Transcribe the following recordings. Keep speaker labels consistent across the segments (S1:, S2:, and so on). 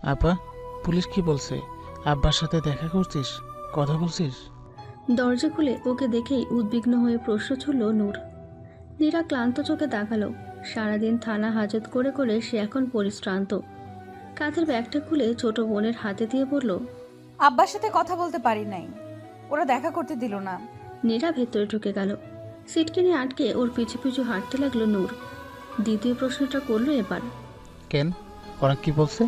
S1: আপা, পুলিশ কি বলছে? আব্বার সাথে দেখা করছিস? কথা বলছিস?
S2: দরজা খুলে ওকে দেখেই উদ্বিগ্ন হয়ে প্রশ্ন ছুড়ল নূর। নীরা ক্লান্ত চোখে তাকালো। সারাদিন থানা হাজত করে করে সে এখন পরিশ্রান্ত। কাঁধের ব্যাগটা খুলে ছোট বোনের হাতে দিয়ে বলল।
S3: আব্বার সাথে কথা বলতে পারি নাই, ওরা দেখা করতে দিল না।
S2: নীরা ভেতরে ঢুকে গেল। সিটকিনি আটকে ওর পিছু পিছু হাঁটতে লাগলো নূর। দ্বিতীয় প্রশ্নটা করলো এবার।
S1: কেন? ওরা কি বলছে?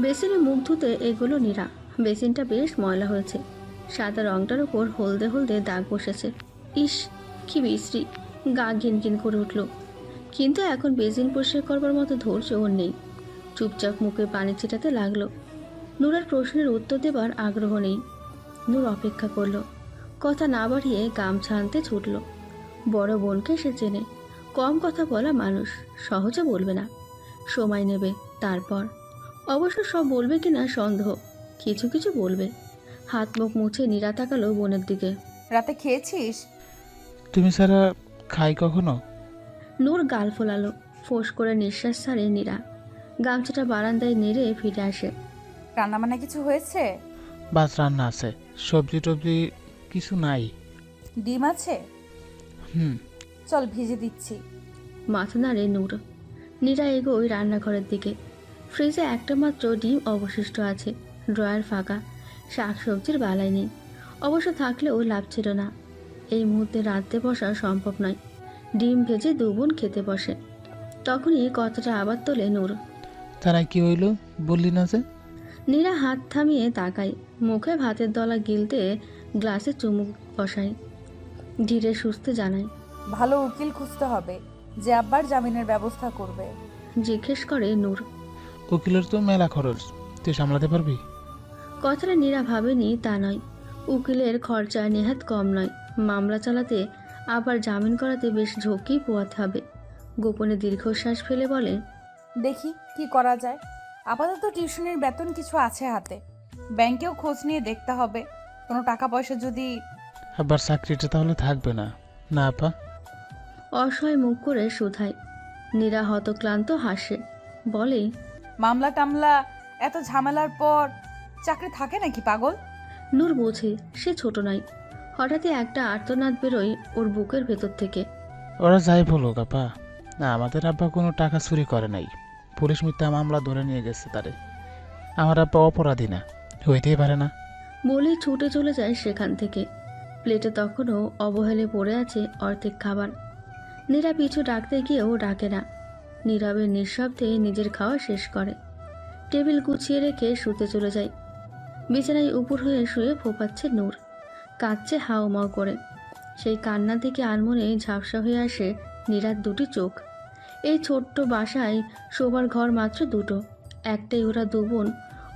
S2: বেসিনে মুখ ধুতে এগুলো নীরা। বেসিনটা বেশ ময়লা হয়েছে। সাদা রংটার উপর হলদে হলদে দাগ বসেছে। ইস, কি বিশ্রী! গা ঘিন ঘিন করে উঠল। কিন্তু এখন বেসিন পরিষ্কার করবার মতো ধৈর্য ওর নেই। চুপচাপ মুখে পানি ছিটাতে লাগলো। নূরের প্রশ্নের উত্তর দেবার আগ্রহ নেই। নূর অপেক্ষা করলো। কথা না বাড়িয়ে গামছা আনতে ছুটল। বড় বোনকে সে চেনে। কম কথা বলা মানুষ, সহজে বলবে না, সময় নেবে। তারপর অবশ্য সব বলবে কিনা সন্দেহ, কিছু কিছু বলবে। হাত মুখ মুছে নীরা তাকালো বোনের দিকে।
S3: রাতে খেয়েছিস?
S1: তুমি ছাড়া খাই কখনো?
S2: নূর গাল ফোলালো। ফোঁস করে নিঃশ্বাস ছাড়ে নীরা। গামছাটা বারান্দায় নেড়ে ফিরে আসে।
S3: রান্নাবান্না কিছু হয়েছে?
S1: বাস রান্না আছে, সবজি টবজি কিছু নাই।
S3: ডিম আছে?
S1: হুম।
S3: চল ভিজে দিচ্ছি।
S2: মাথা নাড়ে নূর। নীরা এগোয় রান্নাঘরের দিকে। ফ্রিজে একটা মাত্র ডিম অবশিষ্ট আছে। ড্রয়ার ফাঁকা। শাক সবজির বালাই নেই। অবশ্য থাকলেও লাভ ছিল না। এই মুহূর্তে রাঁধতে বসা সম্ভব নয়। ডিম ভেজে দু বোন খেতে বসে। তখনই কথাটা আবার তোলে নূর।
S1: তারা কি হইল বললি না যে?
S2: নীরা হাত থামিয়ে তাকায়। মুখে ভাতের দলা গিলতে গ্লাসে চুমুক বসায়। ধীরে সুস্থে জানায়।
S3: ভালো উকিল খুঁজতে হবে যে আব্বার জামিনের ব্যবস্থা করবে।
S2: জিজ্ঞেস করে নূর।
S1: উকিলের তো মেলা খরচ, তুই সামলাতে পারবি?
S2: কথাটা নীরা ভাবেনি তা নয়। উকিলের খরচা নেহাত কম নয়। মামলা চালাতে আবার জামিন করাতে বেশ ঝক্কি পোয়াতে হবে। গোপনে দীর্ঘশ্বাস ফেলে বলে।
S3: দেখি কি করা যায়। আপাতত টিউশনের বেতন কিছু আছে হাতে, ব্যাংকেও খোঁজ নিয়ে দেখতে হবে কোনো টাকা পয়সা যদি।
S1: আব্বার চাকরিটা তাহলে থাকবে না? না আপা।
S2: অসহায় মুখ করে শুধায়। নীরা হতক্লান্ত হাসে। বলে।
S3: মামলা টামলা এত ঝামেলার পর চাকরি থাকে নাকি পাগল?
S2: নূর বোঝে সে ছোট নয়। হঠাৎই একটা আর্তনাদ বেরোয় ওর বুকের ভেতর থেকে।
S1: ওরা যাই বলুক আপা, না আমাদের আব্বা কোনো টাকা চুরি করে নাই। পুলিশ মিথ্যা মামলা ধরে নিয়ে গেছে তারে। আমার আব্বা অপরাধী না, হইতেই পারে না।
S2: বলেই ছুটে চলে যায় সেখান থেকে। প্লেটে তখনও অবহেলে পড়ে আছে অর্ধেক খাবার। নীরা পিছু ডাকতে গিয়েও ডাকে না। নীরবে নিঃশব্দে নিজের খাওয়া শেষ করে। টেবিল গুছিয়ে রেখে শুতে চলে যায়। বিছানায় উপর হয়ে শুয়ে ফোপাচ্ছে নূর। কাঁদছে হাউমাউ করে। সেই কান্না থেকে আনমনে ঝাপসা হয়ে আসে নীরার দুটি চোখ। এই ছোট্ট বাসায় শোবার ঘর মাত্র দুটো। একটাই ওরা দু বোন,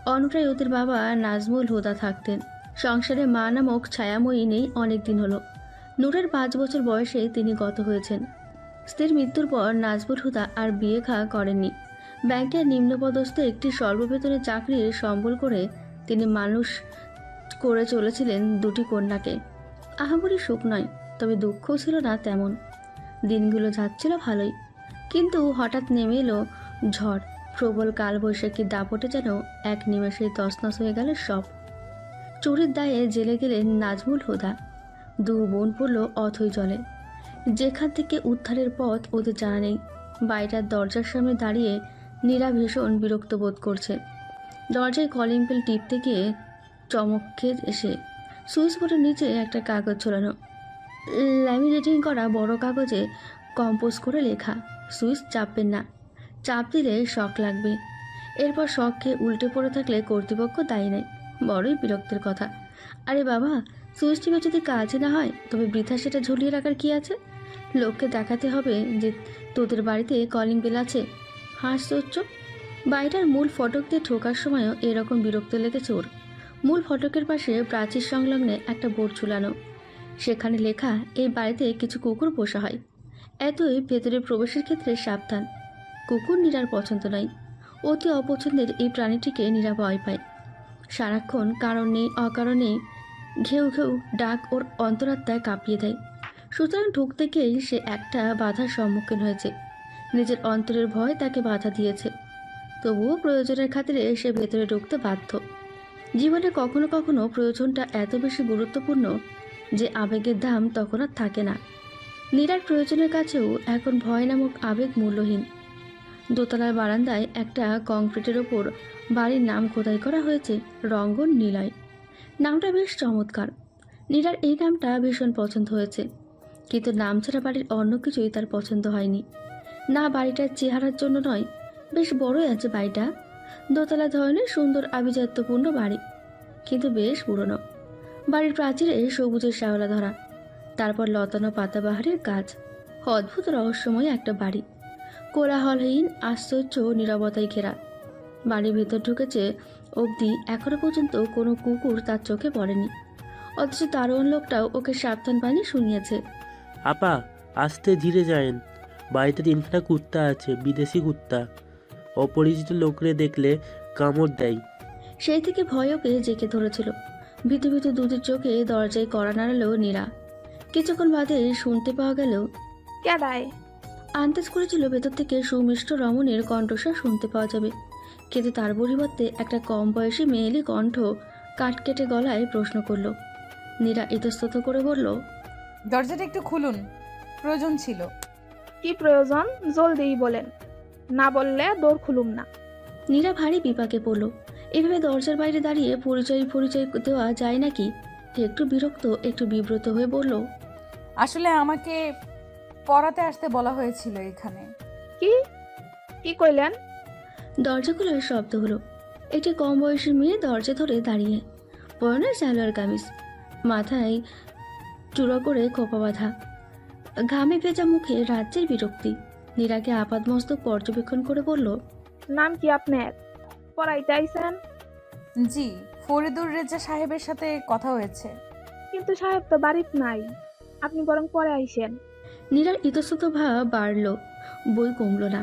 S2: অন্যটাই ওদের বাবা নাজমুল হুদা থাকতেন। সংসারে মা নামক ছায়াময়ী নেই অনেক দিন হলো। নূরের 5 বছর বয়সে তিনি গত হয়েছেন। স্ত্রীর মৃত্যুর পর নাজমুল হুদা আর বিয়ে খা করেননি। ব্যাংকের নিম্নপদস্থ একটি স্বল্পবেতনের চাকরির সম্বল করে তিনি মানুষ করে চলেছিলেন দুটি কন্যাকে। আহামরি সুখ নয়, তবে দুঃখও ছিল না তেমন। দিনগুলো যাচ্ছিল ভালোই, কিন্তু হঠাৎ নেমে এলো ঝড়। প্রবল কালবৈশাখীর দাপটে যেন এক নিমেষে তছনছ হয়ে গেল সব। চুরির দায়ে জেলে গেলেন নাজমুল হুদা। দু বোন পড়ল অথই জলে। যেখান থেকে উদ্ধারের পথ ওদের জানা নেই। বাইরের দরজার সামনে দাঁড়িয়ে নীরা ভীষণ বিরক্ত বোধ করছে। দরজায় কলিং বেল টিপতে গিয়ে চমক খেয়ে এসে সুইচ বোর্ডের নিচে একটা কাগজ ঝোলানো। ল্যামিনেটিং করা বড় কাগজে কম্পোজ করে লেখা, সুইচ চাপবেন না, চাপ দিলে শক লাগবে। এরপর শক খেয়ে উল্টে পড়ে থাকলে কর্তৃপক্ষ দায়ী নেই। বড়ই বিরক্তের কথা। আরে বাবা, সুইচ টিপে যদি কাজই না হয় তবে বৃথা সেটা ঝুলিয়ে রাখার কি আছে? লোককে দেখাতে হবে যে তোদের বাড়িতে কলিং বেল আছে। হাসছোচ্চ। বাড়িটার মূল ফটক দিয়ে ঢোকার সময়ও এরকম বিরক্ত লেগেছে ওর। মূল ফটকের পাশে প্রাচীর সংলগ্নে একটা বোর্ড ঝুলানো। সেখানে লেখা, এই বাড়িতে কিছু কুকুর পোষা হয়। এতই ভেতরে প্রবেশের ক্ষেত্রে সাবধান। কুকুর নীরার পছন্দ নয়। অতি অপছন্দের এই প্রাণীটিকে নীরা ভয় পায়। সারাক্ষণ কারণ নেই অকারণেই ঘেউ ঘেউ ডাক ওর অন্তরাত্মায় কাঁপিয়ে দেয়। সুতরাং ঢুকতে গিয়েই সে একটা বাধার সম্মুখীন হয়েছে। নিজের অন্তরের ভয় তাকে বাধা দিয়েছে। তবুও প্রয়োজনের খাতিরে সে ভেতরে ঢুকতে বাধ্য। জীবনে কখনো কখনো প্রয়োজনটা এত বেশি গুরুত্বপূর্ণ যে আবেগের দাম তখন আর থাকে না। নীরার প্রয়োজনের কাছেও এখন ভয় নামক আবেগ মূল্যহীন। দোতলার বারান্দায় একটা কংক্রিটের ওপর বাড়ির নাম খোদাই করা হয়েছে রঙ্গন নিলয়। নামটা বেশ চমৎকার। নীরার এই নামটা ভীষণ পছন্দ হয়েছে, কিন্তু নাম ছাড়া বাড়ির অন্য কিছুই তার পছন্দ হয়নি। না বাড়িটার চেহারার জন্য নয়, বেশ বড়ই আছে বাড়িটা। দোতলা ধরনের সুন্দর আভিজাত্যপূর্ণ বাড়ি, কিন্তু বেশ পুরনো। বাড়ির প্রাচীরে সবুজের শ্যাওলা ধরা, তারপর লতানো পাতাবাহারের গাছ। অদ্ভুত রহস্যময় একটা বাড়ি, কোলাহলহীন, আশ্চর্য নীরবতায় ঘেরা। বাড়ির ভিতর ঢুকেছে অবধি এখনো পর্যন্ত কোনো কুকুর তার চোখে পড়েনি, অথচ দারোয়ান লোকটাও ওকে সাবধান বাণী শুনিয়েছে।
S4: আপা, আস্তে ধীরে যায়েন। বাড়িতে 3খানা কুত্তা আছে, বিদেশি কুত্তা। অপরিচিত লোকরে দেখলে কামড় দেয়।
S2: সেই থেকে ভয় ওকে জেঁকে ধরেছিল। ভীতু ভীতু দুধের চোখে দরজায় কড়া নাড়ালো নীরা। কিছুক্ষণ বাদে শুনতে পাওয়া গেল,
S5: কেডায়?
S2: আন্দাজ করেছিল ভেতর থেকে সুমিষ্ট রমণীর কণ্ঠস্বর শুনতে পাওয়া যাবে, কিন্তু তার পরিবর্তে একটা কম বয়সী মেয়েলি কণ্ঠ কাট কেটে গলায় প্রশ্ন করল। নীরা ইতস্তত করে বলল,
S3: দরজাটা একটু খুলুন, প্রয়োজন ছিল।
S5: কি প্রয়োজন জলদিই বলেন, না বললে দৌড় খুলুম না।
S2: নীরা ভারী বিপাকে পড়ল। এভাবে দরজার বাইরে দাঁড়িয়ে পরিচয় দেওয়া যায় নাকি? একটু বিরক্ত, একটু বিব্রত হয়ে বলল,
S3: আসলে আমাকে পড়াতে আসতে বলা হয়েছিল এখানে।
S5: কি কি কইলেন?
S2: দরজা খোলার শব্দ হলো। একটি কম বয়সী মেয়ে দরজা ধরে দাঁড়িয়ে, পরনে সালোয়ার কামিজ, মাথায় চূড়ো করে খোপা বাঁধা, ঘামে ভেজা মুখে রাজ্যের বিরক্তি। নীরাকে আপাদমস্তক পর্যবেক্ষণ করে বলল,
S5: নাম কি আপনার? পড়াইতে আইছেন?
S3: জি, ফরিদুর রেজা সাহেবের সাথে কথা হয়েছে।
S5: কিন্তু সাহেব তো বাড়িতে নাই, আপনি বরং পরে আইসেন।
S2: নীরার ইতস্তত ভাব বাড়ল, বই কমল না।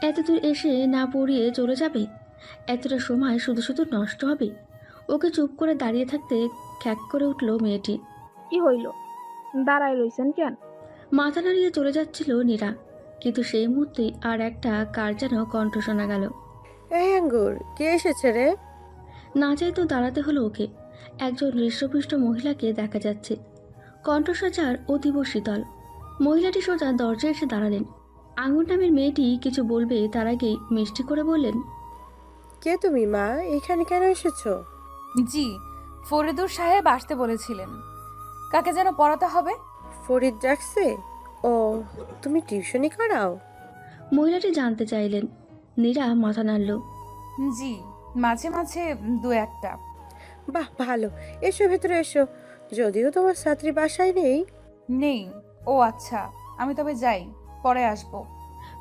S2: এতদূর এসে না পড়িয়ে চলে যাবে? এতটা সময় শুধু শুধু নষ্ট হবে। ওকে চুপ করে দাঁড়িয়ে থাকতে খ্যাক করে উঠল মেয়েটি।
S5: কি হইল, দাঁড়ায় রইছেন কেন?
S2: মাথা নাড়িয়ে চলে যাচ্ছিল নীরা, কিন্তু সেই মুহূর্তে আর একটা কার যেন কণ্ঠ শোনা গেল।
S6: এই আঙ্গুর, কে এসেছে রে?
S2: না চাইতেও দাঁড়াতে হলো ওকে। একজন হৃষ্টপুষ্ট মহিলাকে দেখা যাচ্ছে, কণ্ঠস্বর যার অতীব শীতল। মহিলাটি সোজা দরজায় এসে দাঁড়ালেন। আঙুর নামের মেয়েটি কিছু বলবে তার আগেই মিষ্টি করে বললেন,
S6: কে তুমি মা? এখানে কেন এসেছো?
S3: জি, ফরিদুর সাহেব আসতে বলেছিলেন। কাকে যেন পড়াতে হবে।
S6: ফরিদ ডাকছে? ও, তুমি টিউশনি করাও?
S2: মহিলাটি জানতে চাইলেন। নীরা মাথা নাড়ল।
S3: জি, মাঝে মাঝে দু একটা।
S6: বাহ, ভালো। এসো ভেতরে এসো। যদিও তোমার ছাত্রী বাসায় নেই।
S3: নেই? ও আচ্ছা, আমি তবে যাই, পরে আসবো।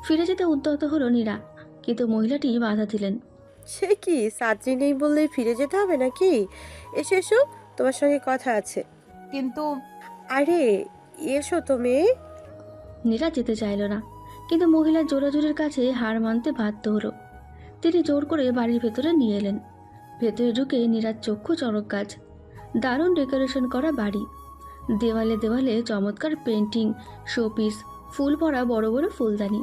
S2: ফিরে যেতে উদ্যত হলো নীরা, কিন্তু মহিলাটি বাধা দিলেন।
S6: সে কি, ছাত্রী নেই বললেই ফিরে যেতে হবে নাকি? এসো এসো, তোমার সঙ্গে কথা আছে।
S3: কিন্তু
S6: আরে এসো তুমি।
S2: নীরা যেতে চাইল না, কিন্তু মহিলার জোরাজোরের কাছে হার মানতে বাধ্য হলো। তিনি জোর করে বাড়ির ভেতরে নিয়ে এলেন। ভেতরে ঢুকে নীরার চক্ষু চড়ক গাছ। দারুণ ডেকোরেশন করা বাড়ি। দেওয়ালে দেওয়ালে চমৎকার পেন্টিং, শোপিস, ফুল ভরা বড় বড় ফুলদানি।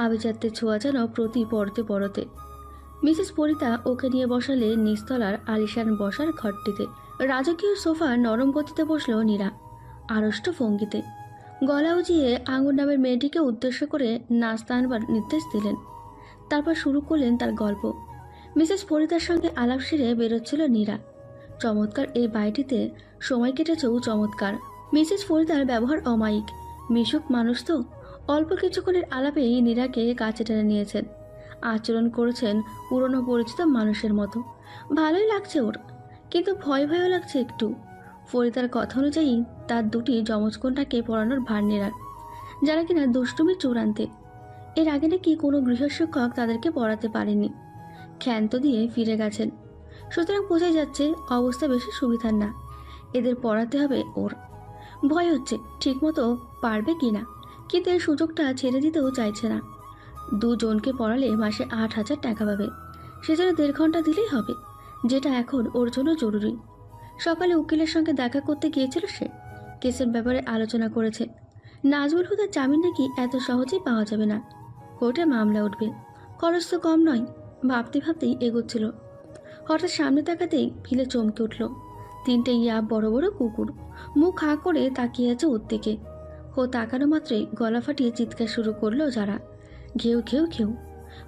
S2: আভিজাত্যের ছোঁয়া যেন প্রতি পরতে পরতে। মিসেস পরিতা ওকে নিয়ে বসালে নিচতলার আলিশান বসার ঘরটিতে। রাজকীয় সোফা নরম গতিতে বসল নীরা, আড়ষ্ট ভঙ্গিতে। গলা উঁচিয়ে আঙুর নামের মেয়েটিকে উদ্দেশ্য করে নাস্তা আনবার নির্দেশ দিলেন। তারপর শুরু করলেন তার গল্প। মিসেস ফরিদার সঙ্গে আলাপ সেরে বেরোচ্ছিল নীরা। চমৎকার এই বাড়িটিতে সময় কেটেছেও চমৎকার। মিসেস ফরিদার ব্যবহার অমায়িক, মিশুক মানুষ তো। অল্প কিছুক্ষণের আলাপেই নীরাকে কাছে টেনে নিয়েছেন। আচরণ করেছেন পুরনো পরিচিত মানুষের মতো। ভালোই লাগছে ওর, কিন্তু ভয় ভয়ও লাগছে একটু। ফরিদার কথা অনুযায়ী তার দুটি যমজ কন্যাকে পড়ানোর ভার নীরার, যারা কিনা দুষ্টুমি চূড়ান্তে। এর আগে নাকি কোনো গৃহশিক্ষক তাদেরকে পড়াতে পারেনি, ক্ষান্ত দিয়ে ফিরে গেছেন। সুতরাং বোঝাই যাচ্ছে অবস্থা বেশি সুবিধার না। এদের পড়াতে হবে ওর। ভয় হচ্ছে ঠিকমতো পারবে কিনা, কিন্তু এই সুযোগটা ছেড়ে দিতেও চাইছে না। দুজনকে পড়ালে মাসে 8,000 টাকা পাবে। সেজন্য 1.5 ঘন্টা দিলেই হবে, যেটা এখন ওর জন্য জরুরি। সকালে উকিলের সঙ্গে দেখা করতে গিয়েছিল সে। কেসের ব্যাপারে আলোচনা করেছে। নাজমুল হুদার জামিন নাকি এত সহজেই পাওয়া যাবে না, কোর্টে মামলা উঠবে। খরচ তো কম নয়, ভাবতে ভাবতেই এগোচ্ছিল। হঠাৎ সামনে তাকাতেই ফিলে চমকে উঠল। 3টে বড় বড় কুকুর মুখ হাঁ করে তাকিয়ে আছে ওর দিকে। ও তাকানো মাত্রই গলা ফাটিয়ে চিৎকার শুরু করলো যারা। ঘেউ ঘেউ ঘেউ,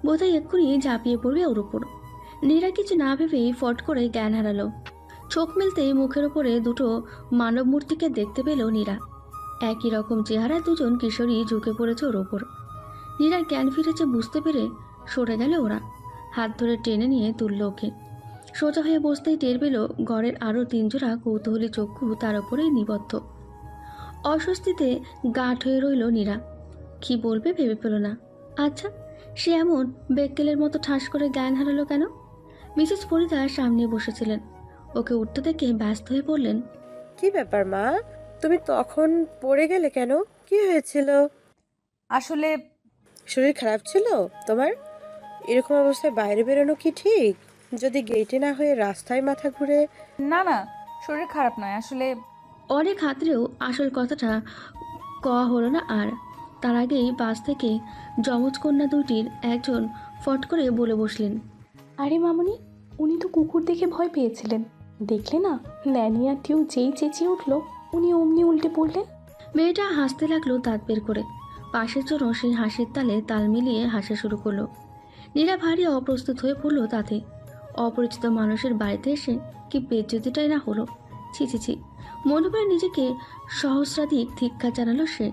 S2: বোধহয় এক্ষুনি ঝাঁপিয়ে পড়বে ওর উপর। নীরা কিছু না ভেবেই ফট করে জ্ঞান হারালো। চোখ মেলতেই মুখের ওপরে দুটো মানব মূর্তিকে দেখতে পেল নীরা। একই রকম চেহারা দুজন কিশোরী ঝুঁকে পড়েছে ওর ওপর। নীরার জ্ঞান ফিরেছে বুঝতে পেরে সরে গেল ওরা। হাত ধরে টেনে নিয়ে তুলল ওকে। সোজা হয়ে বসতেই টের পেল ঘরের আরও 3 জোড়া কৌতূহলী চক্ষু তার উপরেই নিবদ্ধ। অস্বস্তিতে গাঁট হয়ে রইল নীরা। কি বলবে ভেবে পেল না। আচ্ছা, সে এমন বেক্কেলের মতো ঠাস করে জ্ঞান হারালো কেন? মিসেস ফরিদা সামনে বসেছিলেন। ওকে উঠতে দেখে ব্যস্ত হয়ে পড়লেন।
S6: কি ব্যাপার মা, তুমি তখন পড়ে গেলে কেন? কি হয়েছিল?
S3: আসলে
S6: শরীর খারাপ ছিল তোমার? এরকম অবস্থায় বাইরে বেরোনো কি ঠিক? যদি গেটে না হয়ে রাস্তায় মাথা ঘুরে?
S3: না না, শরীর খারাপ নয় আসলে।
S2: অনেক হাতরেও আসল কথাটা কওয়া হলো না আর। তার আগেই বাস থেকে যমজ কন্যা দুটির একজন ফট করে বলে বসলেন।
S7: আরে মামুনি, উনি তো কুকুর দেখে ভয় পেয়েছিলেন। দেখলে না, ন্যানি আর টিউ যেই চেঁচিয়ে উঠলো উনি অমনি উল্টে পড়লেন।
S2: মেয়েটা হাসতে লাগলো দাঁত বের করে। পাশের জন্য সেই হাসির তালে তাল মিলিয়ে হাসা শুরু করলো। নীরা ভারী অপ্রস্তুত হয়ে পড়লো তাতে। অপরিচিত মানুষের বাড়িতে এসে কি বেজ্জতিটাই না হলো। ছি ছি ছি, মনে করে নিজেকে সহস্রাধিক ধিক্কার জানালো সে।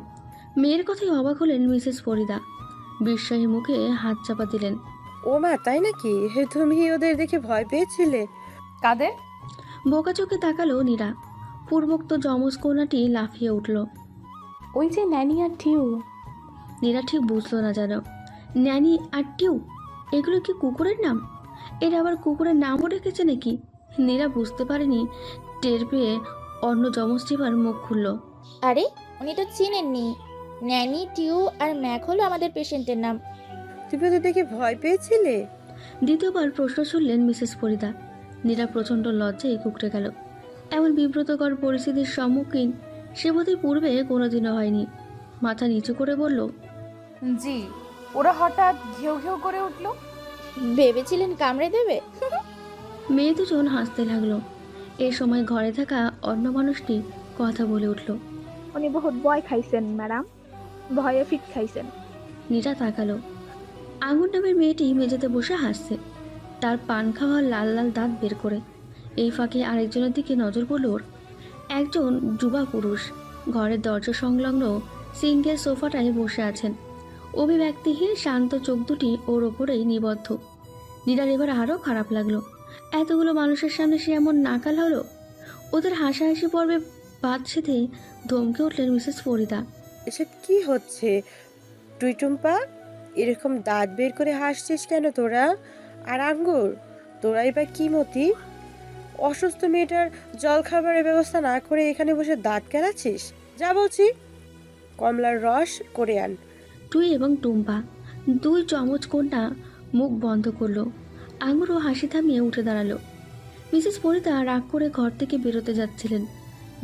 S2: মেয়ের কথাই অবাক হলেন মিসেস ফরিদা। বিস্ময়ী মুখে হাত চাপা দিলেন।
S6: ও মা, তাই নাকি? তুমি ওদের দেখে ভয় পেয়েছিলে?
S3: কাদের?
S2: বোকা চোখে তাকালো নীরা। পূর্বোক্ত যমজ কন্যাটি লাফিয়ে উঠল।
S7: ওই যে ন্যানি আর টিউ।
S2: নীরা ঠিক বুঝলো না যেন। ন্যানি আর টিউ, এগুলো কি কুকুরের নাম? এর আবার কুকুরের নামও রেখেছে নাকি? নীরা বুঝতে পারেনি। টের পেয়ে অন্য যমজ টিপার মুখ খুলল।
S8: আরে, উনি তো চিনেননি। ন্যানি, টিউ আর ম্যাক হলো আমাদের পেশেন্টের নাম।
S6: তুমি ওদের দেখে ভয় পেয়েছিলে?
S2: দ্বিতীয়বার প্রশ্ন শুনলেন মিসেস ফরিদা। নীরা প্রচণ্ড লজ্জায় কুকড়ে গেল। এমন বিব্রতকর পরিস্থিতির সম্মুখীন সে বোধহয় পূর্বে কোনোদিনও হয়নি। মাথা নিচু করে বলল,
S3: জি। ওরা হঠাৎ ঘেউ ঘেউ করে উঠলো।
S8: ভেবেছিলেন কামড়ে দেবে?
S2: মেয়ে দুজন হাসতে লাগলো। এ সময় ঘরে থাকা অন্য মানুষটি কথা বলে উঠল।
S5: উনি বহুত ভয় খাইছেন ম্যাডাম, ভয়ে ফিট খাইছেন।
S2: নীরা তাকালো। আঙুর নামের মেয়েটি মেঝেতে বসে হাসছে, তার পান খাওয়া লাল লাল দাঁত বের করে। এই ফাঁকে আরেকজনের দিকে নজর পড়ল ওর। একজন যুবা পুরুষ ঘরের দরজা সংলগ্ন সিঙ্গেল সোফাটায় বসে আছেন। অভিব্যক্তিহীন শান্ত চোখ দুটি ওর ওপরেই নিবদ্ধ। নীরার এবার আরও খারাপ লাগলো। এতগুলো মানুষের সামনে সে এমন নাকাল হলো। ওদের হাসাহাসি পর্বে বাদ সেধে ধমকে উঠলেন মিসেস ফরিদা।
S6: এসব কি হচ্ছে টুইটুম্পা? এরকম দাঁত বের করে হাসছিস কেন তোরা? আর আঙ্গুর, তোরাই বা কি মতি? অসুস্থ মেয়েটার জল খাবারের ব্যবস্থা না করে এখানে বসে দাঁত কেলাচ্ছিস? যা বলছি, কমলার রস করে আন।
S2: টুই এবং টুম্পা দুই চমচ কন্যা মুখ বন্ধ করলো। আঙুরও হাসি থামিয়ে উঠে দাঁড়ালো। মিসেস ফরিদা রাগ করে ঘর থেকে বেরোতে যাচ্ছিলেন।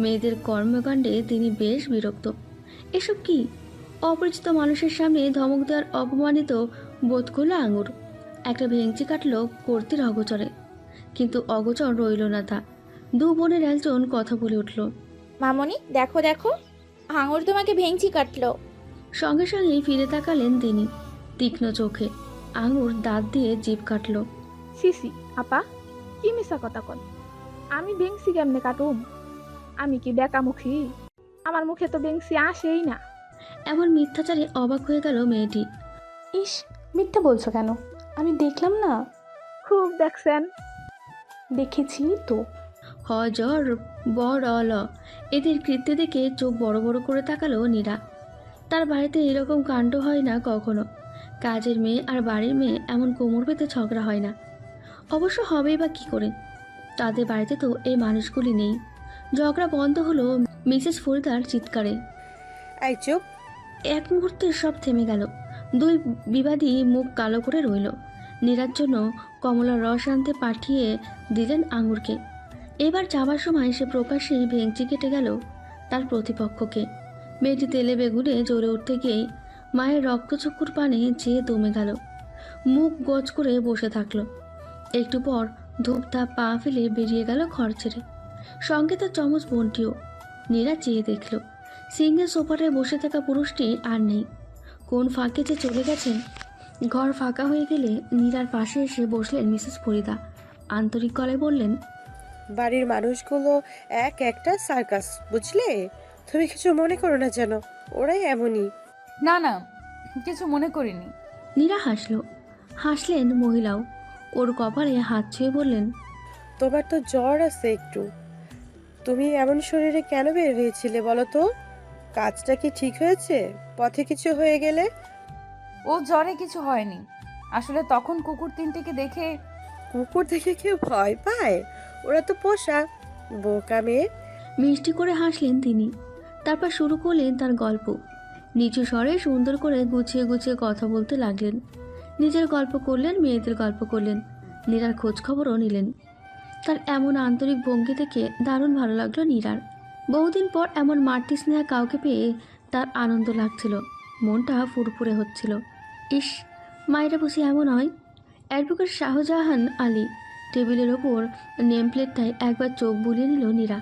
S2: মেয়েদের কর্মকাণ্ডে তিনি বেশ বিরক্ত। এসব কি? অপরিচিত মানুষের সামনে ধমক দেওয়ার অপমানিত বোধ করলো আঙুর। একটা ভেঙচি কাটলো কর্তির অগোচরে, কিন্তু অগোচর রইল না তা। দু বোনের একজন কথা বলে উঠল।
S8: মামনি, দেখো দেখো, আঙুর তোমাকে ভেঙচি কাটলো।
S2: সঙ্গে সঙ্গেই ফিরে তাকালেন তিনি তীক্ষ্ণ চোখে। আঙুর দাঁত দিয়ে জিভ কাটল।
S5: সিসি আপা, কি মিশা কথা কন? আমি বেংসি কেমনে কাটুম? আমি কি বেকামুখী? আমার মুখে তো বেংসি আসেই না।
S2: এমন মিথ্যাচারে অবাক হয়ে গেল মেয়েটি।
S7: ইস, মিথ্যা বলছো কেন? আমি দেখলাম না।
S5: খুব দেখছেন।
S7: দেখেছি তো।
S2: হজর বড় এদের কৃত্য দেখে চোখ বড় বড় করে তাকালো নীরা। তার বাড়িতে এরকম কাণ্ড হয় না কখনো। কাজের মেয়ে আর বাড়ির মেয়ে এমন কোমর পেতে ঝগড়া হয় না। অবশ্য হবেই বা কী করে? তাদের বাড়িতে তো এই মানুষগুলি নেই। ঝগড়া বন্ধ হলো মিসেস ফরিদার চিৎকারে।
S6: এই চুপ!
S2: এক মুহূর্তে সব থেমে গেল। দুই বিবাদী মুখ কালো করে রইল। নীরার জন্য কমলার রস আনতে পাঠিয়ে দিলেন আঙুরকে। এবার যাবার সময় সে প্রকাশ্যেই ভেঙচি কেটে গেল তার প্রতিপক্ষকে। মেয়েটি তেলে বেগুনে জ্বলে উঠতে গিয়েই মায়ের রক্তচক্ষুর পানে চেয়ে দমে গেল। মুখ গজ করে বসে থাকলো। একটু পর ধূপধাপ পা ফেলে বেরিয়ে গেল ঘর ছেড়ে। সঙ্গে তার চমচ বোনটিও। নীরা চেয়ে দেখল সিঙ্গেল সোফাটায় বসে থাকা পুরুষটি আর নেই। কোন ফাঁকে যে চলে গেছেন। ঘর ফাঁকা হয়ে গেলে নীরার পাশে এসে বসলেন মিসেস ফরিদা। আন্তরিক গলায় বললেন,
S6: বাড়ির মানুষগুলো এক একটা সার্কাস, বুঝলে? তুমি কিছু মনে করো না যেন, ওরাই এমনই।
S3: না না, কিছু মনে করিনি।
S2: নীরা হাসলেন মহিলাও। ওর কপালে হাত ছুঁয়ে বললেন,
S6: তোমার তো জ্বর আছে একটু, তুমি এমন শরীরে কেন বের হয়েছিলে বলো তো? কাজটা কি ঠিক হয়েছে? পথে কিছু হয়ে গেলে?
S3: ও জ্বরে কিছু হয়নি, আসলে তখন কুকুর তিনটিকে দেখে।
S6: কুকুর দেখে কেউ ভয় পায়? ওরা তো পোষা। বোকা মেয়ে।
S2: মিষ্টি করে হাসলেন তিনি। তারপর শুরু করলেন তার গল্প। নিচু স্বরে সুন্দর করে গুছিয়ে গুছিয়ে কথা বলতে লাগলেন। নিজের গল্প করলেন, মেয়েদের গল্প করলেন, নীরার খোঁজ খবরও নিলেন। তার এমন আন্তরিক ভঙ্গি থেকে দারুণ ভালো লাগলো নীরার। বহুদিন পর এমন মাতৃ স্নেহা কাউকে পেয়ে তার আনন্দ লাগছিল, মনটা ফুরফুরে হচ্ছিল। ইস, মায়েরা বুঝি এমন হয়। অ্যাডভোকেট শাহজাহান আলী টেবিলের ওপর নেম প্লেটটায় একবার চোখ বুলিয়ে নিল নীরা।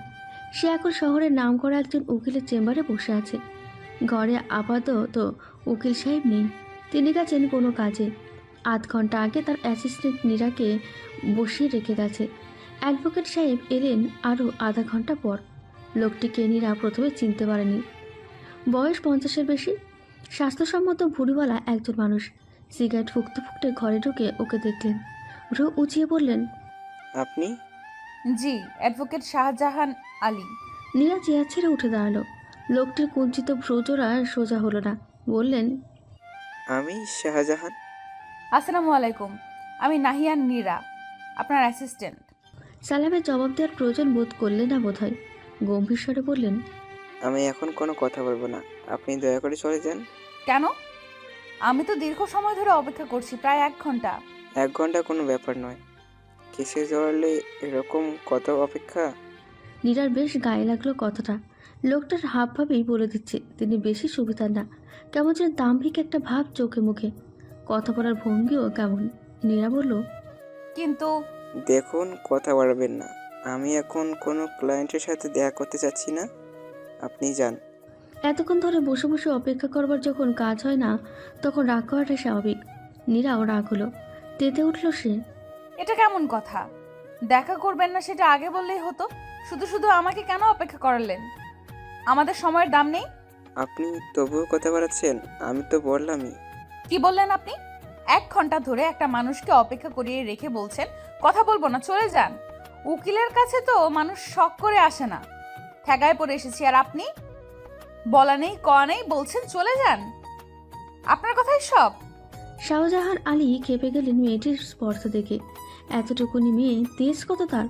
S2: সে এখন শহরের নামকরা একজন উকিলের চেম্বারে বসে আছে। ঘরে আপাতত উকিল সাহেব নেই, তিনি গেছেন কোনো কাজে। আধ ঘন্টা আগে তার অ্যাসিস্ট্যান্ট নীরাকে বসিয়ে রেখে গেছে। অ্যাডভোকেট সাহেব এলেন আরও আধা ঘন্টা পর। লোকটিকে নীরা প্রথমে চিনতে পারেনি। বয়স 50-এর বেশি, স্বাস্থ্যসম্মত ভুঁড়িওয়ালা একজন মানুষ। সিগারেট ফুঁকতে ফুঁকতে ঘরে ঢুকে ওকে দেখলেন। ভ্রু উঁচিয়ে বললেন,
S9: আপনি?
S3: জি, অ্যাডভোকেট শাহজাহান আলী।
S2: নীরা চেয়ার ছেড়ে উঠে দাঁড়ালো। লোকটির কুঞ্চিত ভ্রুজোড়া সোজা হলো না। বললেন,
S9: আমি শাহজাহান।
S3: আসসালামু আলাইকুম, আমি নাহিয়ান নীরা, আপনার অ্যাসিস্ট্যান্ট।
S2: সালামের জবাব দেওয়ার প্রয়োজন বোধ করলেন না বোধহয়। গম্ভীর স্বরে বললেন,
S9: আমি এখন কোনো কথা বলবো না, আপনি দয়া করে চলে যান।
S3: কেন? আমি তো দীর্ঘ সময় ধরে অপেক্ষা করছি, প্রায় 1 ঘন্টা।
S9: 1 ঘন্টা কোনো ব্যাপার নয়, কেসে জড়ালে এরকম কত অপেক্ষা।
S2: নীরার বেশ গায়ে লাগলো কথাটা। লোকটার হাবভাবেই বলে দিচ্ছে তিনি বেশি সুবিধার না। কেমন যেন দাম্ভিক একটা ভাব চোখে মুখে, কথা বলার ভঙ্গিও কেমন। নীরা বলল,
S3: কিন্তু
S9: দেখুন, কথা বাড়াবেন না, আমি এখন কোনো ক্লায়েন্টের সাথে দেখা করতে চাচ্ছি না, আপনি যান।
S2: এতক্ষণ ধরে বসে বসে অপেক্ষা করবার যখন কাজ হয় না, তখন রাগ করাটা স্বাভাবিক। নীরাও রাগ হলো, তেতে উঠল সে।
S3: এটা কেমন কথা? দেখা করবেন না সেটা আগে বললেই হতো, শুধু শুধু আমাকে কেন অপেক্ষা করালেন? আমাদের সময়ের দাম নেই?
S9: আপনি তবুও কথা বাড়াচ্ছেন, আমি তো বললামই।
S3: কি বললেন আপনি? 1 ঘন্টা ধরে একটা মানুষকে অপেক্ষা করিয়ে রেখে বলছেন কথা বলবো না, চলে যান। উকিলের কাছে তো মানুষ শখ করে আসে না, ঠেগায় পড়ে এসেছি, আর আপনি বলা নেই কওয়া নেই বলছেন চলে যান। আপনার কথাই সব।
S2: শাহজাহান আলী খেপে গেলেন মেয়েটির স্পর্শ দেখে। এতটুকুনি মেয়ে, তেজ কত তার!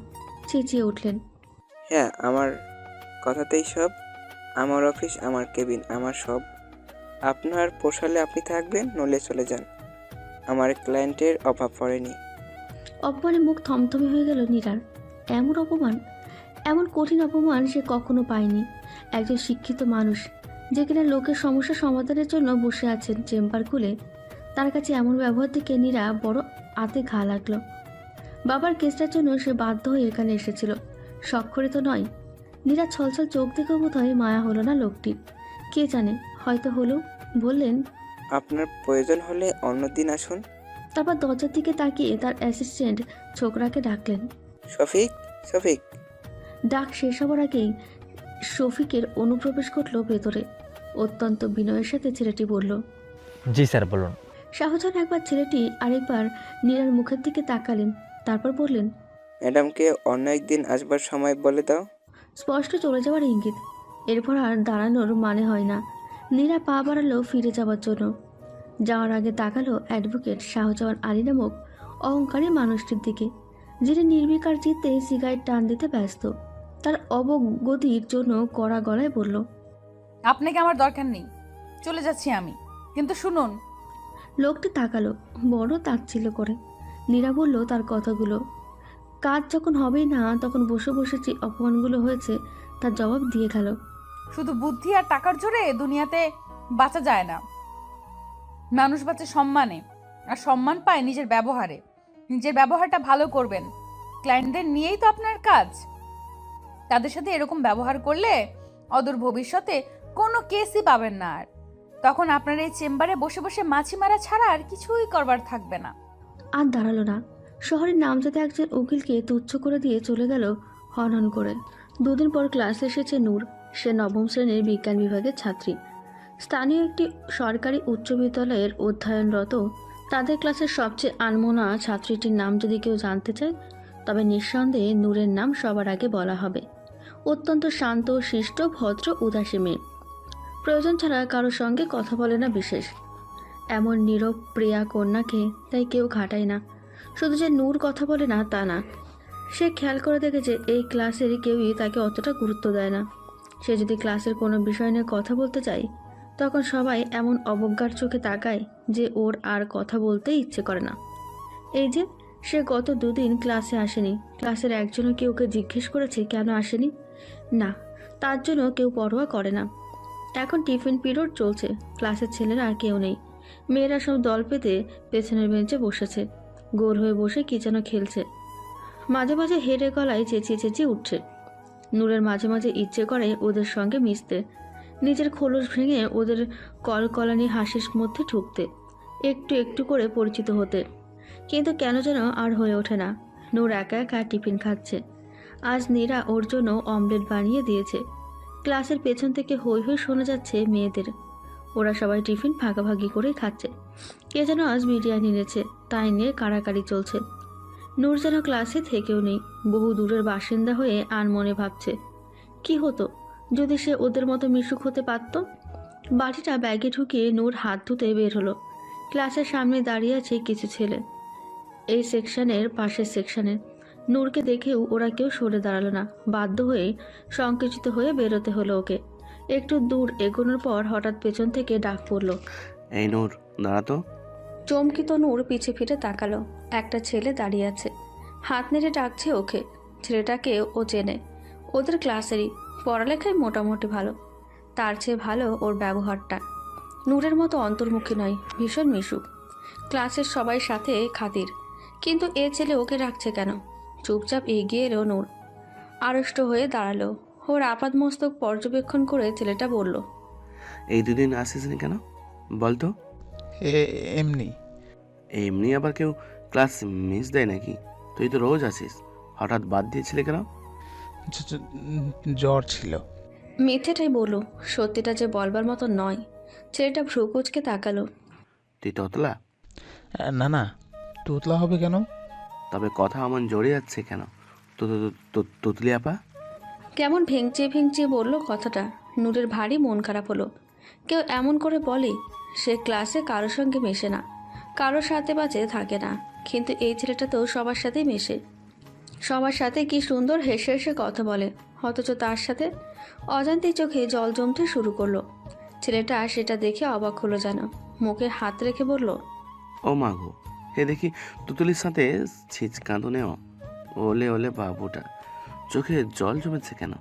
S2: চেঁচিয়ে উঠলেন,
S9: হ্যাঁ, আমার কথাতেই সব। আমার অফিস, আমার কেবিন, আমার সব। আপনার পোষালে আপনি থাকবেন, নলে চলে যান, আমার ক্লায়েন্টের অভাব পড়েনি।
S2: অপমানে মুখ থমথমে হয়ে গেল নীরার। এমন অপমান, এমন কঠিন অপমান সে কখনো পায়নি। একজন শিক্ষিত মানুষ, যে কিনা লোকের সমস্যা সমাধানের জন্য বসে আছেন চেম্বার খুলে, তার কাছে এমন ব্যবহার থেকে নীরা বড় আতে ঘা লাগলো। বাবার কেসটার জন্য সে বাধ্য হয়ে এখানে এসেছিল, শখ করে তো নয়। নীরা ছলছল চোখ দেখেও বোধহয় মায়া হলো না লোকটির। কে জানে, হয়তো হলো। বললেন,
S9: আপনার প্রয়োজন হলে অন্যদিন আসুন।
S2: তারপর দরজার দিকে তাকিয়ে তার অ্যাসিস্ট্যান্ট ছোকরাকে ডাকলেন।
S9: শফিক, শফিক।
S2: ডাক শেষ হবার আগেই শফিকের অনুপ্রবেশ ঘটল ভেতরে। অত্যন্ত বিনয়ের সাথে ছেলেটি বলল,
S10: জি স্যার, বলুন।
S2: শাহজাহান একবার ছেলেটি আরেকবার নীরার মুখের দিকে তাকালেন, তারপর বললেন,
S9: ম্যাডামকে অন্য একদিন আসবার সময় বলে দাও।
S2: স্পষ্ট চলে যাওয়ার ইঙ্গিত। এরপর আর দাঁড়ানোর মানে হয় না। নীরা পা বাড়ালো ফিরে যাওয়ার জন্য। যাওয়ার আগে তাকালো অ্যাডভোকেট শাহজাহান আলী নামক অহংকারী মানুষটির দিকে, যিনি নির্বিকার চিত্তে সিগারেট টান দিতে ব্যস্ত। তার অবগতির জন্য কড়া গলায় বলল,
S3: আপনাকে আমার দরকার নেই, চলে যাচ্ছি আমি, কিন্তু শুনুন।
S2: লোকটি তাকালো বড় তাচ্ছিল্য করে। নীরা বলল তার কথাগুলো। কাজ যখন হবেই না, তখন বসে বসে যে অপমানগুলো হয়েছে তার জবাব দিয়ে গেল।
S3: শুধু বুদ্ধি আর টাকার জোরে দুনিয়াতে বাঁচা যায় না, মানুষ বাঁচে সম্মানে, আর সম্মান পায় নিজের ব্যবহারে। নিজের ব্যবহারটা ভালো করবেন। ক্লায়েন্টদের নিয়েই তো আপনার কাজ। তাদের সাথে এরকম ব্যবহার করলে অদূর ভবিষ্যতে কোনো কেসই পাবেন না। আর তখন আপনার এই চেম্বারে বসে বসে মাছি মারা ছাড়া আর কিছুই করবার থাকবে না।
S2: আর দাঁড়ালো না। শহরের নামজাদা একজন উকিলকে তুচ্ছ করে দিয়ে চলে গেল হনহন করে। দুদিন পর ক্লাসে এসেছে নূর। সে নবম শ্রেণীর বিজ্ঞান বিভাগের ছাত্রী। স্থানীয় একটি সরকারি উচ্চ বিদ্যালয়ের অধ্যয়নরত। তাদের ক্লাসের সবচেয়ে আনমনা ছাত্রীটির নাম যদি কেউ জানতে চায়, তবে নিঃসন্দেহে নূরের নাম সবার আগে বলা হবে। অত্যন্ত শান্ত, শিষ্ট, ভদ্র, উদাসী মেয়ে। প্রয়োজন ছাড়া কারোর সঙ্গে কথা বলে না বিশেষ। এমন নীরব প্রিয়া কন্যাকে তাই কেউ ঘাটায় না। শুধু যে নূর কথা বলে না তা না, সে খেয়াল করে দেখেছে এই ক্লাসের কেউই তাকে অতটা গুরুত্ব দেয় না। সে যদি ক্লাসের কোনো বিষয় নিয়ে কথা বলতে চায়, তখন সবাই এমন অবজ্ঞার চোখে তাকায় যে ওর আর কথা বলতে ইচ্ছে করে না। এই যে সে গত 2 দিন ক্লাসে আসেনি। ক্লাসের একজনও কেউ ওকে জিজ্ঞেস করেছে কেন আসেনি? না, তার জন্য কেউ পরোয়া করে না। এখন টিফিন পিরিয়ড চলছে। ক্লাসের ছেলেরা আর কেউ নেই। মেয়েরা সব দল পেতে পেছনের বেঞ্চে বসেছে। গোল হয়ে বসে কি যেন খেলছে। মাঝে মাঝে হেডে গলায় চেঁচিয়ে চেঁচিয়ে উঠছে। নূরের মাঝে মাঝে ইচ্ছে করে ওদের সঙ্গে মিশতে, নিজের খোলস ভেঙে ওদের কলকলানি হাসির মধ্যে ঢুকতে, একটু একটু করে পরিচিত হতে। কিন্তু কেন যেন আর হয়ে ওঠে না। নূর একা একা টিফিন খাচ্ছে। আজ নীরা ওর জন্য অমলেট বানিয়ে দিয়েছে। ক্লাসের পেছন থেকে হই হই শোনা যাচ্ছে মেয়েদের। ওরা সবাই টিফিন ভাগাভাগি করেই খাচ্ছে। কে যেন আজ বিরিয়ানি এনেছে, তাই নিয়ে কাড়াকাড়ি চলছে। নূর যেন ক্লাসে থেকেও নেই, বহু দূরের বাসিন্দা হয়ে আনমনে ভাবছে কি হতো যদি সে ওদের মতো মিশুক হতে পারত। বাটিটা ব্যাগে ঢুকিয়ে নূর হাত ধুতে বের হলো। ক্লাসের সামনে দাঁড়িয়ে আছে কিছু ছেলে, এই সেকশনের পাশের সেকশনে। নূরকে দেখেও ওরা কেউ সরে দাঁড়ালো না। বাধ্য হয়ে সংকুচিত হয়ে বেরোতে হলো ওকে। একটু দূর এগোনোর পর হঠাৎ পেছন থেকে ডাক পড়লো,
S11: এই নূর, দাঁড়াতো।
S2: চমকিত নূর পিছে ফিরে তাকালো। একটা ছেলে দাঁড়িয়ে আছে, হাত নেড়ে ডাকছে ওকে। ছেলেটাকে ও চেনে, ওদের ক্লাসেরই, পড়ালেখায় মোটামুটি ভালো। তার চেয়ে ভালো ওর ব্যবহারটা। নূরের মতো অন্তর্মুখী নয়, ভীষণ মিশুক, ক্লাসের সবাই সাথে খাতির। কিন্তু এ ছেলে ওকে ডাকছে কেন? চুপচাপ এগিয়ে এলো নূর। আড়ষ্ট হয়ে দাঁড়ালো। ওর আপাদ মস্তক পর্যবেক্ষণ করে ছেলেটা বলল,
S11: এই 2 দিন আসিস নি কেন বলতো?
S1: এমনি।
S11: এমনি আবার কেউ ক্লাস মিস দেয় নাকি? তুই তো রোজ আসিস, হঠাৎ বাদ দিয়েছিলি কেন?
S1: জ্বর ছিল।
S2: মিথ্যেটাই বলো, সত্যিটা যে বলবার মতো নয়। ছেলেটা ভ্রুকুচকে তাকালো।
S11: তুই তোতলা?
S1: না না, তুতলা হবে কেন?
S11: তবে কথা এমন জড়ে যাচ্ছে কেন? তুতলি আপা?
S2: কেমন ভেঙচিয়ে ভেঙচিয়ে বলল কথাটা। নূরের ভারী মন খারাপ হলো। কেউ এমন করে বলে? সে ক্লাসে কারোর সঙ্গে মেশে না, কারোর সাথে বাজে থাকে না, কিন্তু এই ছেলেটা তো সবার সাথেই মেশে। সবার সাথে কি সুন্দর হেসে হেসে কথা বলে, অথচ তার সাথে অজান্তেই চোখে জল জমতে শুরু করলো। ছেলেটা সেটা দেখে অবাক হলো যেন। মুখে হাত রেখে বলল,
S11: ও মা গো, হে দেখি তুতুলির সাথে ছিচ কাঁদনেও। ওলে ওলে বাবুটা, চোখে জল জমেছে কেন?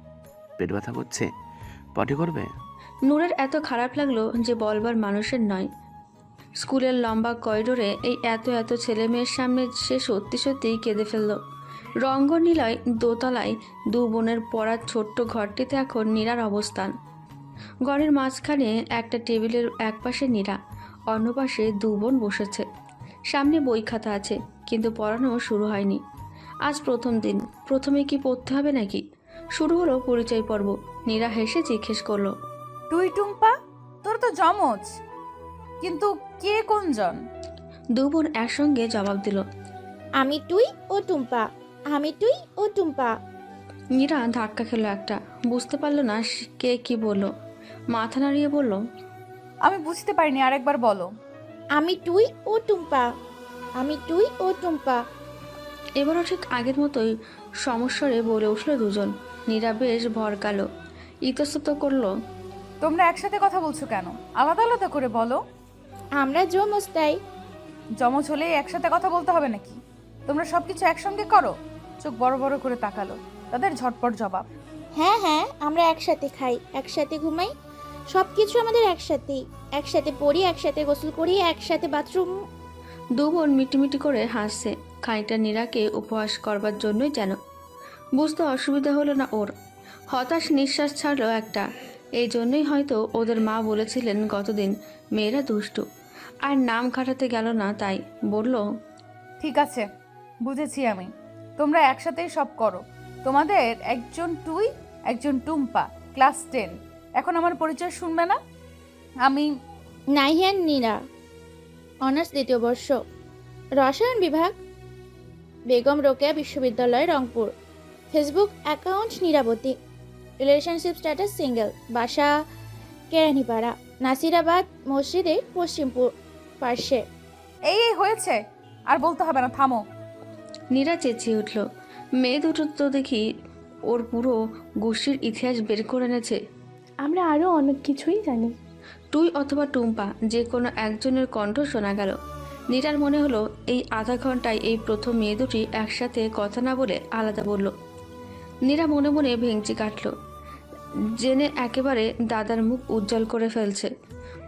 S11: পেট ব্যথা করছে? পটি করবে?
S2: নূরের এত খারাপ লাগলো যে বলবার মানুষের নয়। স্কুলের লম্বা করিডোরে এই এত এত ছেলে মেয়ের সামনে সে সত্যি সত্যিই কেঁদে ফেলল। রঙ্গনীলয় দোতলায় 2 বোনের পড়ার ছোট্ট ঘরটিতে এখন নীরার অবস্থান। ঘরের মাঝখানে একটা টেবিলের একপাশে নীরা, অন্য পাশে 2 বোন বসেছে। সামনে বই খাতা আছে, কিন্তু পড়ানো শুরু হয়নি। আজ প্রথম দিন, প্রথমে কি পড়তে হবে নাকি? শুরু হলো পরিচয় পর্ব। নীরা হেসে জিজ্ঞেস করলো,
S3: তুই টুম্পা? তোর তো জমজ, কিন্তু কে কোনজন?
S2: 2 বোন একসঙ্গে জবাব দিল,
S8: আমি টুই ও টুম্পা, আমি টুই ও টুম্পা।
S2: নীরা ধাক্কা খেলো একটা, বুঝতে পারলো না কে কি বলল। মাথা নাড়িয়ে বলল,
S3: আমি বুঝতে পারিনি, আরেকবার বলো।
S8: আমি টুই ও টুম্পা, আমি টুই ও টুম্পা।
S2: এবারও ঠিক আগের মতোই সমস্বরে বলে উঠল দুজন। নীরা বেশ ভরকালো, ইতস্তত করলো,
S3: তোমরা একসাথে কথা বলছো কেন? আলাদা আলাদা করে বলো।
S8: আমরা জমজ তাই।
S3: জমজ হলে একসাথে কথা বলতে হবে নাকি? তোমরা সবকিছু একসঙ্গে করো? চোখ বড় বড় করে তাকালো। তাদের ঝটপট জবাব,
S8: হ্যাঁ হ্যাঁ, আমরা একসাথে খাই, একসাথে ঘুমাই, সব কিছু আমাদের একসাথেই। একসাথে পড়ি, একসাথে গোসল করি, একসাথে বাথরুম।
S2: দু বোন মিটিমিটি করে হাসছে, খানিকটা নীরাকে উপহাস করবার জন্যই যেন। বুঝতে অসুবিধা হলো না ওর। হতাশ নিঃশ্বাস ছাড়লো একটা। এই জন্যই হয়তো ওদের মা বলেছিলেন গতদিন মেয়েরা দুষ্টু, আর নাম খাটাতে গেল না, তাই বলল,
S3: ঠিক আছে, বুঝেছি আমি। তোমরা একসাথেই সব করো। তোমাদের একজন টুই, একজন টুম্পা, ক্লাস 10। এখন আমার পরিচয় শুনবে না? আমি
S8: নাহিয়ান নীরা, অনার্স 2য় বর্ষ, রসায়ন বিভাগ, বেগম রোকেয়া বিশ্ববিদ্যালয়, Rangpur. Facebook account Nirabati. Relationship status single. বাসা কেরানীপাড়া, নাসিরাবাদ মসজিদের পশ্চিম পার্শ্বে।
S3: এই হয়েছে, আর বলতে হবে না, থামো।
S2: নীরা চেঁচিয়ে উঠল। মেয়ে দুটো তো দেখি ওর পুরো গোষ্ঠীর ইতিহাস বের করে এনেছে।
S7: আমরা আরও অনেক কিছুই জানি।
S2: টুই অথবা টুম্পা, যে কোনো একজনের কণ্ঠ শোনা গেল। নীরার মনে হলো এই আধা ঘন্টায় এই প্রথম মেয়ে দুটি একসাথে কথা না বলে আলাদা বলল। নীরা মনে মনে ভেঙচি কাটল, জেনে একেবারে দাদার মুখ উজ্জ্বল করে ফেলছে।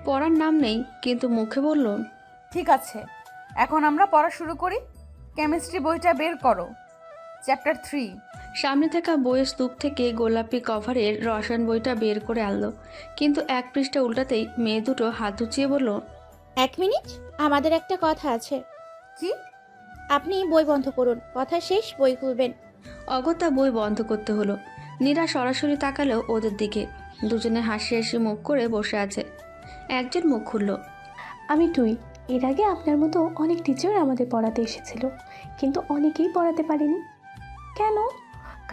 S2: পড়ার নাম নেই, কিন্তু মুখে বলল,
S3: ঠিক আছে, এখন আমরা পড়া শুরু করি। কেমিস্ট্রি বইটা বের করো, চ্যাপ্টার 3।
S2: সামনে থাকা বইয়ের স্তূপ থেকে গোলাপি কভারের রসায়ন বইটা বের করে আনলো, কিন্তু এক পৃষ্ঠা উল্টাতেই মেয়ে দুটো হাত উঁচিয়ে বলল,
S8: 1 মিনিট, আমাদের একটা কথা আছে।
S3: কি?
S8: আপনি বই বন্ধ করুন, কথা শেষ বই খুলবেন।
S2: অগত্যা বই বন্ধ করতে হলো। নীরা সরাসরি তাকালো ওদের দিকে। দুজনে হাসি হাসি মুখ করে বসে আছে। একজন মুখ খুলল,
S7: আমি টুই। এর আগে আপনার মতো অনেক টিচার আমাদের পড়াতে এসেছিল, কিন্তু অনেকেই পড়াতে পারেনি। কেন?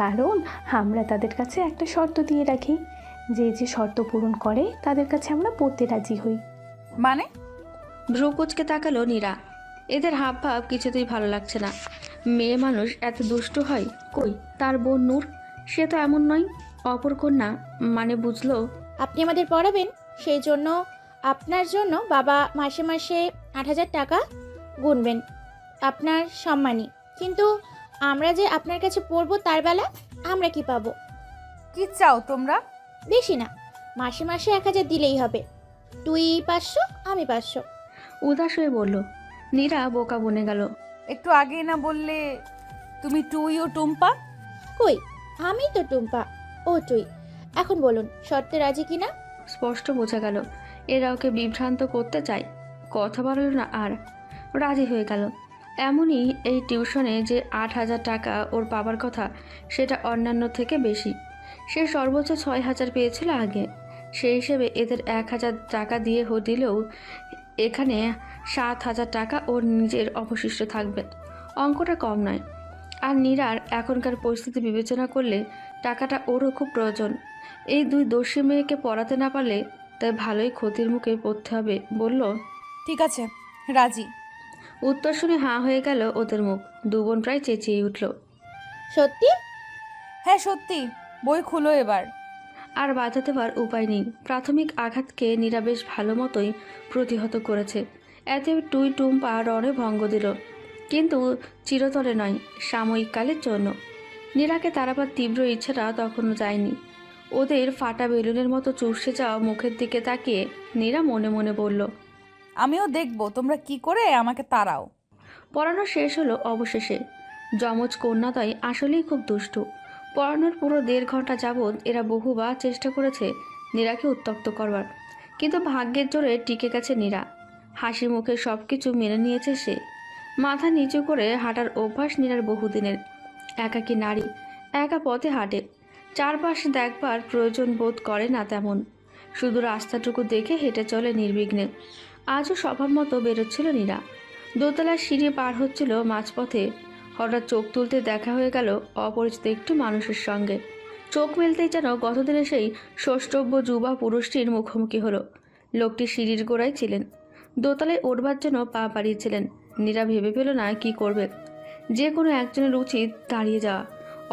S7: কারণ আমরা তাদের কাছে একটা শর্ত দিয়ে রাখি, যে যে শর্ত পূরণ করে তাদের কাছে আমরা পড়তে রাজি হই।
S3: মানে?
S2: ভ্রু কুচকে তাকালো নীরা। এদের হাব ভাব কিছুতেই ভালো লাগছে না। মেয়ে মানুষ এত দুষ্টু হয়? কই, তার বোন নূর, সে তো এমন নয়। অপর কন্যা মানে বুঝলো।
S8: আপনি আমাদের পড়াবেন, সেই জন্য আপনার জন্য বাবা মাসে মাসে 8,000 টাকা গুনবেন, আপনার সম্মানী। কিন্তু আমরা যে আপনার কাছে পড়বো, তার বেলা আমরা কি পাবো?
S3: কি চাও তোমরা?
S8: বেশি না, মাসে মাসে 1,000 দিলেই হবে। তুই 500, আমি 500।
S2: উদাস হয়ে বলল। নীরা বোকা বনে গেল।
S3: একটু আগেই না বললে তুমি টুই ও টুম্পা?
S8: কই, আমি তো টুম্পা, ও তুই। এখন বলুন, শর্তে রাজি কিনা?
S2: স্পষ্ট বোঝা গেল এরা ওকে বিভ্রান্ত করতে চায়। কথা বাড়ল না আর, রাজি হয়ে গেল। এমনই এই টিউশনে যে 8,000 টাকা ওর পাবার কথা, সেটা অন্যান্য থেকে বেশি। সে সর্বোচ্চ 6,000 পেয়েছিল আগে। সেই হিসেবে এদের 1,000 টাকা দিয়ে দিলেও এখানে 7,000 টাকা ওর নিজের অবশিষ্ট থাকবে। অঙ্কটা কম নয়। আর নীরার এখনকার পরিস্থিতি বিবেচনা করলে টাকাটা ওরও খুব প্রয়োজন। এই দুই দোষী মেয়েকে পড়াতে না পারলে তাই ভালোই ক্ষতির মুখে পড়তে হবে। বলল,
S3: ঠিক আছে, রাজি।
S2: উত্তর শুনে হাঁ হয়ে গেল ওদের মুখ। দু বোন প্রায় চেঁচিয়ে উঠল।
S8: সত্যি?
S3: হ্যাঁ সত্যি, বই খুলো এবার।
S2: আর বাধা দেওয়ার উপায় নেই। প্রাথমিক আঘাতকে নীরা বেশ ভালো মতোই প্রতিহত করেছে। এতে টুই টুম্পা রণে ভঙ্গ দিল, কিন্তু চিরতরে নয়, সাময়িক কালের জন্য। নীরাকে তাড়াবার তীব্র ইচ্ছাটা তখনও যায়নি। ওদের ফাটা বেলুনের মতো চুষে যাওয়া মুখের দিকে তাকিয়ে নীরা মনে মনে বলল,
S3: আমিও দেখব তোমরা কি করে আমাকে তাড়াও।
S2: পড়ানো শেষ হলো অবশেষে। যমজ কন্যাদ্বয় আসলেই খুব দুষ্টু। পড়ানোর পুরো 1.5 ঘন্টা যাবৎ এরা বহুবার চেষ্টা করেছে নীরাকে উত্ত্যক্ত করবার, কিন্তু ভাগ্যের জোরে টিকে গেছে নীরা। হাসি মুখে সব কিছু মেনে নিয়েছে সে। মাথা নিচু করে হাঁটার অভ্যাস নীরার বহুদিনের। একাকী নারী, একা পথে হাঁটে। চারপাশে দেখবার প্রয়োজন বোধ করে না তেমন। শুধু রাস্তাটুকু দেখে হেঁটে চলে নির্বিঘ্নে। আজও স্বভাব মতো বেরোচ্ছিল নীরা। দোতলার সিঁড়ি পার হচ্ছিল মাঝপথে। হঠাৎ চোখ তুলতে দেখা হয়ে গেল অপরিচিত একটু মানুষের সঙ্গে। চোখ মেলতেই যেন গতদিনে সেই ষষ্ঠব্য যুবা পুরুষটির মুখোমুখি হলো। লোকটি সিঁড়ির গোড়ায় ছিলেন, দোতলায় ওঠবার জন্য পা বাড়িয়েছিলেন। নীরা ভেবে পেল না কি করবে। যে কোনো একজনের উচিত দাঁড়িয়ে যাওয়া,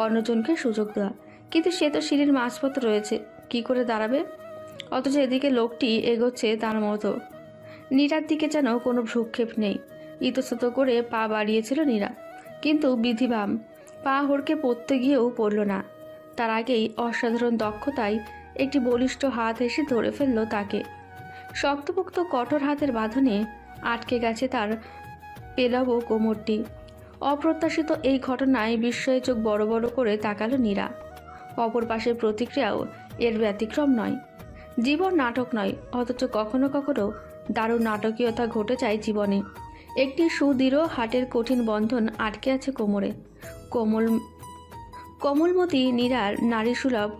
S2: অন্যজনকে সুযোগ দেওয়া, কিন্তু সে তো সিঁড়ির মাঝপথে রয়েছে, কি করে দাঁড়াবে? অথচ এদিকে লোকটি এগোচ্ছে তার মতো। নীরার দিকে যেন কোনো ভ্রুক্ষেপ নেই। ইতস্তত করে পা বাড়িয়েছিল নীরা, কিন্তু বিধিবাম পা হড়কে পড়তে গিয়েও পড়ল না। তার আগেই অসাধারণ দক্ষতায় একটি বলিষ্ঠ হাত এসে ধরে ফেলল তাকে। শক্তপোক্ত কঠোর হাতের বাঁধনে আটকে গেছে তার পেলাবো কোমরটি। অপ্রত্যাশিত এই ঘটনায় বিস্ময়ে চোখ বড় বড় করে তাকালো নীরা। অপর পাশের প্রতিক্রিয়াও এর ব্যতিক্রম নয়। জীবন নাটক নয়, অথচ কখনো কখনো দারুণ নাটকীয়তা ঘটে যায় জীবনে। একটি সুদৃঢ় হাটের কঠিন বন্ধন আটকে আছে কোমরে। কোমলমতি নীরার নারীসুলভ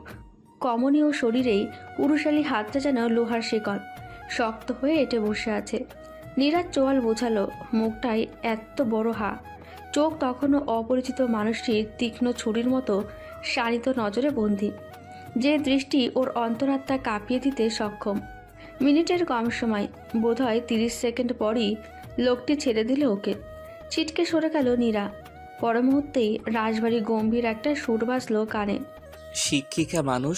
S2: কমনীয় শরীরেই পুরুষালী হাতটা যেন লোহার শিকল, শক্ত হয়ে এঁটে বসে আছে। নীরার চোয়াল বোঝালো, মুখটাই এত বড় হা, চোখ তখনও অপরিচিত মানুষটির তীক্ষ্ণ ছুরির মতো শানিত নজরে বন্দী, যে দৃষ্টি ওর অন্তরাত্মা কাঁপিয়ে দিতে সক্ষম। মিনিটের কম সময়, বোধহয় 30 সেকেন্ড পরই লোকটি ছেড়ে দিল ওকে। ছিটকে সরে গেল নীরা। পর মুহূর্তেই রাজবাড়ি গম্ভীর একটা সুর বাজল কানে।
S12: শিক্ষিকা মানুষ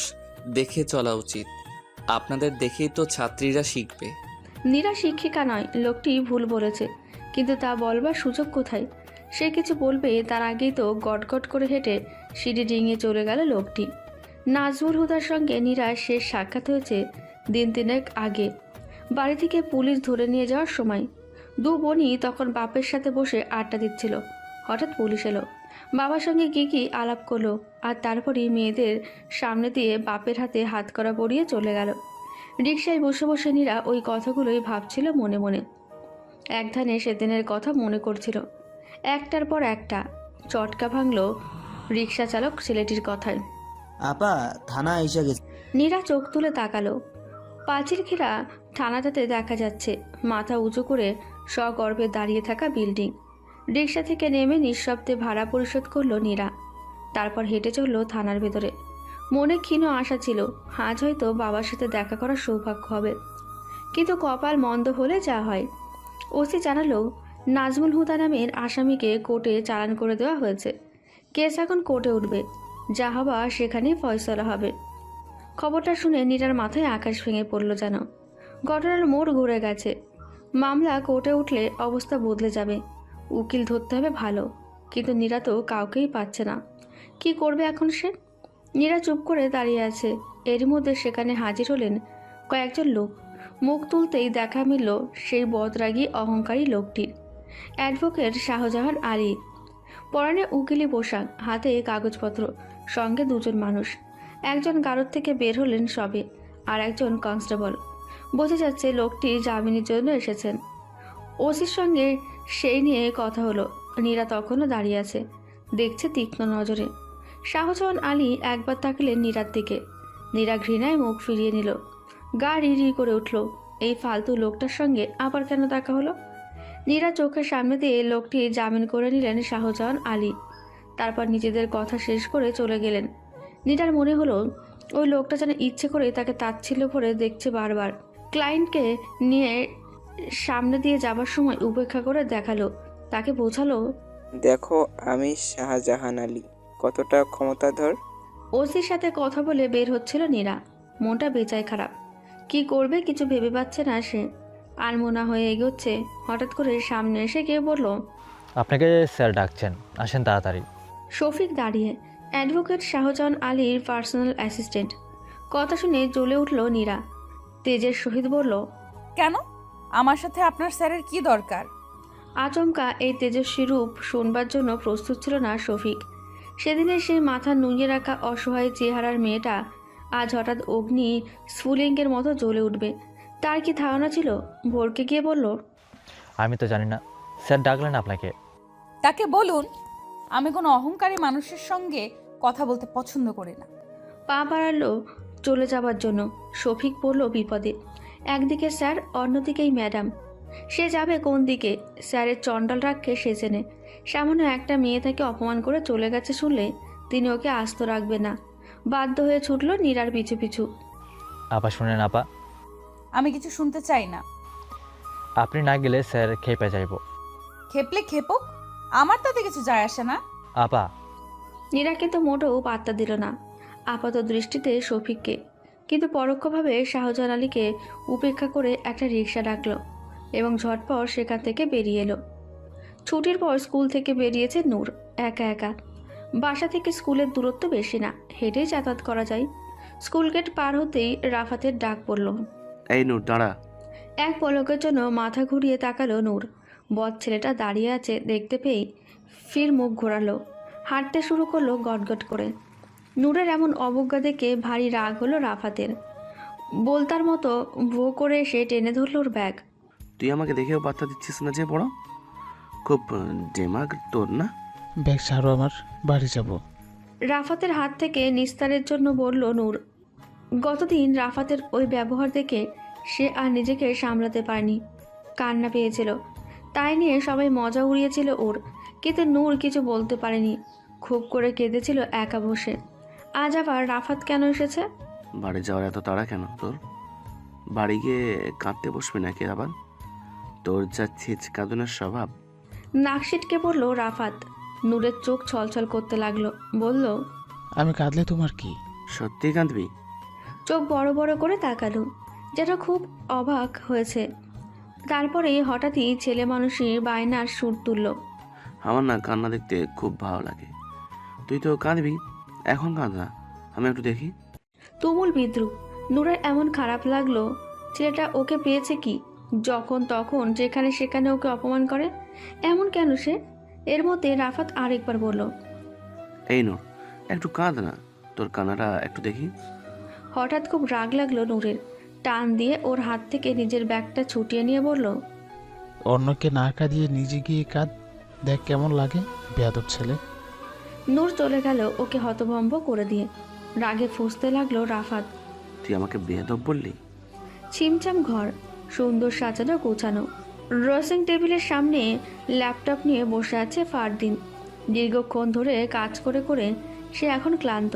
S12: দেখে চলা উচিত, আপনাদের দেখেই তো ছাত্রীরা শিখবে।
S2: নীরা শিক্ষিকা নয়, লোকটি ভুল বলেছে, কিন্তু তা বলবার সুযোগ কোথায়? সে কিছু বলবে তার আগেই তো গটগট করে হেঁটে সিঁড়ি ডিঙিয়ে চলে গেল লোকটি। নাজমুল হুদার সঙ্গে নীরার শেষ সাক্ষাৎ হয়েছে দিন 3 আগে, বাড়ি থেকে পুলিশ ধরে নিয়ে যাওয়ার সময়। দু বোনই তখন বাপের সাথে বসে আড্ডা দিচ্ছিল। হঠাৎ পুলিশ এলো, বাবার সঙ্গে কি আলাপ করলো, আর তারপরই মেয়েদের সামনে দিয়ে বাপের হাতে হাতকড়া পরিয়ে চলে গেল। রিকশায় বসে বসে নীরা ওই কথাগুলোই ভাবছিল মনে মনে। এক ধানে সেদিনের কথা মনে করছিল। একটার পর একটা চটকা ভাঙল রিকশা চালক ছেলেটির কথায়।
S13: আপা থানা এসে গেছে।
S2: নীরা চোখ তুলে তাকালো। পাঁচিল ঘেরা থানাটাতে দেখা যাচ্ছে মাথা উঁচু করে সগর্বে দাঁড়িয়ে থাকা বিল্ডিং। রিকশা থেকে নেমে নিঃশব্দে ভাড়া পরিশোধ করলো নীরা। তারপর হেঁটে চলল থানার ভেতরে। মনে ক্ষীণ আশা ছিল আজ হয়তো বাবার সাথে দেখা করার সৌভাগ্য হবে, কিন্তু কপাল মন্দ হলে যা হয়। ওসি জানালো, নাজমুল হুদা নামের আসামিকে কোর্টে চালান করে দেওয়া হয়েছে। কেস এখন কোর্টে উঠবে, যা হবা সেখানেই ফয়সলা হবে। খবরটা শুনে নীরার মাথায় আকাশ ভেঙে পড়ল যেন। ঘটনার মোড় ঘুরে গেছে। মামলা কোর্টে উঠলে অবস্থা বদলে যাবে। উকিল ধরতে হবে ভালো, কিন্তু নীরা তো কাউকেই পাচ্ছে না। কি করবে এখন সে? নীরা চুপ করে দাঁড়িয়ে আছে। এরই মধ্যে সেখানে হাজির হলেন কয়েকজন লোক। মুখ তুলতেই দেখা মিলল সেই বদরাগী অহংকারী লোকটির। অ্যাডভোকেট শাহজাহান আলী, পরনে উকিলি পোশাক, হাতে কাগজপত্র, সঙ্গে দুজন মানুষ। একজন গারদ থেকে বের হলেন সবে, আর একজন কনস্টেবল। বোঝা যাচ্ছে লোকটি জামিনের জন্য এসেছেন। ওসির সঙ্গে সেই নিয়ে কথা হলো। নীরা তখনও দাঁড়িয়ে আছে, দেখছে তীক্ষ্ণ নজরে। শাহজাহান আলী একবার তাকালেন নীরার দিকে। নীরা ঘৃণায় মুখ ফিরিয়ে নিল। গা রিরি করে উঠল, এই ফালতু লোকটার সঙ্গে আবার কেন দেখা হলো? নীরা চোখের সামনে দিয়ে লোকটি জামিন করে নিলেন শাহজাহান আলী। তারপর নিজেদের কথা শেষ করে চলে গেলেন। নীরার মনে হলো ওই লোকটা যেন ইচ্ছে করে তাকে তাচ্ছিল্য ভরে দেখছে বারবার। ক্লায়েন্টকে নিয়ে সামনে দিয়ে যাবার সময় উপেক্ষা করে দেখালো, তাকে বোঝালো,
S9: দেখো আমি শাহজাহান আলী, কতটা ক্ষমতাধর।
S2: ওসির সাথে কথা বলে বের হচ্ছিল নীরা। মনটা বেজায় খারাপ। কি করবে কিছু ভেবে পাচ্ছে না সে। আনমনা হয়ে এগোচ্ছে। হঠাৎ করে সামনে এসে কেউ বলল,
S10: আপনাকে স্যার ডাকছেন, আসেন তাড়াতাড়ি।
S2: শফিক দাঁড়িয়ে, অ্যাডভোকেট শাহজাহান আলীর পার্সোনাল অ্যাসিস্ট্যান্ট। কথা শুনে জ্বলে উঠল নীরা। তেজের সহিত বলল,
S3: কেন? আমার সাথে আপনার স্যারের কি দরকার?
S2: আচমকা এই তেজস্বী রূপ শুনবার জন্য প্রস্তুত ছিল না শফিক। সেদিনের সেই মাথা নুইয়ে রাখা অসহায় চেহারার মেয়েটা আজ হঠাৎ অগ্নি স্ফুলিঙ্গের মতো জ্বলে উঠবে। তার কি ধারণা ছিল? ভোরকে গিয়ে বলল,
S10: আমি তো জানি না, স্যার ডাকলেন আপনাকে।
S3: তাকে বলুন আমি কোনো অহংকারী মানুষের সঙ্গে কথা বলতে পছন্দ করি না।
S2: পা বাড়ালো চলে যাবার জন্য। শফিক পড়ল বিপদে। একদিকে স্যার, অন্যদিকেই ম্যাডাম। সে যাবে কোন দিকে? স্যারের চণ্ডাল রাগকে সে চেনে। সামান্য একটা মেয়ে তাকে অপমান করে চলে গেছে শুনলে তিনি ওকে আস্ত রাখবে না। বাধ্য হয়ে ছুটল নীরার পিছু পিছু।
S10: আপা শুনেন আপা,
S3: আমি কিছু শুনতে চাই না।
S10: আপনি না গেলে স্যার খেপে যাইব।
S3: খেপলে খেপুক, আমার তাতে কিছু যায় আসে না।
S10: আপা।
S2: নীরা কিন্তু মোটেও পাত্তা দিল না আপাত দৃষ্টিতে শফিককে, কিন্তু পরোক্ষভাবে শাহজাহান আলীকে উপেক্ষা করে একটা রিক্সা ডাকলো এবং ঝটপট সেখান থেকে বেরিয়ে এলো। ছুটির পর স্কুল থেকে বেরিয়েছে নূর একা একা। বাসা থেকে স্কুলের দূরত্ব বেশি না, হেঁটেই যাতায়াত করা যায়। স্কুল গেট পার হতেই রাফাতের ডাক পড়ল,
S11: এই নূর দাঁড়া।
S2: এক পলকের জন্য মাথা ঘুরিয়ে তাকালো নূর। বদ ছেলেটা দাঁড়িয়ে আছে দেখতে পেয়ে ফির মুখ ঘোরালো, হাঁটতে শুরু করলো গটগট করে। নূরের এমন অবজ্ঞা দেখে ভারী রাগ হলো রাফাতের। বলতার মতো ভো করে এসে টেনে ধরল ওর ব্যাগ।
S11: তুই আমাকে দেখেও পাত্তা দিচ্ছিস না যে বড়? খুব ডেমাগ তোর না?
S1: ব্যাগ ছাড়ো আমার, বাড়ি যাব।
S2: রাফাতের হাত থেকে নিস্তারের জন্য বলল নূর। গতদিন রাফাতের ওই ব্যবহার দেখে সে আর নিজেকে সামলাতে পারেনি, কান্না পেয়েছিল। তাই নিয়ে সবাই মজা উড়িয়েছিল ওর, কিন্তু নূর কিছু বলতে পারেনি, খুব করে কেঁদেছিল একা বসে। আজ আবার রাফাত কেন এসেছে?
S11: বাড়ি যাওয়ার এত তাড়া কেন তোর? বাড়ি গিয়ে কাঁদতে বসবি নাকি আবার? তোর যা ছিচ কাঁদনের স্বভাব।
S2: নাক সিটকে পড়ল রাফাত। নূরের চোখ ছলছল করতে লাগলো, বলল,
S1: আমি কাঁদলে তোমার কি?
S11: সত্যি কাঁদবি?
S2: চোখ বড় বড় করে তাকালো, যেটা খুব অবাক হয়েছে। তারপরে হঠাৎই ছেলে মানুষের বায়নার সুর তুলল।
S11: আমার না কান্না দেখতে খুব ভালো লাগে। তুই তো কাঁদবি, এখন কাঁদ না, আমি একটু দেখি।
S2: তুমুল বিদ্রুপ। নূরের এমন খারাপ লাগলো, ছেলেটা ওকে পেয়েছে কি যখন তখন যেখানে সেখানে ওকে অপমান করে, এমন কেন সে? এর মধ্যে রাফাত আরেকবার বলল,
S11: এই নূর, একটু কাঁদ না, তোর কান্নাটা একটু দেখি।
S2: হঠাৎ খুব রাগ লাগলো নূরের। টান দিয়ে ওর হাত থেকে নিজের ব্যাগটা ছুটিয়ে নিয়ে বলল,
S1: অন্যকে না কাঁদিয়ে নিজে গিয়ে কাঁদ, দেখ কেমন লাগে, বেয়াদব ছেলে।
S2: নূর চলে গেল ওকে হতভম্ব করে দিয়ে। রাগে ফুঁসতে লাগলো রাফাত।
S11: তুই আমাকে বেয়াদব বললি?
S2: ছিমছাম ঘর, সুন্দর সাজানো গোছানো। ড্রেসিং টেবিলের সামনে ল্যাপটপ নিয়ে বসে আছে ফারদিন। দীর্ঘক্ষণ ধরে কাজ করে করে সে এখন ক্লান্ত।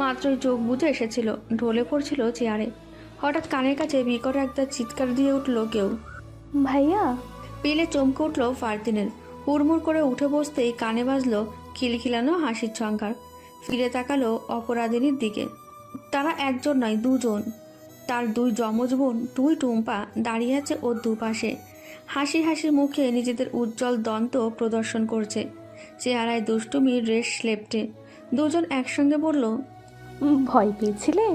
S2: মাত্রই চোখ বুজে এসেছিল, ঢলে পড়ছিল চেয়ারে। হঠাৎ কানের কাছে বিকট একটা চিৎকার দিয়ে উঠল কেউ।
S7: ভাইয়া!
S2: পেলে চমকে উঠল ফারদিনের। হুড়মুড় করে উঠে বসতেই কানে বাজলো খিলখিলানো হাসির ঝঙ্কার। ফিরে তাকালো অপরাধিনীর দিকে। তারা একজন নয়, দুজন। তার দুই যমজ বোন দুই টুম্পা দাঁড়িয়ে আছে ওর দুপাশে, হাসি হাসির মুখে নিজেদের উজ্জ্বল দন্ত প্রদর্শন করছে। চেহারায় দুষ্টুমির রেশ লেপটে। দুজন একসঙ্গে বলল,
S7: ভয় পেয়েছিলে?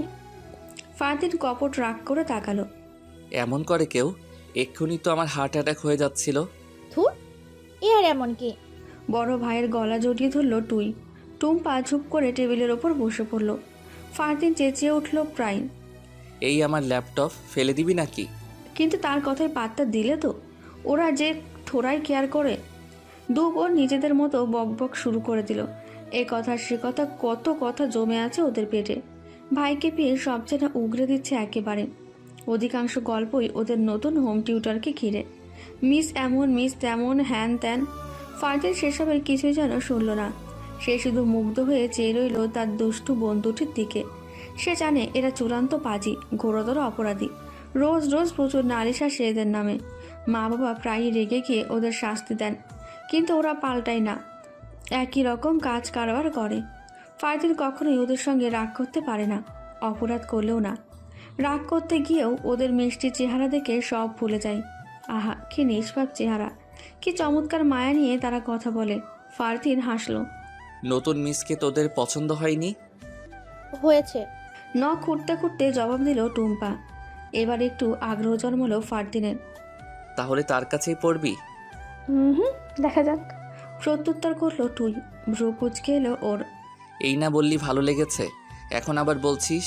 S2: ফারদিন কপট রাগ করে তাকালো।
S12: এমন করে কেউ? এক্ষুনি তো আমার হার্ট অ্যাটাক হয়ে যাচ্ছিল।
S8: ধুর, এ আর এমন কি?
S2: বড় ভাইয়ের গলা জড়িয়ে ধরল টুই। টুম্পা চুপ করে টেবিলের ওপর বসে পড়ল। ফারদিন চেঁচিয়ে উঠল প্রায়,
S12: এই আমার ল্যাপটপ ফেলে দিবি নাকি?
S2: কিন্তু তার কথায় পাত্তা দিলে তো? ওরা যে থোড়াই কেয়ার করে। দু বোন নিজেদের মতো বকবক শুরু করে দিল। এ কথা সে কথা, কত কথা জমে আছে ওদের পেটে। ভাইকে পেয়ে সব যেন উগরে দিচ্ছে একেবারে। অধিকাংশ গল্পই ওদের নতুন হোম টিউটারকে ঘিরে। মিস এমন, মিস তেমন, হ্যান ত্যান। ফারদিন সেসবের কিছুই যেন শুনল না। সে শুধু মুগ্ধ হয়ে চেয়ে রইল তার দুষ্টু বোন দুটির দিকে। সে জানে এরা চূড়ান্ত পাজি, ঘোরতর অপরাধী। রোজ রোজ প্রচুর নালিশ আসে এদের নামে। মা বাবা প্রায়ই রেগে গিয়ে ওদের শাস্তি দেন, কিন্তু ওরা পাল্টায় না, একই রকম কাজ কারবার করে। ফারদিন কখনোই ওদের সঙ্গে রাগ করতে পারে না, অপরাধ করলেও না। রাগ করতে গিয়েও ওদের মিষ্টি চেহারা দেখে সব ভুলে যায়। আহা, কি নিষ্পাপ চেহারা, কি চমৎকার মায়া নিয়ে তারা কথা বলে। ফারদিন হাসল।
S12: নতুন মিসকে তোদের পছন্দ হয়নি?
S8: হয়েছে।
S2: নখ খুঁড়তে খুঁড়তে জবাব দিল টুম্পা। এবার একটু আগ্রহ জন্মলো ফারদিনের।
S12: তাহলে তার কাছেই পড়বি?
S7: হুম, দেখা যাক।
S2: প্রত্যুত্তর করলো টুই। ভ্রু কুচকে এলো ওর।
S12: এই না বললি ভালো লেগেছে, এখন আবার বলছিস?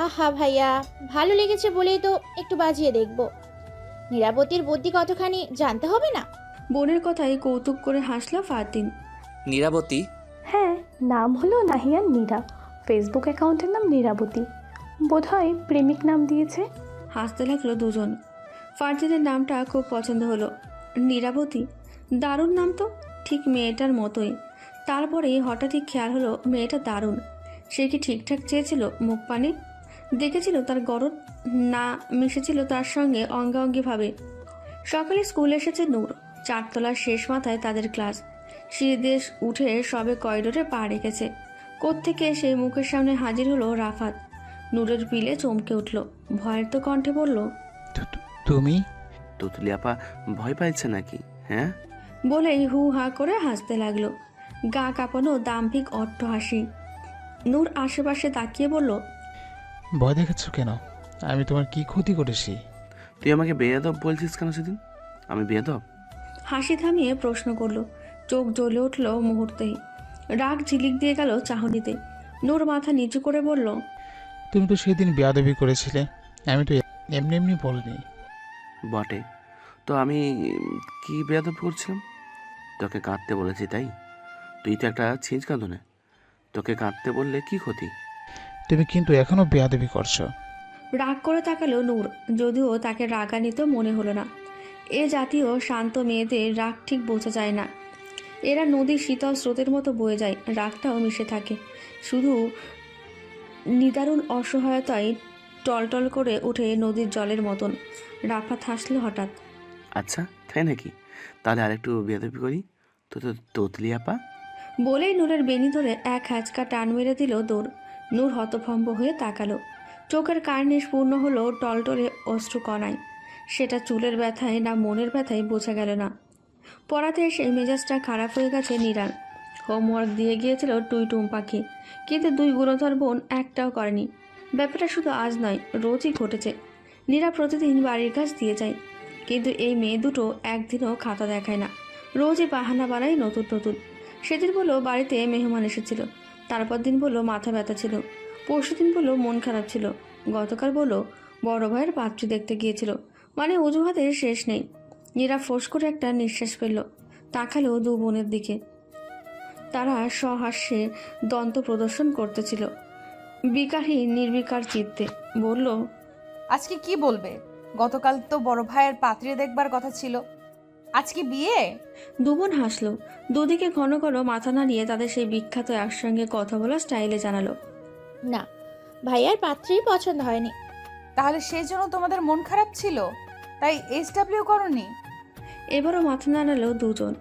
S8: আহা ভাইয়া, ভালো লেগেছে বলেই তো একটু বাজিয়ে দেখব। নিরাপত্তির বুদ্ধি কতখানি জানতে হবে না?
S2: বোনের কথাই কৌতুক করে হাসলো ফারদিন।
S12: নীরাবতী?
S7: হ্যাঁ, নাম হলো নাহিয়ান নীরা। ফেসবুক অ্যাকাউন্টের নাম নীরাবতী। বোধহয় প্রেমিক নাম দিয়েছে।
S2: হাসতে লাগলো দুজন। ফারদিনের নামটা খুব পছন্দ হলো। নীরাবতী, দারুণ নাম তো, ঠিক মেয়েটার মতোই। তারপরে হঠাৎই খেয়াল হলো মেয়েটা দারুণ। সে কি ঠিকঠাক চেয়েছিল মুখ পানে? দেখেছিল তার গরদ? না, মিশেছিল তার সঙ্গে অঙ্গাঙ্গিভাবে। সকালে স্কুল এসেছে নূর। 4 তলার শেষ মাথায় তাদের ক্লাস। সিঁড়ি উঠে সবে করিডোরে পা রেখেছে। কোত্থেকে এসে মুখের সামনে হাজির হলো রাফাত। নূরের পিলে চমকে উঠল, ভয়ের তো কণ্ঠে বলল,
S1: তুমি?
S11: তুতুলি আপা ভয় পাইছে নাকি? হ্যাঁ
S2: বলেই হু হা করে হাসতে লাগলো। গা কাঁপানো দাম্ভিক অট্ট হাসি। নূর আশেপাশে তাকিয়ে বলল,
S1: ভয় দেখাচ্ছ কেন? আমি তোমার কি ক্ষতি করেছি?
S11: তুই আমাকে বেয়াদব বলছিস কেন সেদিন? আমি বেয়াদব?
S2: হাসি থামিয়ে প্রশ্ন করলো। চোখ জ্বলে উঠল মুহূর্তেই। রাগ ঝিলিক দিয়ে গেল চাহনিতে। নূর মাথা নিচু করে বলল,
S1: তুমি তো সেদিন বেয়াদবি করেছিলে, আমি তো এমনি এমনি বলিনি।
S11: বটে, তো আমি কি বেয়াদব করছিলাম? তোকে কাঁদতে বলেছি তাই? তুই তো একটা ছিঁচ কাঁদনে, তোকে কাঁদতে বললে কি ক্ষতি?
S1: তুমি কিন্তু এখনো বেয়াদবি করছো।
S2: রাগ করে তাকালো নূর, যদিও তাকে রাগান্বিত মনে হলো না। এ জাতীয় শান্ত মেয়েদের রাগ ঠিক বোঝা যায় না। এরা নদীর শীতল স্রোতের মতো বয়ে যায়, রাগটাও মিশে থাকে। শুধু নিদারুণ অসহায়তায় টলটল করে ওঠে নদীর জলের মতন। রাফাত হাসল হঠাৎ।
S11: আচ্ছা তাই নাকি? তাহলে আরেকটু বেয়াদবি করি। তো তো তোতলি আপা।
S2: বলেই নূরের বেনি ধরে এক হ্যাচকা টান মেরে দিল দৌড়। নূর হতভম্ব হয়ে তাকালো। চোখের কার্নিশ পূর্ণ হলো টলটলে অশ্রুকণায়। সেটা চুলের ব্যথায় না মনের ব্যথায় বোঝা গেল না। পড়াতে এসে মেজাজটা খারাপ হয়ে গেছে নীরার। হোমওয়ার্ক দিয়ে গিয়েছিল টুম্পাকে, কিন্তু দুই গুণধর বোন একটাও করেনি। ব্যাপারটা শুধু আজ নয়, রোজই ঘটেছে। নীরা প্রতিদিন বাড়ির কাজ দিয়ে যায়, কিন্তু এই মেয়ে দুটো একদিনও খাতা দেখায় না। রোজই বাহানা বানায় নতুন নতুন। সেদিন বললো বাড়িতে মেহমান এসেছিল, তারপর দিন বললো মাথা ব্যথা ছিল, পরশুদিন বললো মন খারাপ ছিল, গতকাল বললো বড় ভাইয়ের পাত্রী দেখতে গিয়েছিল। মানে অজুহাতের শেষ নেই। নীরা ফোঁস করে একটা নিঃশ্বাস ফেলল। তাকালো দু বোনের দিকে। তারা সহাস্যে দন্ত প্রদর্শন করতেছিল, বিকারী নির্বিকার চিত্তে। বলল,
S3: আজকে কি বলবে? গতকাল তো বড় ভাইয়ের পাত্রী দেখবার কথা ছিল, আজকে বিয়ে?
S2: দু বোন হাসলো। দুদিকে ঘন ঘন মাথা নাড়িয়ে তাদের সেই বিখ্যাত একসঙ্গে কথা বলার স্টাইলে জানালো,
S8: না, ভাইয়ার পাত্রই পছন্দ হয়নি।
S3: তাহলে সেই জন্য তোমাদের মন খারাপ ছিল, তাই SW করনি?
S2: এবারও মাথা নাড়ালো দুজন।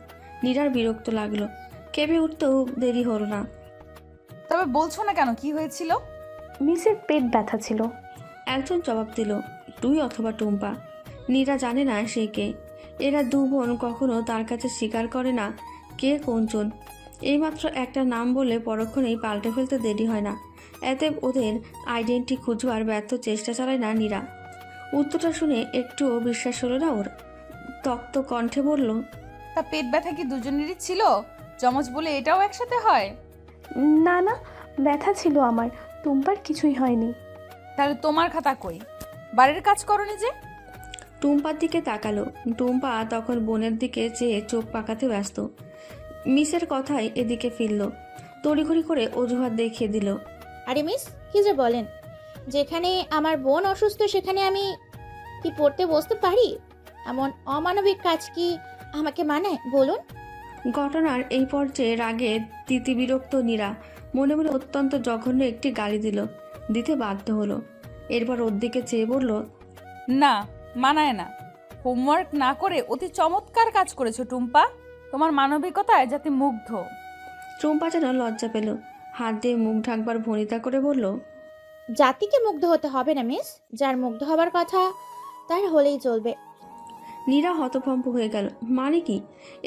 S2: নীরার বিরক্ত লাগলো, কেঁপে উঠতেও দেরি হলো না।
S3: তবে বলছো না কেন, কি হয়েছিল?
S7: মিসের পেট ব্যথা ছিল।
S2: একজন জবাব দিল, তুই অথবা টুম্পা। নীরা জানে না সে কে। এরা দু বোন কখনো তার কাছে স্বীকার করে না কে কোনজন। এইমাত্র একটা নাম বলে পরক্ষণেই পাল্টে ফেলতে দেরি হয় না। এতে ওদের আইডেন্টি খুঁজবার ব্যর্থ চেষ্টা চালায় না নীরা। উত্তরটা শুনে একটুও বিশ্বাস হলো না ওর। তক্ত কণ্ঠে বলল,
S3: তা পেট ব্যথা কি দুজনেরই ছিল? যমজ বলে এটাও একসাথে হয়?
S7: না না, ব্যথা ছিল আমার, টুম্পার কিছুই হয়নি।
S3: তাহলে তোমার খাতা কই? বাড়ির কাজ করনি যে?
S2: টুম্পার দিকে তাকালো। টুম্পা তখন বোনের দিকে চেয়ে চোখ পাকাতে ব্যস্ত। মিসের কথায় এদিকে ফিরল, তড়িঘড়ি করে অজুহাত দেখিয়ে দিল।
S8: আরে মিস, কি যে বলেন? যেখানে আমার বোন অসুস্থ সেখানে আমি কি পড়তে বসতে পারি? এমন অমানবিক কাজ কি আমাকে মানায় বলুন?
S2: ঘটনার এই পর্যায়ে রাগে তিতিবিরক্ত নীরা মনে মনে অত্যন্ত জঘন্য একটি গালি দিতে বাধ্য হলো। এরপর ওর দিকে চেয়ে বলল,
S3: না, মানায় না। হোমওয়ার্ক না করে অতি চমৎকার কাজ করেছো টুম্পা, তোমার মানবিকতায় যাতে মুগ্ধ।
S2: টুম্পা যেন লজ্জা পেল, হাত দিয়ে মুখ ঢাকবার ভনিতা করে বলল,
S8: জাতিকে মুগ্ধ হতে হবে না মিস, যার মুগ্ধ হবার কথা তার হলেই চলবে।
S2: নীরা হতভম্ব হয়ে গেল। মানে কি,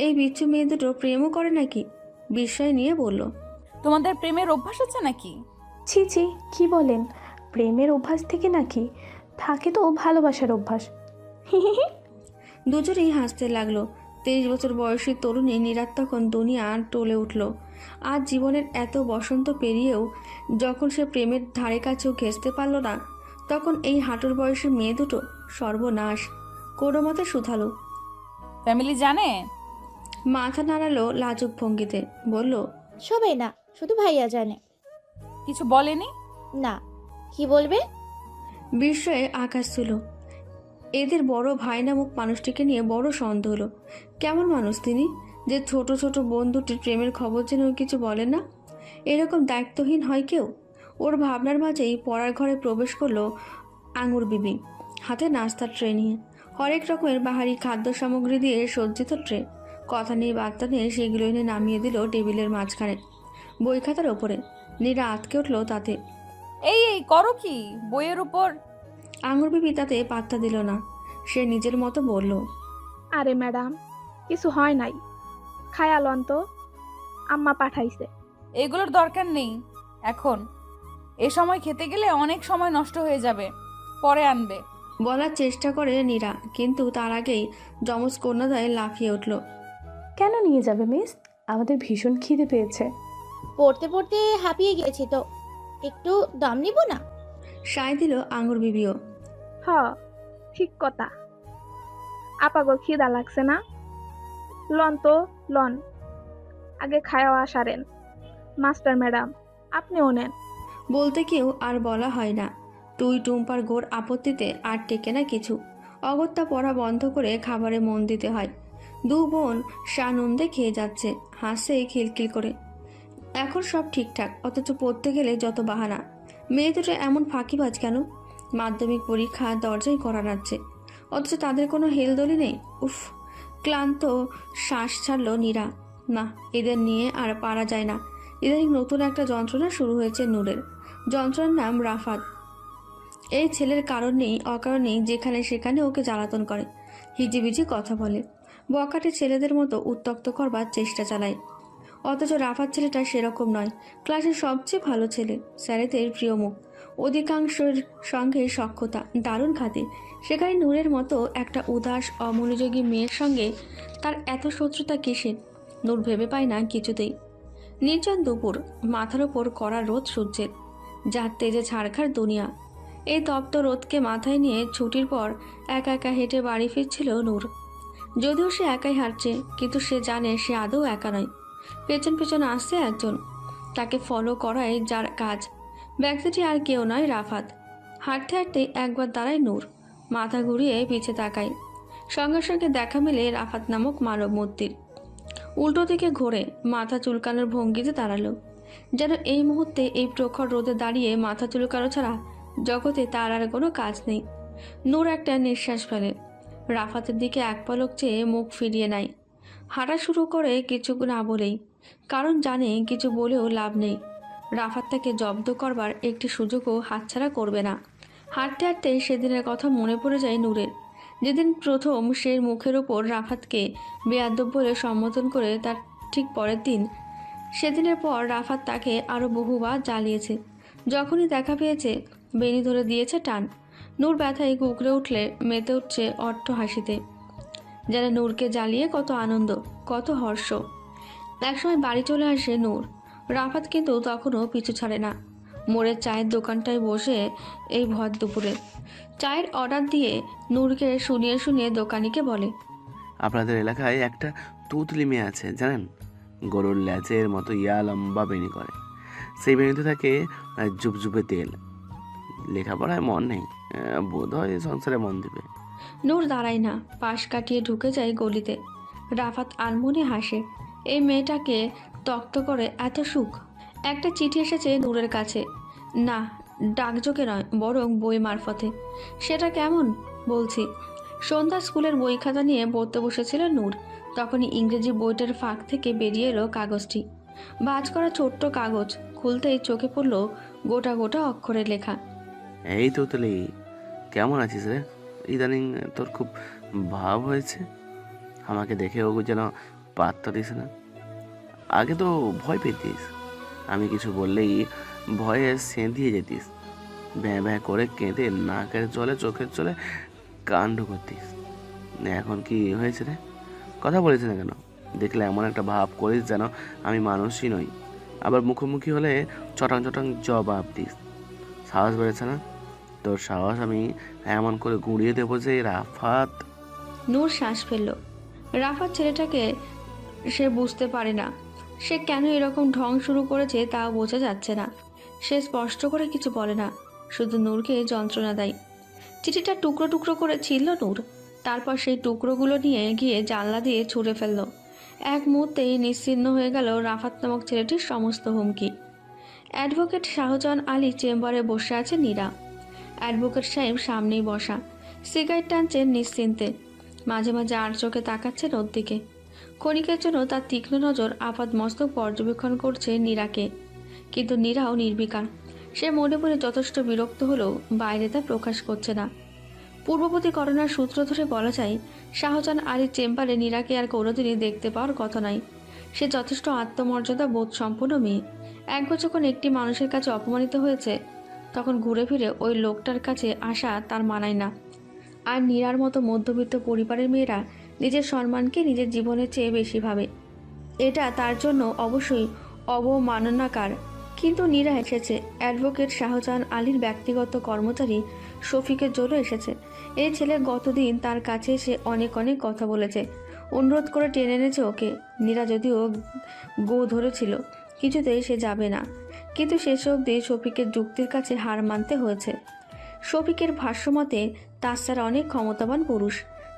S2: এই বিচ্ছু মেয়ে দুটো প্রেমও করে নাকি? বিস্ময় নিয়ে বলল,
S3: তোমাদের প্রেমের অভ্যাস আছে নাকি?
S7: ছি ছি, কি বলেন? প্রেমের অভ্যাস থেকে নাকি? থাকে তো ভালোবাসার অভ্যাস।
S2: দুজনেই হাসতে লাগলো। 23 বছর বয়সী তরুণী নীরার তখন দুনিয়া টলে উঠল। আজ জীবনের এত বসন্ত পেরিয়েও যখন সে প্রেমের ধারে কাছেও ঘেঁচতে পারল না, তখন এই হাঁটুর বয়সী মেয়ে দুটো সর্বনাশ। কোনো মতে শুধালো,
S3: ফ্যামিলি জানে?
S2: মাথা নাড়ালো লাজুক ভঙ্গিতে। বলল,
S8: সবাই না, শুধু ভাইয়া জানে।
S3: কিছু বলেনি?
S8: না, কি বলবে?
S2: বিস্ময়ে আকাশ ছিল। এদের বড় ভাই নামক মানুষটিকে নিয়ে বড় সন্দেহ হলো। কেমন মানুষ তিনি, যে ছোট ছোট বোন দুটির প্রেমের খবর যেন কিছু বলে না? এরকম দায়িত্বহীন হয় কেউ? ওর ভাবনার মাঝেই পড়ার ঘরে প্রবেশ করলো আঙুর বিবি, হাতে নাস্তার ট্রে নিয়ে। হরেক রকমের বাহারি খাদ্য সামগ্রী দিয়ে সজ্জিত ট্রে। কথা নেই বার্তা নেই, সেগুলো এনে নামিয়ে দিল টেবিলের মাঝখানে, বই খাতার ওপরে। নীরা আটকে উঠল তাতে।
S3: এই করো কি বইয়ের উপর?
S2: আঙুর বিবি তাতে পাত্তা দিল না। সে নিজের মতো বলল,
S5: আরে ম্যাডাম, কিছু হয় নাই, খায়াল অন্ত আম্মা পাঠাইছে।
S3: এগুলোর দরকার নেই এখন। এ সময় খেতে গেলে অনেক সময় নষ্ট হয়ে যাবে, পরে আনবে।
S2: বলার চেষ্টা করে নীরা, কিন্তু তার আগেই যমজ কন্যাদয় লাফিয়ে উঠল।
S7: কেন নিয়ে যাবে মিস? আমাদের ভীষণ খিদে পেয়েছে।
S8: পড়তে পড়তে হাঁপিয়ে গেছি তো, একটু দম নিব না?
S2: সায় দিল আঙ্গুর বিবিও।
S5: হ, ঠিক কথা। আপাগো খিদা লাগছে না? লন তো লন, আগে খাওয়া সারেন। মাস্টার ম্যাডাম, আপনিও নেন।
S2: বলতে কেউ আর বলা হয় না। টুই টুম্পার ঘোর আপত্তিতে আর টেকে না কিছু। অগত্যা পড়া বন্ধ করে খাবারে মন দিতে হয়। দু বোন সানন্দে খেয়ে যাচ্ছে, হাসে খিলখিল করে। এখন সব ঠিকঠাক, অথচ পড়তে গেলে যত বাহানা। মেয়ে দুটো এমন ফাঁকিবাজ কেন? মাধ্যমিক পরীক্ষা দরজায় করা নাচ্ছে, অথচ তাদের কোনো হেলদোলি নেই। উফ, ক্লান্ত শ্বাস ছাড়ল নীরা। না, এদের নিয়ে আর পারা যায় না। ইদানিং নতুন একটা যন্ত্রণা শুরু হয়েছে নূরের। যন্ত্রণার নাম রাফাত। এই ছেলের কারণ নেই অকারণেই যেখানে সেখানে ওকে জ্বালাতন করে, হিজিবিজি কথা বলে, বকাটে ছেলেদের মতো উত্তক্ত করবার চেষ্টা চালায়। অথচ রাফাত ছেলেটা সেরকম নয়, ক্লাসের সবচেয়ে ভালো ছেলে, স্যারেদের প্রিয় মুখ, অধিকাংশের সঙ্গে সখ্যতা, দারুণ খাতির। সেখানে নূরের মতো একটা উদাস অমনোযোগী মেয়ের সঙ্গে তার এত শত্রুতা কিসের? নূর ভেবে পায় না কিছুতেই। নির্জন দুপুর, মাথার ওপর কড়া রোদ সূর্যের, যার তেজে ছাড়খাড় দুনিয়া। এই তপ্ত রোদকে মাথায় নিয়ে ছুটির পর একা একা হেঁটে বাড়ি ফিরছিল নূর। যদিও সে একাই হাঁটছে, কিন্তু সে জানে সে আদৌ একা নয়। পেছন পেছন আসছে একজন, তাকে ফলো করাই যার কাজ। ব্যক্তিটি আর কেউ নয়, রাফাত। হাঁটতে হাঁটতে একবার দাঁড়ায় নূর, মাথা ঘুরিয়ে পিছে তাকায়। সঙ্গে সঙ্গে দেখা মেলে রাফাত নামক মানব মূর্তির। উল্টো দিকে ঘোরে মাথা চুলকানোর ভঙ্গিতে দাঁড়ালো, যেন এই মুহূর্তে এই প্রখর রোদে দাঁড়িয়ে মাথা চুলকানো ছাড়া জগতে তার আর কোনো কাজ নেই। নূর একটা নিঃশ্বাস ফেলে, রাফাতের দিকে এক পলক চেয়ে মুখ ফিরিয়ে নেয়। হাঁটা শুরু করে কিছু না বলেই, কারণ জানে কিছু বলেও লাভ নেই। রাফাত তাকে জব্দ করবার একটি সুযোগও হাতছাড়া করবে না। হাঁটতে হাঁটতে সেদিনের কথা মনে পড়ে যায় নূরের, যেদিন প্রথম সেই মুখের ওপর রাফাতকে বেয়াদব বলে সম্বোধন করে, তার ঠিক পরের দিন। সেদিনের পর রাফাত তাকে আরও বহুবার জ্বালিয়েছে। যখনই দেখা পেয়েছে বেনি ধরে দিয়েছে টান। নূর ব্যথায় কুকড়ে উঠলে মেতে উঠছে অট্ট হাসিতে, যেন নূরকে জ্বালিয়ে কত আনন্দ, কত হর্ষ। একসময় বাড়ি চলে আসে নূর। রাফাত কিন্তু তখনও পিছু ছাড়ে না। মোড়ের চায়ের দোকানটায় বসে এই ভর দুপুরে চায়ের অর্ডার দিয়ে নূরকে শুনিয়ে শুনিয়ে দোকানিকে বলে,
S11: আপনাদের এলাকায় একটা তুতলি মেয়ে আছে জানেন? গরুর ল্যাচের মতো ইয়া লম্বা বেনি করে। সেই বেনিতে থাকে জুপজুপে তেল। লেখাপড়ায় মন নেই, বোধ হয় সংসারে মন দিবে।
S2: নূর দাঁড়ায় না, পাশ কাটিয়ে ঢুকে যায় গলিতে। রাফাত আনমনে হাসে। এই মেয়েটাকে তক্ত করে এত সুখ। একটা চিঠি এসেছে নূরের কাছে, না ডাকযোগে নয়, বরং বই মারফতে। সেটা কেমন বলছি। সন্ধ্যা স্কুলের বই খাতা নিয়ে পড়তে বসেছিল নূর, তখনই ইংরেজি বইটার ফাঁক থেকে বেরিয়ে এলো কাগজটি। ভাঁজ করা ছোট্ট কাগজ, খুলতেই চোখে পড়ল গোটা গোটা অক্ষরে লেখা,
S11: এই তুতলি, কেমন আছিস রে? ইদানিং তোর খুব ভাব হয়েছে। আমাকে দেখে ও যেন পাত্তা দিস না। আগে তো ভয় পেতিস, আমি কিছু বললেই ভয়ে সেঁধিয়ে যেতিস। ভ্যাঁ ভ্যাঁ করে কেঁদে নাকের জলে চোখের জলে কাণ্ড করতিস। এখন কি হয়েছে রে? কথা বলিস না কেন? দেখলে এমন একটা ভাব করিস যেন আমি মানুষই নই। আবার মুখোমুখি হলে চটাং চটাং জবাব দিস। সাহস বেড়েছে না তোর? সাহস আমি এমন করে গুঁড়িয়ে দেবো যে রাফাত।
S2: নূর শ্বাস ফেলল। রাফাত ছেলেটাকে সে বুঝতে পারে না। সে কেন এরকম ঢং শুরু করেছে তা বোঝা যাচ্ছে না। সে স্পষ্ট করে কিছু বলে না, শুধু নূরকে যন্ত্রণা দেয়। চিঠিটা টুকরো টুকরো করে ছিঁড়ল নূর, তারপর সেই টুকরোগুলো নিয়ে গিয়ে জানলা দিয়ে ছুঁড়ে ফেলল। এক মুহূর্তেই নিশ্চিহ্ন হয়ে গেল রাফাত নামক ছেলেটির সমস্ত হুমকি। অ্যাডভোকেট শাহজাহান আলী চেম্বারে বসে আছে নীরা। অ্যাডভোকেট সাহেব সামনেই বসা, সিগারেট টানছেন নিশ্চিন্তে। মাঝে মাঝে আর চোখে তাকাচ্ছেন ওর দিকে। ক্ষণিকের জন্য তার তীক্ষ্ণ নজর আপাতমস্তক পর্যবেক্ষণ করছে নীরাকে, কিন্তু নীরাও নির্বিকার। সে মনে মনে যথেষ্ট বিরক্ত হলেও বাইরে তা প্রকাশ করছে না। পূর্ববর্তী করোনার সূত্র ধরে বলা যায়, শাহজাহান আলীর চেম্বারে নীরাকে আর কোনোদিনই দেখতে পাওয়ার কথা নয়। সে যথেষ্ট আত্মমর্যাদা বোধ সম্পন্ন মেয়ে। একবার যখন একটি মানুষের কাছে অপমানিত হয়েছে, তখন ঘুরে ফিরে ওই লোকটার কাছে আসা তার মানায় না। আর নীরার মতো মধ্যবিত্ত পরিবারের মেয়েরা নিজের সম্মানকে নিজের জীবনের চেয়ে বেশি ভাবে। এটা তার জন্য অবশ্যই অবমাননাকার। কিন্তু নীরা এসেছে অ্যাডভোকেট শাহজাহান আলীর ব্যক্তিগত কর্মচারী শফিকের জন্য এসেছে। এই ছেলে গতদিন তার কাছে এসে অনেক অনেক কথা বলেছে, অনুরোধ করে টেনে এনেছে ওকে। নীরা যদিও গো ধরেছিল কিছুতেই সে যাবে না, কিন্তু শেষ অবধি শফিকের যুক্তির কাছে হার মানতে হয়েছে। শফিকের ভাষ্যমতে তাছাড়া অনেক ক্ষমতাবান পুরুষ,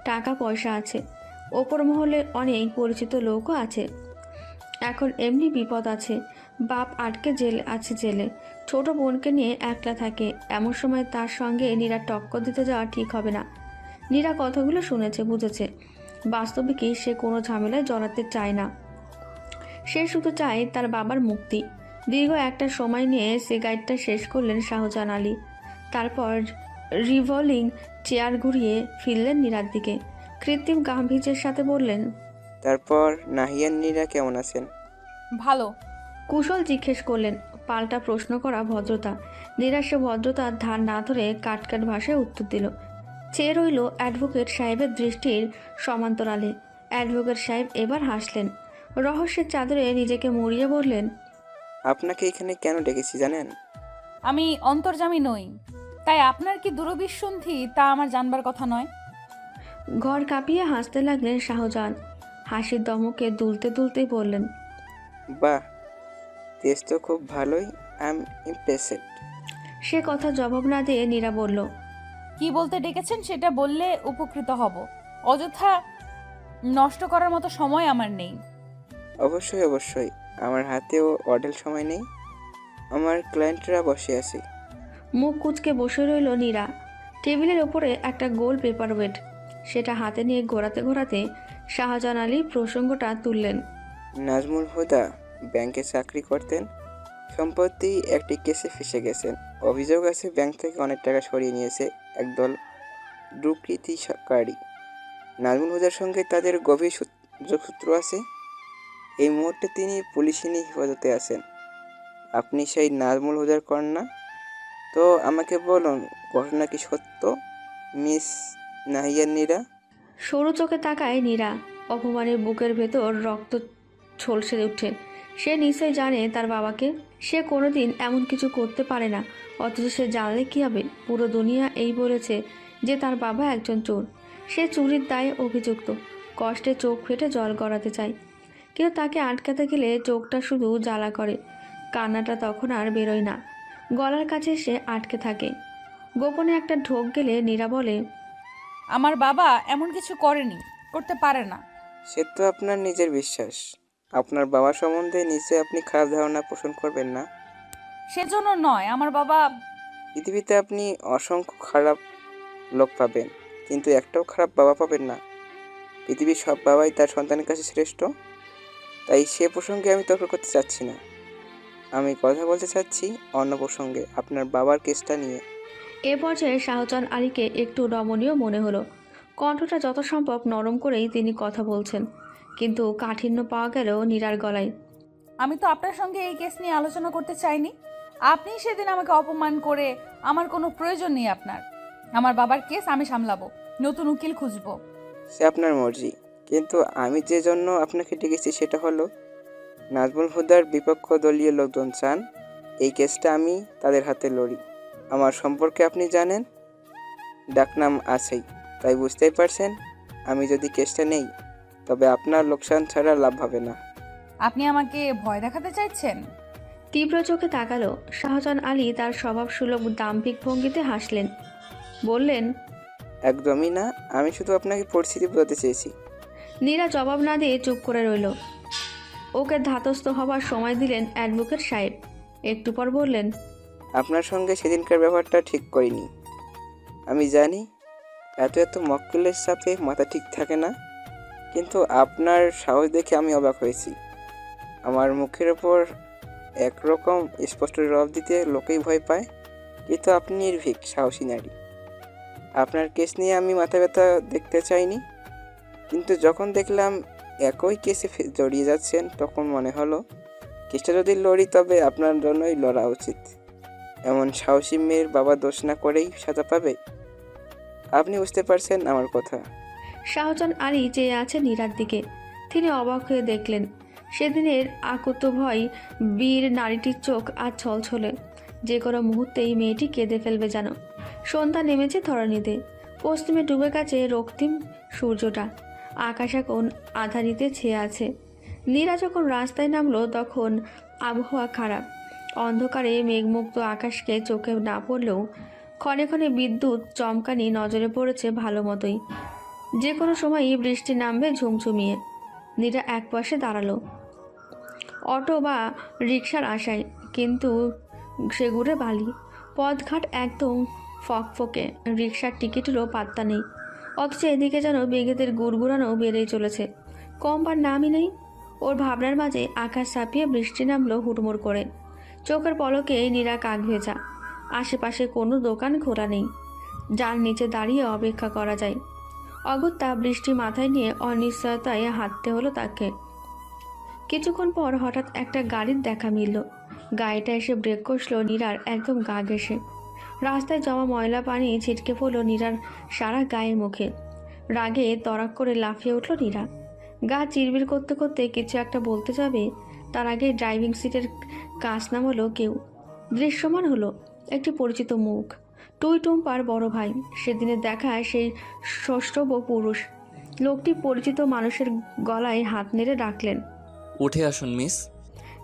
S2: টাকা পয়সা আছে, ওপর মহলে অনেক পরিচিত লোকও আছে। এখন এমনি বিপদ আছে, বাপ আটকে জেলে, ছোট বোনকে নিয়ে একলা থাকে। এমন সময় তার সঙ্গে নীরা টক্কর দিতে যাওয়া ঠিক হবে না। নীরা কথাগুলো শুনেছে, বুঝেছে বাস্তবিকই সে কোনো ঝামেলায় জড়াতে চায় না। সে শুধু চায় তার বাবার মুক্তি। দীর্ঘ একটা সময় নিয়ে সিগারেটটা শেষ করলেন শাহজাহান আলী। তারপর রিভলিং চেয়ার ঘুরিয়ে ফিরলেন নীরার দিকে। কৃত্রিম গাম্ভীর্যের সাথে বললেন,
S9: তারপর নাহিয়ান নীরা কেমন আছেন?
S3: ভালো।
S2: কুশল জিজ্ঞেস করলেন, পাল্টা প্রশ্ন করা ভদ্রতা। নীরা সে ভদ্রতার ধার না ধরে কাটকাট ভাষায় উত্তর দিল। চেয়ে রইল অ্যাডভোকেট সাহেবের দৃষ্টির সমান্তরালে। অ্যাডভোকেট সাহেব এবার হাসলেন, রহস্যের চাদরে নিজেকে মুড়িয়ে বললেন,
S9: আপনাকে এখানে কেন ডেকেছি জানেন?
S3: আমি অন্তর্যামী নই, তাই আপনার কি দুরভিসন্ধি তা আমার জানবার কথা নয়।
S2: ঘর কাঁপিয়ে হাসতে লাগলেন শাহজাহান। হাসির দমকে দুলতে দুলতেই বললেন,
S9: বাহ, তেজ তো খুব ভালোই, আই এম ইমপ্রেসড।
S2: সে কথা জবাব না দিয়ে নীরা বলল,
S3: কি বলতে ডেকেছেন সেটা বললে উপকৃত হব। অযথা নষ্ট করার মতো সময় আমার নেই।
S9: অবশ্যই অবশ্যই, আমার হাতেও অডেল সময় নেই, আমার ক্লায়েন্টরা বসে আছে।
S2: মুখ কুঁচকে বসে রইল নীরা। টেবিলের ওপরে একটা গোল পেপার ওয়েট, সেটা হাতে নিয়ে ঘোরাতে ঘোরাতে শাহজাহান আলী প্রসঙ্গটা তুললেন।
S9: নাজমুল হুদা ব্যাংকে চাকরি করতেন, সম্প্রতি একটি কেসে ফেঁসে গেছেন। অভিযোগ আছে ব্যাংক থেকে অনেক টাকা সরিয়ে নিয়েছে একদল দুষ্কৃতিকারী। নাজমুল হুদার সঙ্গে তাদের গভীর যোগসূত্র আছে। এই মুহূর্তে তিনি পুলিশি হেফাজতে আছেন। আপনি সেই নাজমুল হুদার কন্যা? তো আমাকে বলুন, ঘটনা কি সত্য মিস নাহিয়ান নীরা?
S2: সরু চোখে তাকায় নীরা। অপমানের বুকের ভেতর রক্ত ঝলসে ওঠে। সে নিশ্চয়ই জানে তার বাবাকে। সে কোনোদিন এমন কিছু করতে পারে না, অথচ সে জানলে কী হবে? পুরো দুনিয়া এই বলেছে যে তার বাবা একজন চোর। সে চুরির দায়ে অভিযুক্ত। কষ্টে চোখ ফেটে জল গড়াতে চায়, কিন্তু তাকে আটকাতে গেলে চোখটা শুধু জ্বালা করে। কান্নাটা তখন আর বেরোয় না, গলার কাছে সে আটকে থাকে। গোপনে একটা ঢোক গেলে নীরা বলে,
S3: আমার বাবা এমন কিছু করেনি, করতে পারে না।
S9: সে তো আপনার নিজের বিশ্বাস। আপনার বাবা সম্বন্ধে নিশ্চয়ই আপনি খারাপ ধারণা পোষণ করবেন না।
S3: সেজন্য নয়, আমার বাবা।
S9: পৃথিবীতে আপনি অসংখ্য খারাপ লোক পাবেন, কিন্তু একটাও খারাপ বাবা পাবেন না। পৃথিবীর সব বাবাই তার সন্তানের কাছে শ্রেষ্ঠ। তাই সে প্রসঙ্গে আমি তর্ক করতে চাচ্ছি না। আমি কথা বলতে চাচ্ছি অন্য প্রসঙ্গে, আপনার বাবার কেসটা নিয়ে।
S2: এ পর্যায়ে শাহজাহান আলীকে একটু রমণীয় মনে হলো। কণ্ঠটা যত সম্ভব নরম করেই তিনি কথা বলছেন, কিন্তু কাঠিন্য পাওয়া গেল নীরার গলায়।
S3: আমি তো আপনার সঙ্গে এই কেস নিয়ে আলোচনা করতে চাইনি। আপনি সেদিন আমাকে অপমান করে, আমার কোনো প্রয়োজন নেই আপনার। আমার বাবার কেস আমি সামলাবো, নতুন উকিল খুঁজবো।
S9: সে আপনার মর্জি, কিন্তু আমি যে জন্য আপনাকে ডেকেছি সেটা হলো নাজমুল হুদার বিপক্ষ দলীয় লোকজন চান এই কেসটা আমি তাদের হাতে লড়ি। আমার সম্পর্কে আপনি জানেন, ডাকনাম আছেই, তাই বুঝতেই পারছেন আমি যদি কেসটা নেই তবে আপনার লোকসান ছাড়া লাভ হবে না।
S3: আপনি আমাকে ভয় দেখাতে চাইছেন?
S2: তীব্র চোখে তাকালো শাহজাহান আলী। তার স্বভাবসুলভ দাম্ভিক ভঙ্গিতে হাসলেন, বললেন,
S9: একদমই না, আমি শুধু আপনাকে পরিস্থিতি বোঝাতে চেয়েছি।
S2: নীরা জবাব না দিয়ে চুপ করে রইল। ওকে ধাতস্থ হবার সময় দিলেন অ্যাডভোকেট সাহেব। একটু পর বললেন,
S9: আপনার সঙ্গে সেদিনকার ব্যাপারটা ঠিক করিনি। আমি জানি এত এত মক্কেলের সাথে মাথা ঠিক থাকে না, কিন্তু আপনার সাহস দেখে আমি অবাক হয়েছি। আমার মুখের ওপর একরকম স্পষ্ট জবাব দিতে লোকেই ভয় পায়, কিন্তু আপনি নির্ভীক সাহসী নারী। আপনার কেস নিয়ে আমি মাথা ব্যথা দেখতে চাইনি, কিন্তু যখন দেখলাম একই কেসে জড়িয়ে যাচ্ছেন তখন মনে হলো কেসটা যদি লড়ি তবে আপনার জন্যই লড়া উচিত। এমন সাহসী মেয়ের বাবা দোষ না করেই সাজা পাবে। আপনি বুঝতে পারছেন আমার কথা?
S2: শাহজাহান আলী চেয়ে আছে নীরার দিকে। তিনি অবাক হয়ে দেখলেন সেদিনের আকুত ভয় বীর নারীটির চোখ আর ছলছলে। যে কোনো মুহূর্তেই মেয়েটি কেঁদে ফেলবে যেন। সন্ধ্যা নেমেছে ধরণীতে। পশ্চিমে ডুবে গেছে রক্তিম সূর্যটা। আকাশ এখন আধারিতে ছেয়ে আছে। নীরা যখন রাস্তায় নামলো তখন আবহাওয়া খারাপ। অন্ধকারে মেঘমুক্ত আকাশকে চোখে না পড়লেও ক্ষণে ক্ষণে বিদ্যুৎ চমকানি নজরে পড়েছে ভালো মতোই। যে কোনো সময়ই বৃষ্টি নামবে ঝুমঝুমিয়ে। নীরা এক পাশে দাঁড়ালো অটো বা রিকশার আশায়, কিন্তু সে ঘুরে বালি। পথঘাট একদম ফকফকে, রিকশার টিকিটেরও পাত্তা নেই। অথচ এদিকে যেন বেগেদের গুড়গুড়ানো বেড়েই চলেছে, কমবার নামই নেই। ওর ভাবনার মাঝে আকাশ ছাপিয়ে বৃষ্টি নামলো হুড়মুড় করে। চোখের পলকে নীরা কাক ভেজা। আশেপাশে কোনো দোকান খোলা নেই যার নিচে দাঁড়িয়ে অপেক্ষা করা যায়। অগত্যা বৃষ্টি মাথায় নিয়ে অনিশ্চয়তায় হাঁটতে হলো তাকে। কিছুক্ষণ পর হঠাৎ একটা গাড়ির দেখা মিলল। গাড়িটা এসে ব্রেক কষল নীরার একদম গা ঘেঁষে। রাস্তায় জমা ময়লা পানি ছিটকে পড়ল নীরার সারা গায়ে মুখে। রাগে তরাক করে লাফিয়ে উঠল নীরা। গা চিরবির করতে করতে কিছু একটা বলতে যাবে, তার আগে ড্রাইভিং সিটের কাঁচ নামালো কেউ। দৃশ্যমান হলো একটি পরিচিত মুখ, টুইটুম্পার বড় ভাই। সেদিনে দেখা সেই ষষ্ঠব পুরুষ। লোকটি পরিচিত মানুষের গলায় হাত নেড়ে ডাকলেন,
S12: উঠে আসুন মিস।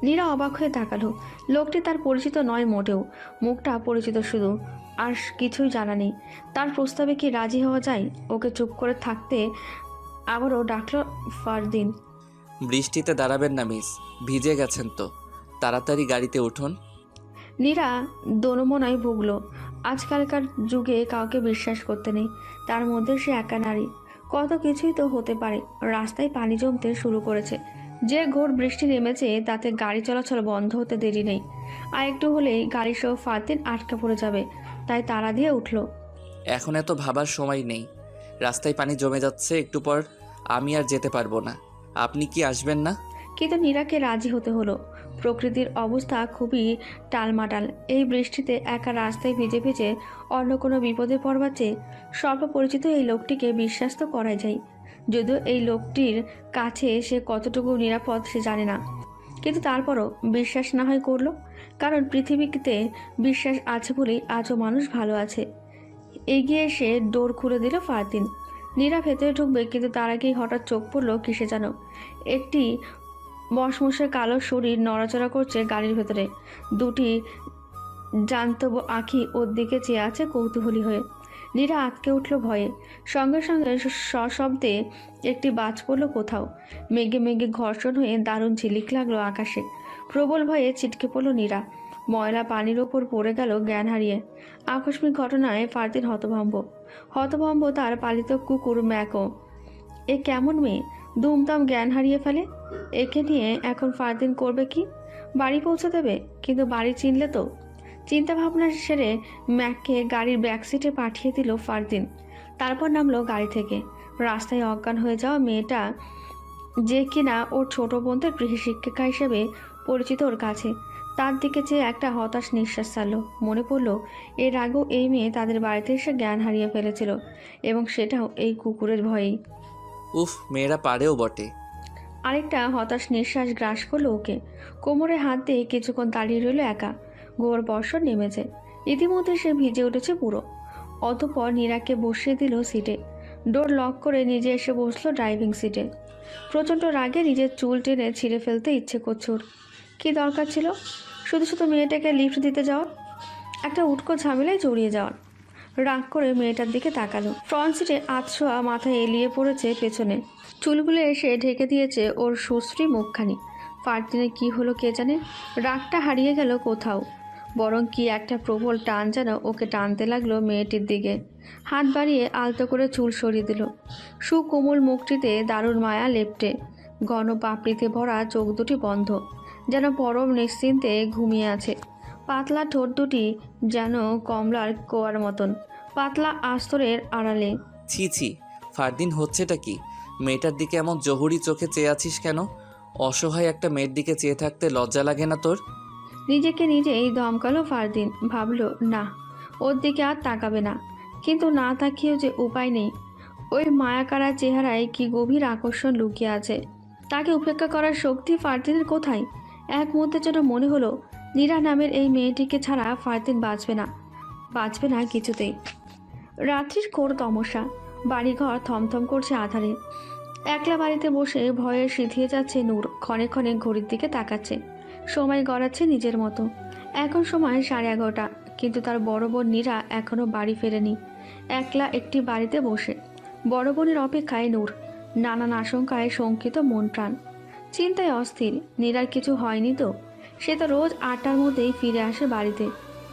S2: নীরা অবাক হয়ে তাকালো। লোকটি তার পরিচিত নয় মোটেও। মুখটা পরিচিত শুধু, আর কিছুই জানা নেই। তার প্রস্তাবে কি রাজি হওয়া যায়? ওকে চুপ করে থাকতে আবারও ডাকলো ফারদিন।
S12: বৃষ্টিতে দাঁড়াবেন না মিস, ভিজে গেছেন তো, তাড়াতাড়ি গাড়িতে উঠুন।
S2: নীরা দোনমনায় ভুগল। আজকালকার যুগে কাউকে বিশ্বাস করতে নেই, তার মধ্যে সে একা নারী। কত কিছুই তো হতে পারে। রাস্তায় পানি জমতে শুরু করেছে। যে ঘোর বৃষ্টি নেমেছে তাতে গাড়ি চলাচল বন্ধ হতে দেরি নেই। আর একটু হলেই গাড়ি সহ ফারদিন আটকা পড়ে যাবে, তাই তাড়া দিয়ে উঠল।
S12: এখন এত ভাবার সময় নেই, রাস্তায় পানি জমে যাচ্ছে, একটু পর আমি আর যেতে পারবো না। আপনি কি আসবেন না?
S2: কিন্তু নীরাকে রাজি হতে হলো। প্রকৃতির অবস্থা খুবই টালমাটাল। এই বৃষ্টিতে একা রাস্তায় ভিজে ভিজে অন্য কোনো বিপদে পড়বার চেয়ে স্বল্প পরিচিত এই লোকটিকে বিশ্বাস তো করাই যায়। যদিও এই লোকটির কাছে সে কতটুকু নিরাপদ সে জানে না, কিন্তু তারপরও বিশ্বাস না হয় করলো। কারণ পৃথিবীতে বিশ্বাস আছে বলেই আজও মানুষ ভালো আছে। এগিয়ে এসে ডোর খুলে দিল ফারদিন। নীরা ভেতরে ঢুকবে, কিন্তু তার আগেই হঠাৎ চোখ পড়লো কিসে যেন। একটি মশমশে কালো শরীর নড়াচড়া করছে গাড়ির ভেতরে। দুটি জান্তব আঁখি ওর দিকে চেয়ে আছে কৌতূহলী হয়ে। নীরা আটকে উঠল ভয়ে। সঙ্গে সঙ্গে সশব্দে একটি বাজ পড়ল কোথাও। মেঘে মেঘে ঘর্ষণ হয়ে দারুণ ঝিলিক লাগলো আকাশে। প্রবল ভয়ে ছিটকে পড়ল নীরা। ময়লা পানির ওপর পড়ে গেল জ্ঞান হারিয়ে। আকস্মিক ঘটনায় ফারদিন হতভম্ব তার পালিত কুকুর ম্যাকো। এ কেমন মেয়ে, দুমদাম জ্ঞান হারিয়ে ফেলে। একে নিয়ে এখন ফারদিন করবে কি? বাড়ি পৌঁছে দেবে, কিন্তু বাড়ি চিনলে তো। চিন্তা ভাবনা সেরে ম্যাককে গাড়ির ব্যাক সিটে পাঠিয়ে দিল ফারদিন। তারপর নামলো গাড়ি থেকে। রাস্তায় অজ্ঞান হয়ে যাওয়া মেয়েটা, যে কিনা ওর ছোট বোনদের গৃহশিক্ষিকা হিসেবে পরিচিত ওর কাছে, তার দিকে চেয়ে একটা হতাশ নিঃশ্বাস ছাড়ল। মনে পড়ল এর আগেও এই মেয়ে তাদের বাড়িতে এসে জ্ঞান হারিয়ে ফেলেছিল, এবং সেটাও এই কুকুরের ভয়েই।
S12: উফ, মেয়েরা পারেও বটে।
S2: আরেকটা হতাশ নিঃশ্বাস গ্রাস করলো ওকে। কোমরে হাত দিয়ে কিছুক্ষণ দাঁড়িয়ে রইল একা। ঘোর বর্ষণ নেমেছে। ইতিমধ্যে সে ভিজে উঠেছে পুরো। অতঃপর নীরাকে বসিয়ে দিল সিটে। ডোর লক করে নিজে এসে বসলো ড্রাইভিং সিটে। প্রচণ্ড রাগে নিজের চুল টেনে ছিঁড়ে ফেলতে ইচ্ছে করছে ওর। কী দরকার ছিল শুধু শুধু মেয়েটাকে লিফট দিতে যাওয়ার, একটা উটকো ঝামেলায় জড়িয়ে যাওয়ার। রাগ করে মেয়েটার দিকে তাকালো। ফ্রন্ট সিটে আতশোয়া মাথায় এলিয়ে পড়েছে পেছনে। চুলগুলো এসে ঢেকে দিয়েছে ওর সুশ্রী মুখখানি। ফারদিনের কি হলো কে জানে, রাগটা হারিয়ে গেল কোথাও। বরং কি একটা প্রবল টান যেন ওকে টানতে লাগলো মেয়েটির দিকে। হাত বাড়িয়ে আলতো করে চুল সরিয়ে দিল। সুকোমল মুখটিতে দারুণ মায়া লেপ্টে। ঘন পাপড়িতে ভরা চোখ দুটি বন্ধ, যেন পরম নিশ্চিন্তে ঘুমিয়ে আছে। পাতলা ঠোঁট দুটি যেন কমলার কোয়ার মতন, পাতলা আস্তরের আড়ালে।
S12: ছি ছি, ফারদিন হচ্ছেটা কি? মেয়েটার দিকে এমন জহুরি চোখে চেয়ে আছিস কেন? অসহায় একটা মেয়ের দিকে চেয়ে থাকতে লজ্জা লাগে না তোর?
S2: নিজেকে নিজেই ধমকালো ফারদিন। ভাবলো না, ওর দিকে আর তাকাবে না। কিন্তু না তাকিয়েও যে উপায় নেই। ওই মায়াকারা চেহারায় কি গভীর আকর্ষণ লুকিয়ে আছে। তাকে উপেক্ষা করার শক্তি ফারদিনের কোথায়? এক মুহূর্তের জন্য মনে হলো নীরা নামের এই মেয়েটিকে ছাড়া ফারদিন বাঁচবে না কিছুতেই। রাত্রির ঘোর তমসা, বাড়িঘর থমথম করছে আধারে। একলা বাড়িতে বসে ভয়ে সিঁধিয়ে যাচ্ছে নূর। ক্ষণে ক্ষণে ঘড়ির দিকে তাকাচ্ছে, সময় গড়াচ্ছে নিজের মতো। এখন সময় 11:30, কিন্তু তার বড় বোন নীরা এখনও বাড়ি ফেরেনি। একলা একটি বাড়িতে বসে বড় বোনের অপেক্ষায় নূর। নানান আশঙ্কায় শঙ্কিত মন প্রাণ, চিন্তায় অস্থির। নীরার কিছু হয়নি তো? সে তো রোজ 8টার মধ্যেই ফিরে আসে বাড়িতে,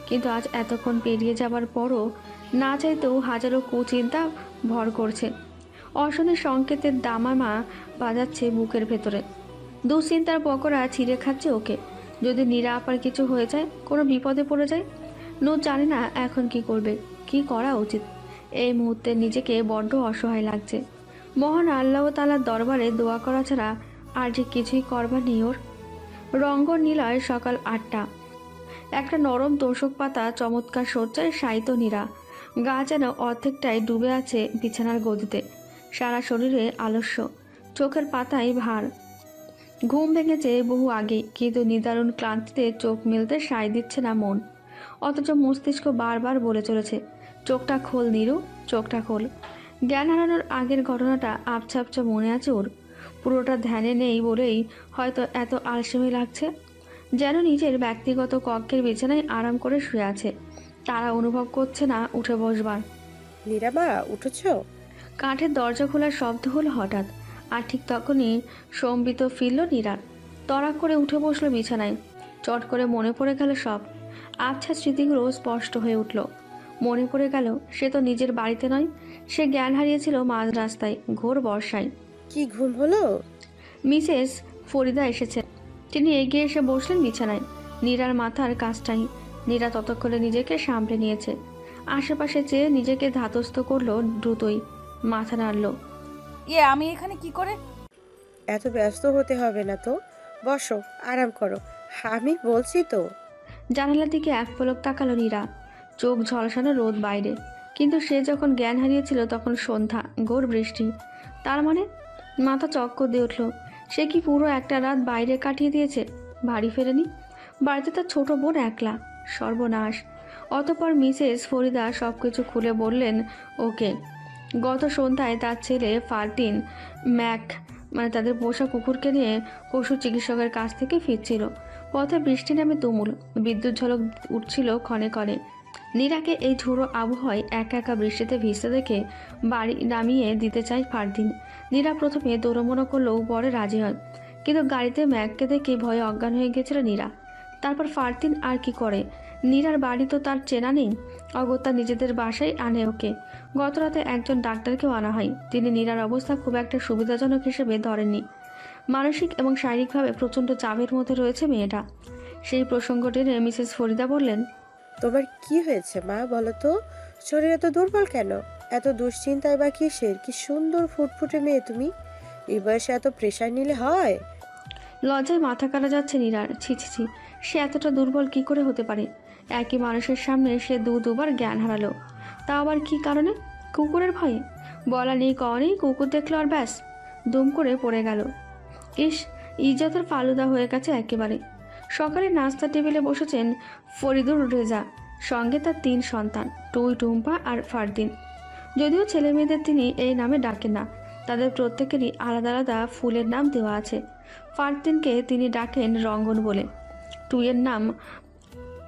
S2: কিন্তু আজ এতক্ষণ পেরিয়ে যাবার পরও না চাইতেও হাজারো কুচিন্তা ভর করছে। অশনির সংকেতের দামামা বাজাচ্ছে বুকের ভেতরে। দুশ্চিন্তার পকোড়া ছিঁড়ে খাচ্ছে ওকে। যদি নীরা আপার কিছু হয়ে যায়, কোনো বিপদে পড়ে যায়, নূর জানে না এখন কি করবে, কি করা উচিত। এই মুহূর্তে নিজেকে বড্ড অসহায় লাগছে। মহান আল্লাহ তাআলার দরবারে দোয়া করা ছাড়া আর যে কিছুই করবার নেই ওর। রঙ্গন নিলয়, সকাল 8টা। একটা নরম তোষক পাতা চমৎকার সজ্জায় শায়িত নীরা। গা যেন অর্ধেকটাই ডুবে আছে বিছানার গদিতে। সারা শরীরে আলস্য, চোখের পাতায় ভার। ঘুম ভেঙেছে বহু আগে, কিন্তু নিদারুণ ক্লান্তিতে চোখ মেলতে সায় দিচ্ছে না মন। অথচ মস্তিষ্ক বারবার বলে চলেছে, চোখটা খোল নীরু, চোখটা খোল। জ্ঞান হারানোর আগের ঘটনাটা আবছা আবছা মনে আছে ওর। পুরোটা ধ্যানে নেই বলেই হয়তো এত আলসেমি লাগছে, যেন নিজের ব্যক্তিগত কক্ষের বিছানায় আরাম করে শুয়ে আছে। তারা অনুভব করছে না উঠে বসবার।
S6: নীরামা, উঠেছ?
S2: কাঠের দরজা খোলার শব্দ হলো হঠাৎ, আর ঠিক তখনই সম্বিত ফিরল নীরার। তড়াক করে উঠে বসলো বিছানায়। চট করে মনে পড়ে গেল সব। আবছা স্মৃতিগুলো স্পষ্ট হয়ে উঠল। মনে পড়ে গেল সে তো নিজের বাড়িতে নয়, সে জ্ঞান হারিয়েছিল মাঝ রাস্তায়, ঘোর বর্ষায়।
S6: কি ঘুম হলো?
S2: মিসেস ফরিদা এসেছে। তিনি এগিয়ে এসে বসলেন বিছানায়, নীরার মাথার কাছটাই। নীরা ততক্ষণে নিজেকে সামলে নিয়েছে। আশেপাশে চেয়ে নিজেকে ধাতস্থ করলো দ্রুতই, মাথা নাড়ল।
S3: আমি এখানে কি করে?
S6: এত ব্যস্ত হতে হবে না তো, বসো, আরাম করো, আমি বলছি তো।
S2: জানালার দিকে এক পলক তাকালো নীরা। চোখ ঝলসানো রোদ বাইরে, কিন্তু সে যখন জ্ঞান হারিয়েছিল তখন সন্ধ্যা, ঘোর বৃষ্টি। তার মানে মাথা চক্কর দিয়ে উঠল। সে কি পুরো একটা রাত বাইরে কাটিয়ে দিয়েছে, বাড়ি ফেরেনি? বাড়িতে তার ছোট বোন একলা, সর্বনাশ। অতঃপর মিসেস ফরিদা সব কিছু খুলে বললেন ওকে। গত সন্ধ্যায় তার ছেলে ফারদিন ম্যাক, তাদের পোষা কুকুরকে নিয়ে পশু চিকিৎসকের কাছ থেকে ফিরছিল। পথে বৃষ্টি নামে তুমুল, বিদ্যুৎ ঝলক উঠছিল ক্ষণে ক্ষণে। নীরাকে এই ঝোড়ো আবহাওয়ায় একা একা বৃষ্টিতে ভিজতে দেখে বাড়ি নামিয়ে দিতে চায় ফারদিন। নীরা প্রথমে দৌড়মোনা করলেও পরে রাজি হয়, কিন্তু গাড়িতে ম্যাককে দেখে ভয়ে অজ্ঞান হয়ে গেছিল নীরা। তারপর ফারদিন আর কি করে? নীরার বাড়ি তো তার চেনা নেই। অগত্যা নিজেদের বাসায় আনে ওকে। গতরাতে একজন ডাক্তারকেও আনা হয়। তিনি নীরার অবস্থা খুব একটা সুবিধাজনক হিসেবে ধরেননি। মানসিক এবং শারীরিকভাবে প্রচণ্ড চাপের মধ্যে রয়েছে মেয়েটা। সেই প্রসঙ্গ টেনে মিসেস ফরিদা বললেন,
S6: তোমার কি হয়েছে মা, বলো তো? শরীর এত দুর্বল কেন? এত দুশ্চিন্তায় বা কিসের? কি সুন্দর ফুটফুটে মেয়ে তুমি, এই বয়সে এত প্রেশার নিলে হয়?
S2: লজ্জায় মাথা কাটা যাচ্ছে নীরার। ছি ছি ছি, সে এতটা দুর্বল কি করে হতে পারে? একই মানুষের সামনে সে দুবার জ্ঞান হারালো। তা আবার কি কারণে? কুকুরের ভয়ে? বলা নেই কওয়া নেই, কুকুর দেখলো আর ব্যাস, দুম করে পড়ে গেল। ইস, ইজ্জতের ফালুদা হয়ে গেছে একেবারে। সকালে নাস্তা টেবিলে বসেছেন ফরিদুর রেজা, সঙ্গে তার 3 সন্তান, টুই, টুম্পা আর ফারদিন। যদিও ছেলে মেয়েদের তিনি এই নামে ডাকেন না, তাদের প্রত্যেকেরই আলাদা আলাদা ফুলের নাম দেওয়া আছে। ফারদিনকে তিনি ডাকেন রঙ্গন বলে, টুইয়ের নাম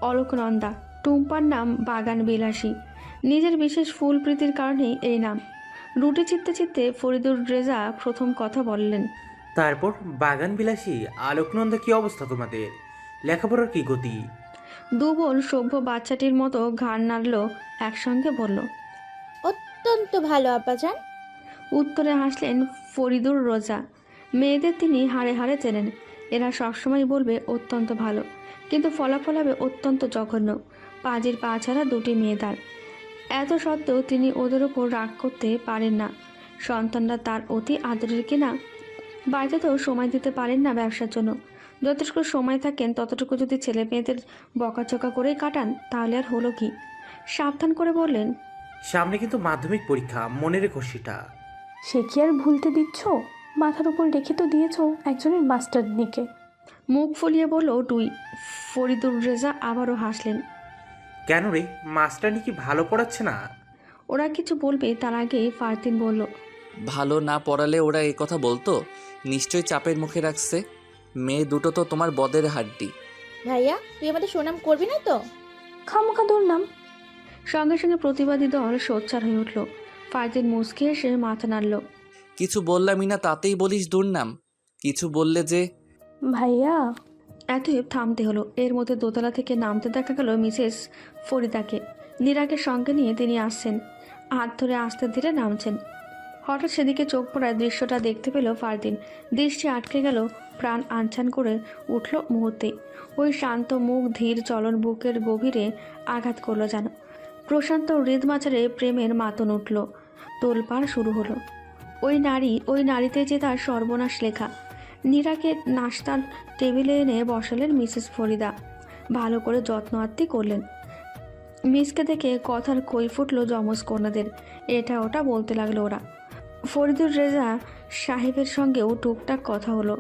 S2: অলোকনন্দা, টুম্পার নাম বাগান বিলাসী। নিজের বিশেষ ফুল প্রীতির কারণেই এই নাম। রুটি চিত্তে চিত্তে ফরিদুর রেজা প্রথম কথা বললেন,
S14: তারপর বাগান বিলাসী, আলোকনন্দ, কি অবস্থা তোমাদের? লেখাপড়ার কি গতি?
S2: দু বোন সভ্য বাচ্চাটির মতো ঘাড় নাড়ল, একসঙ্গে বলল,
S8: অত্যন্ত ভালো আব্বাজান।
S2: উত্তরে হাসলেন ফরিদুর রোজা। মেয়েদের তিনি হাড়ে হাড়ে চেনেন। এরা সবসময় বলবে অত্যন্ত ভালো, কিন্তু ফলাফল হবে অত্যন্ত জঘন্য। পাজির পা ছাড়া 2টি মেয়ে তার। এত সত্ত্বেও তিনি ওদের ওপর রাগ করতে পারেন না। সন্তানরা তার অতি আদরের কিনা। বাড়িতে তো সময় দিতে পারেন না ব্যবসার জন্য। যতটুকু সময় থাকেন ততটুকু যদি ছেলে মেয়েদের বকাচকা করেই কাটান, তাহলে আর হলো কি? সাবধান করে বললেন,
S14: সামনে কিন্তু মাধ্যমিক পরীক্ষা, মনে রেখো সেটা।
S7: সে কি আর ভুলতে দিচ্ছ? মাথার উপর রেখে তো দিয়েছো একজনের মাস্টারনিকে।
S2: মুখ ফুলিয়ে বলল টুই। ফরিদুর রেজা আবারও হাসলেন।
S14: কেন রে, মাস্টারনি কি ভালো পড়াচ্ছে না?
S2: ওরা কিছু বলবে তার আগে ফারদিন বলল,
S12: ভালো না পড়ালে ওরা এই কথা বলতো? নিশ্চয়ই চাপের মুখে রাখছে। মেয়ে দুটো তো তোমার বদের হাড্ডি।
S8: ভাইয়া তুই আমাদের সুনাম করবি না তো?
S7: খামোখা নাম।
S2: সঙ্গে সঙ্গে প্রতিবাদী দল সোচ্চার হয়ে উঠল। ফারদিন মুচকে এসে মাথা নাড়ল।
S12: কিছু বললামই না তাতেই বলিস দুর্নাম? কিছু বললে যে।
S7: ভাইয়া।
S2: এতএব থামতে হলো। এর মধ্যে দোতলা থেকে নামতে দেখা গেল মিসেস ফরিদাকে। নীরাকে সঙ্গে নিয়ে তিনি আসছেন, হাত ধরে আস্তে ধীরে নামছেন। হঠাৎ সেদিকে চোখ পড়ায় দৃশ্যটা দেখতে পেল ফারদিন। দৃষ্টি আটকে গেল, প্রাণ আনছান করে উঠল মুহূর্তেই। ওই শান্ত মুখ, ধীর চলন বুকের গভীরে আঘাত করলো যেন। প্রশান্ত হৃদমাচারে প্রেমের মাতন উঠল, তোলপাড় শুরু হলো। ওই নারীতে যে তার সর্বনাশ লেখা। নীরাকে নাস্তার টেবিলে এনে বসালেন মিসেস ফরিদা। ভালো করে যত্ন আত্তি করলেন। মিসকে দেখে কথার কই ফুটলো যমজ কন্যাদের। এটা ওটা বলতে লাগলো ওরা। ফরিদুর রেজা সাহেবের সঙ্গেও টুকটাক কথা হলো।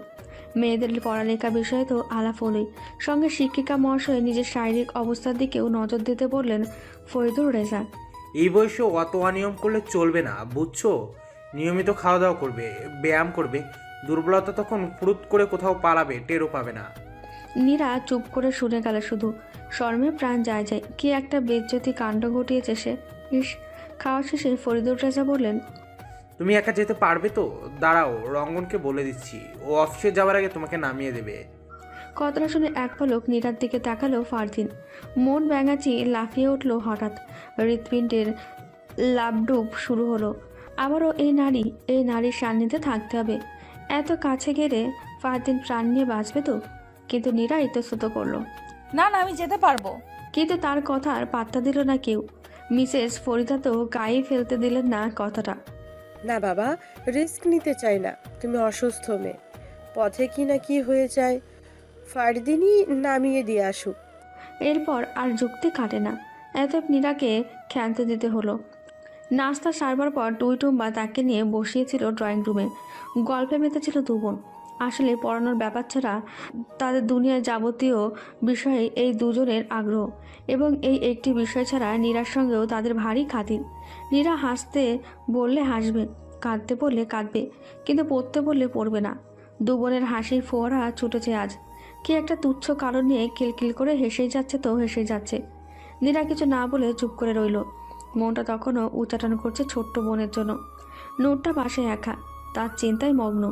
S2: মেয়েদের পড়ালেখা বিষয়ে তো আলাপ হলোই। সঙ্গে শিক্ষিকা মহাশয় নিজের শারীরিক অবস্থার দিকেও নজর দিতে বললেন ফরিদুর রেজা।
S14: এই বয়সে অত অনিয়ম করলে চলবে না, বুঝছো? নিয়মিত খাওয়া দাওয়া করবে, ব্যায়াম করবে। দুর্বলতা তখন ফুরুত করে কোথাও পালাবে, টেরও পাবে না।
S2: নীরা চুপ করে শুনে গেল শুধু। শর্মে প্রাণ যায় যায়। কি একটা বেজ্জতি কাণ্ড ঘটিয়েছে সে। ইস! খাওয়া শেষে ফরিদুর রেজা বললেন,
S14: তুমি একা যেতে পারবে তো? দাঁড়াও, রঙ্গনকে বলে দিচ্ছি, ও অফিসে যাওয়ার আগে তোমাকে নামিয়ে দেবে।
S2: কথাটা শুনে এক পলক নীরার দিকে তাকালো ফারদিন। মন ব্যাঙাচি লাফিয়ে উঠল হঠাৎ। হৃৎপিণ্ডের লাভডুব শুরু হলো। আবারও এই নারীর সান্নিধ্যে থাকতে হবে। এত কাছে গেলে ফারদিন প্রাণ নিয়ে বাঁচবে তো? কিন্তু নীরা ইতস্তত করলো।
S3: না না, আমি যেতে পারবো।
S2: কিন্তু তার কথা আর পাত্তা দিল না কেউ। মিসেস ফরিদা তো গায়ে ফেলতে দিলেন না কথাটা।
S6: না বাবা, রিস্ক নিতে চাই না। তুমি অসুস্থ মেয়ে, পথে কি না কি হয়ে যায়। ফারদিনই নামিয়ে দিয়ে আসুক।
S2: এরপর আর যুক্তি কাটে না। এত নীরাকে ক্ষান্ত দিতে হলো। নাস্তা সারবার পর টুইটুম্বা তাকে নিয়ে বসিয়েছিল ড্রয়িং রুমে। গল্পে মেতেছিল দু বোন। আসলে পড়ানোর ব্যাপার ছাড়া তাদের দুনিয়ার যাবতীয় বিষয়ে এই দুজনের আগ্রহ, এবং এই একটি বিষয় ছাড়া নীরার সঙ্গেও তাদের ভারী খাতির। নীরা হাসতে বললে হাসবে, কাঁদতে বললে কাঁদবে, কিন্তু পড়তে বললে পড়বে না। দু বোনের হাসির ফোয়ারা ছুটেছে আজ। কি একটা তুচ্ছ কারণ নিয়ে কিলকিল করে হেসেই যাচ্ছে তো হেসেই যাচ্ছে। নীরা কিছু না বলে চুপ করে রইল। মনটা তখনও উচ্চাটন করছে ছোট্ট বোনের জন্য। নোটটা পাশে একা, তার চিন্তায় মগ্ন।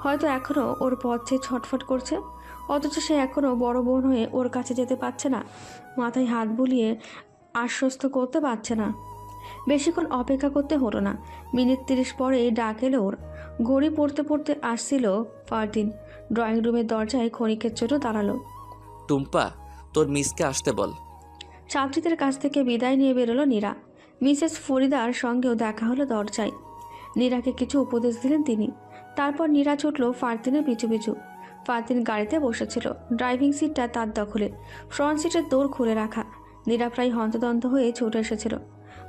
S2: হয়তো এখনও ওর পথ চেয়ে ছটফট করছে, অথচ সে এখনও বড় বোন হয়ে ওর কাছে যেতে পারছে না, মাথায় হাত বুলিয়ে আশ্বস্ত করতে পারছে না। বেশিক্ষণ অপেক্ষা করতে হলো না। মিনিট 30 পরে ডাক এলো ওর। ঘড়ি পড়তে পড়তে আসছিল ফারদিন। ড্রয়িং রুমের দরজায় ক্ষণিকের জন্য দাঁড়ালো।
S12: টুম্পা, তোর মিসকে আসতে বল।
S2: ছাত্রীদের কাছ থেকে বিদায় নিয়ে বেরোলো নীরা। মিসেস ফরিদার সঙ্গেও দেখা হলো দরজায়। নীরাকে কিছু উপদেশ দিলেন তিনি। তারপর নীরা ছুটল ফারদিনের পিছু পিছু। ফারদিন গাড়িতে বসেছিল। ড্রাইভিং সিটটা তার দখলে, ফ্রন্ট সিটের দৌড় খুলে রাখা। নীরা প্রায় হন্তদন্ত হয়ে ছুটে এসেছিল।